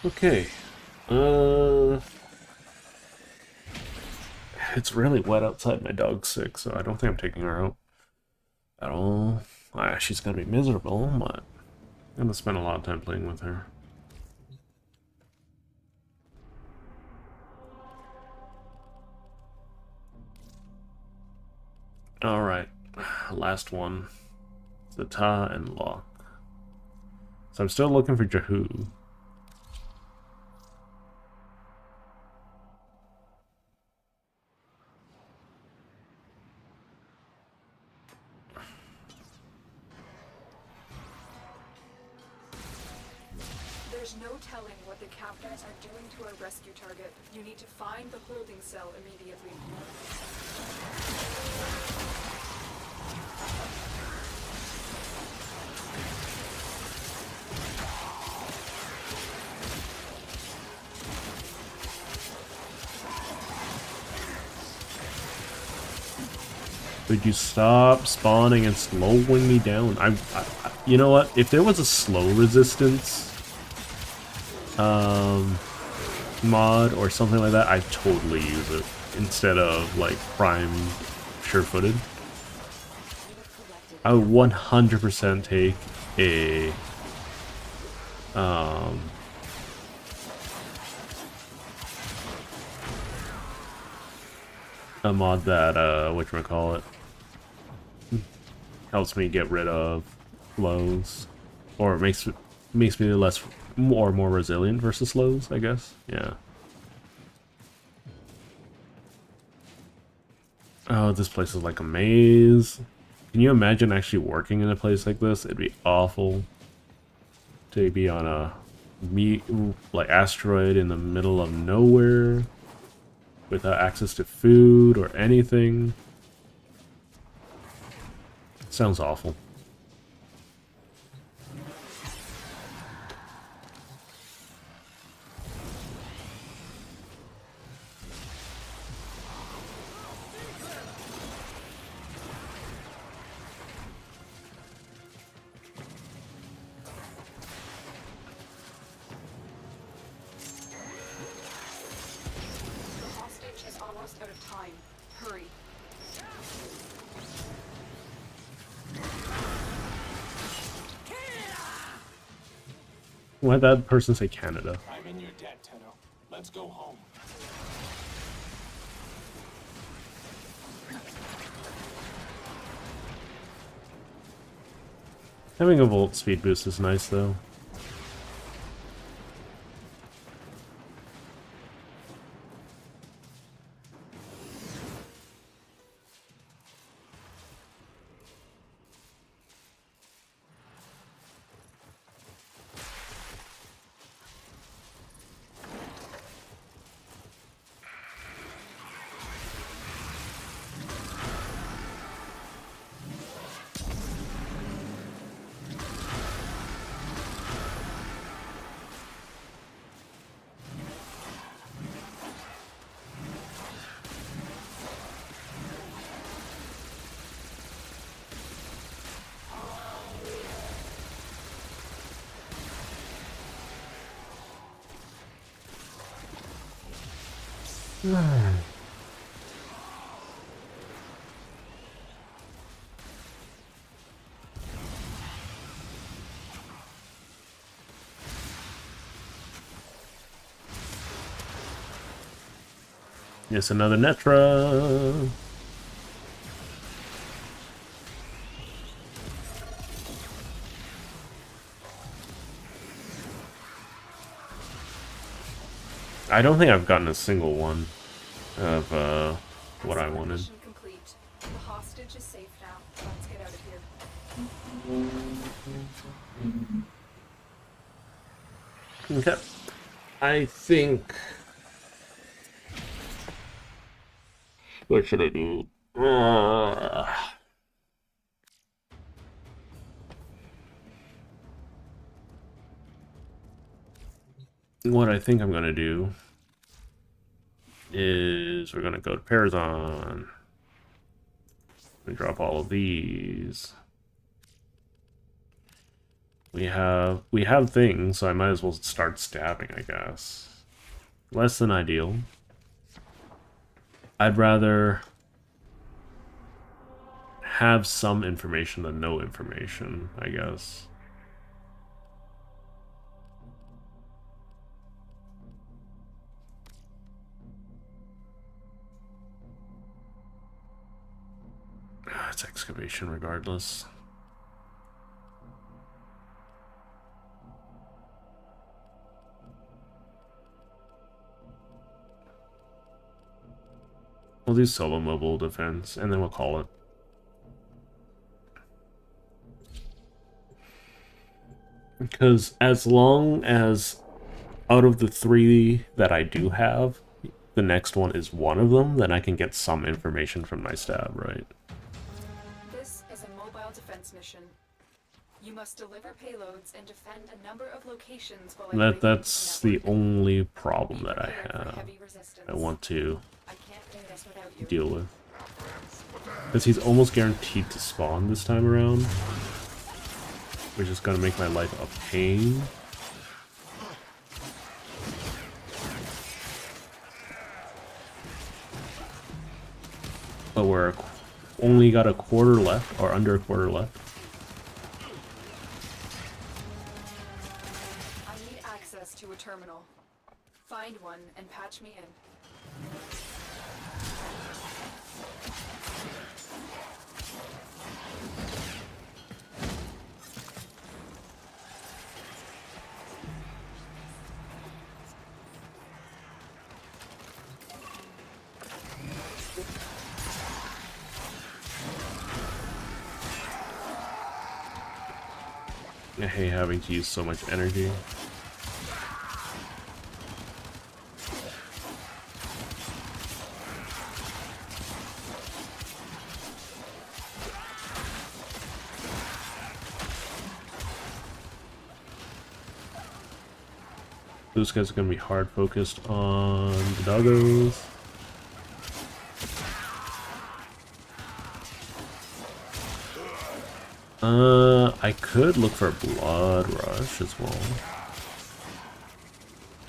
[SPEAKER 1] Okay. It's really wet outside. My dog's sick, so I don't think I'm taking her out at all. She's gonna be miserable, but I'm gonna spend a lot of time playing with her. Alright, last one. Zata and Locke. So I'm still looking for Jahu.
[SPEAKER 2] There's no telling what the captors are doing to our rescue target. You need to find the holding cell immediately.
[SPEAKER 1] Would you stop spawning and slowing me down? You know what? If there was a slow resistance mod or something like that, I'd totally use it instead of like prime sure-footed. I would 100% take a mod that whatchamacallit helps me get rid of lows, or makes me less more resilient versus lows, I guess. Yeah. Oh, this place is like a maze. Can you imagine actually working in a place like this? It'd be awful. to be on a like asteroid in the middle of nowhere without access to food or anything. Sounds awful.
[SPEAKER 2] The hostage is almost out of time. Hurry.
[SPEAKER 1] Why'd that person say Canada?
[SPEAKER 7] I'm in your debt, Tenno. Let's go home.
[SPEAKER 1] Having a volt speed boost is nice though. Yes, another Netra. I don't think I've gotten a single one of what I wanted.
[SPEAKER 2] Mission complete. The hostage is safe now. Let's get out of here.
[SPEAKER 1] Okay. I think. What should I do? What I think I'm gonna do is we're gonna go to Parazon and drop all of these. We have things, so I might as well start stabbing, I guess. Less than ideal. I'd rather have some information than no information, I guess. It's excavation regardless. We'll do solo mobile defense, and then we'll call it. Because as long as out of the 3 that I do have, the next one is one of them, then I can get some information from my stab, right?
[SPEAKER 2] This is a mobile defense mission. You must deliver payloads and defend a number of locations while
[SPEAKER 1] That's the only problem that I have. I want to
[SPEAKER 2] I can't do this without you.
[SPEAKER 1] deal with. Because he's almost guaranteed to spawn this time around. Which is going to make my life a pain. But we're only got a quarter left, or under a quarter left.
[SPEAKER 2] I need access to a terminal. Find one and patch me in.
[SPEAKER 1] I hate having to use so much energy. Those guys are going to be hard focused on the doggos. I could look for Blood Rush as well.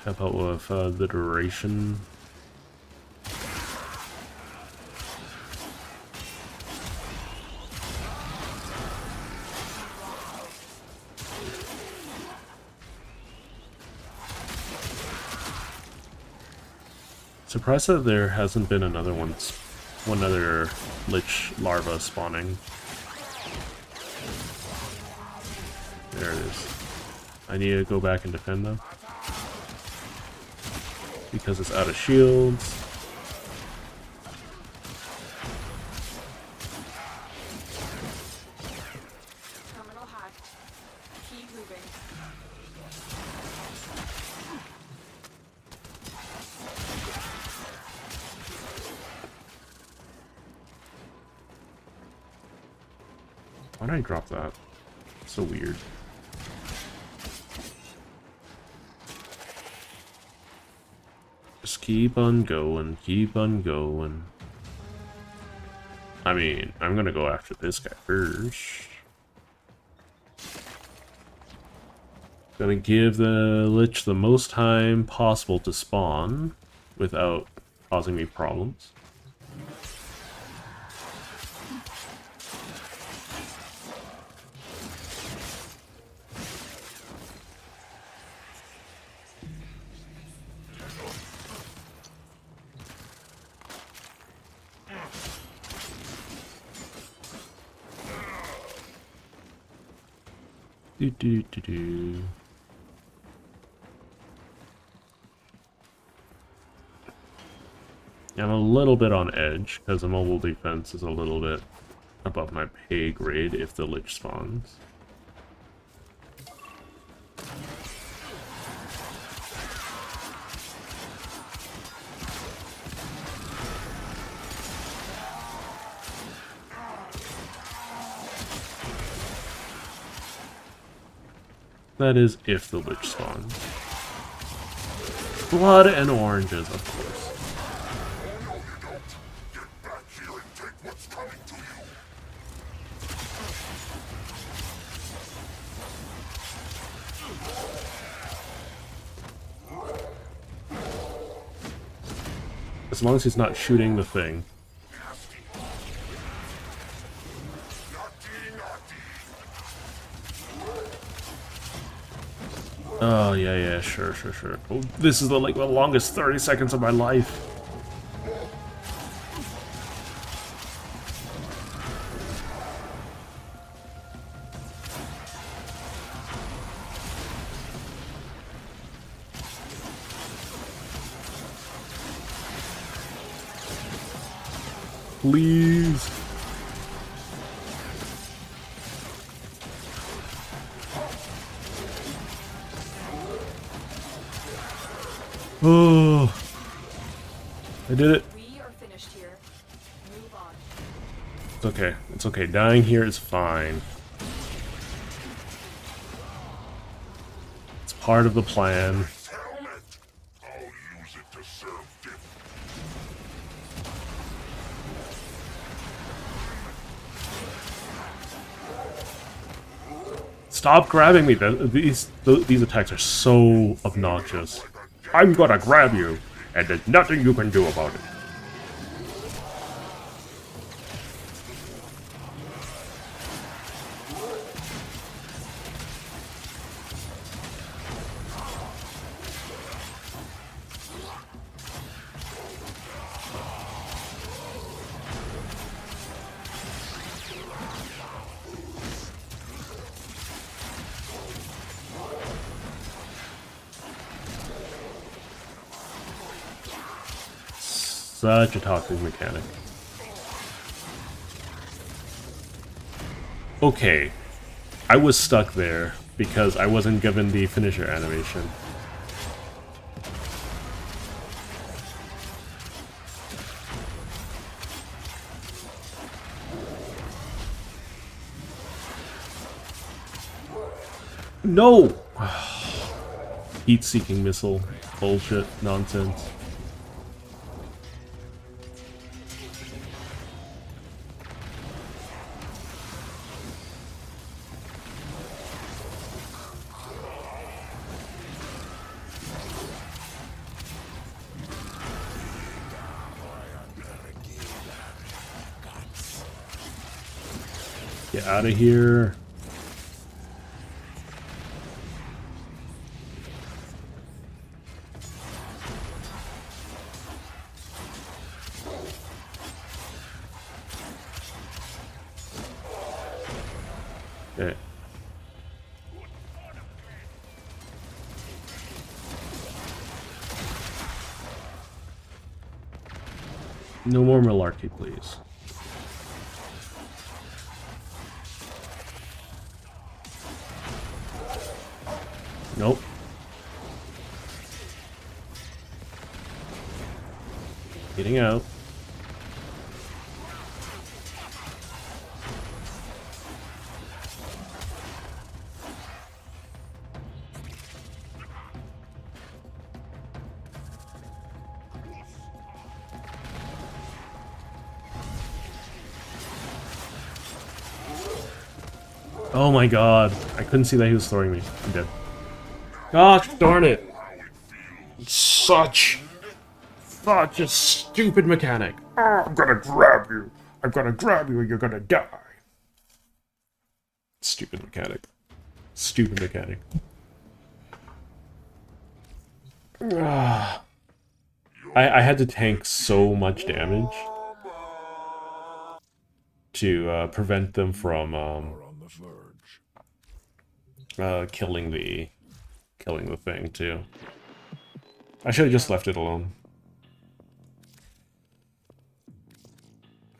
[SPEAKER 1] Help out with the duration. Surprised that there hasn't been another one other Lich larva spawning. There it is. I need to go back and defend them. Because it's out of shields.
[SPEAKER 2] Terminal hacked. Keep moving.
[SPEAKER 1] Why did I drop that? So weird. Just keep on going, keep on going. I mean, I'm gonna go after this guy first. Gonna give the Lich the most time possible to spawn without causing me problems. Do. I'm a little bit on edge because the mobile defense is a little bit above my pay grade if the Lich spawns. That is if the Lich spawns. Blood and oranges, of course.
[SPEAKER 4] Oh no, you don't. Get back here and take what's coming to you.
[SPEAKER 1] As long as he's not shooting the thing. Oh, yeah, sure. Oh, this is the longest 30 seconds of my life. Please. Oh, I did it.
[SPEAKER 2] We are finished here. Move on.
[SPEAKER 1] It's okay. It's okay. Dying here is fine. It's part of the plan.
[SPEAKER 4] Helmet. I'll use it to serve dip.
[SPEAKER 1] Stop grabbing me. These attacks are so obnoxious. I'm gonna grab you, and there's nothing you can do about it. Such a toxic mechanic. Okay, I was stuck there because I wasn't given the finisher animation. No! Heat-seeking missile. Bullshit. Nonsense. Get out of here. Okay. No more malarkey, please. Nope. Getting out. Oh my god. I couldn't see that he was throwing me. I'm dead. Gosh darn it. Such a stupid mechanic. I'm gonna grab you. I'm gonna grab you and you're gonna die. Stupid mechanic. Stupid mechanic. I had to tank so much damage to prevent them from killing the thing too. I should have just left it alone.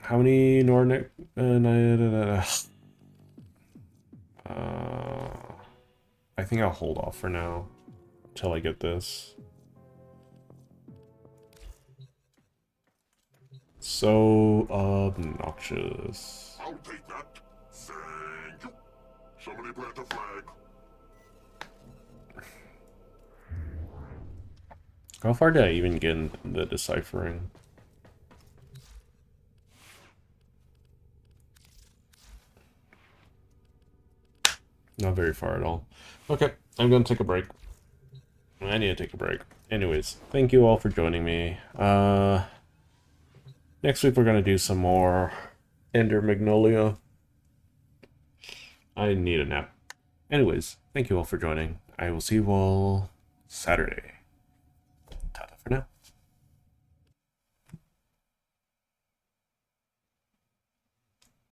[SPEAKER 1] How many Nordic? I think I'll hold off for now until I get this. So obnoxious.
[SPEAKER 4] I'll take that. Thank you. Somebody plant a flag.
[SPEAKER 1] How far did I even get in the deciphering? Not very far at all. Okay, I'm gonna take a break. I need to take a break. Anyways, thank you all for joining me. Next week we're gonna do some more Ender Magnolia. I need a nap. Anyways, thank you all for joining. I will see you all Saturday. Ta-ta for now.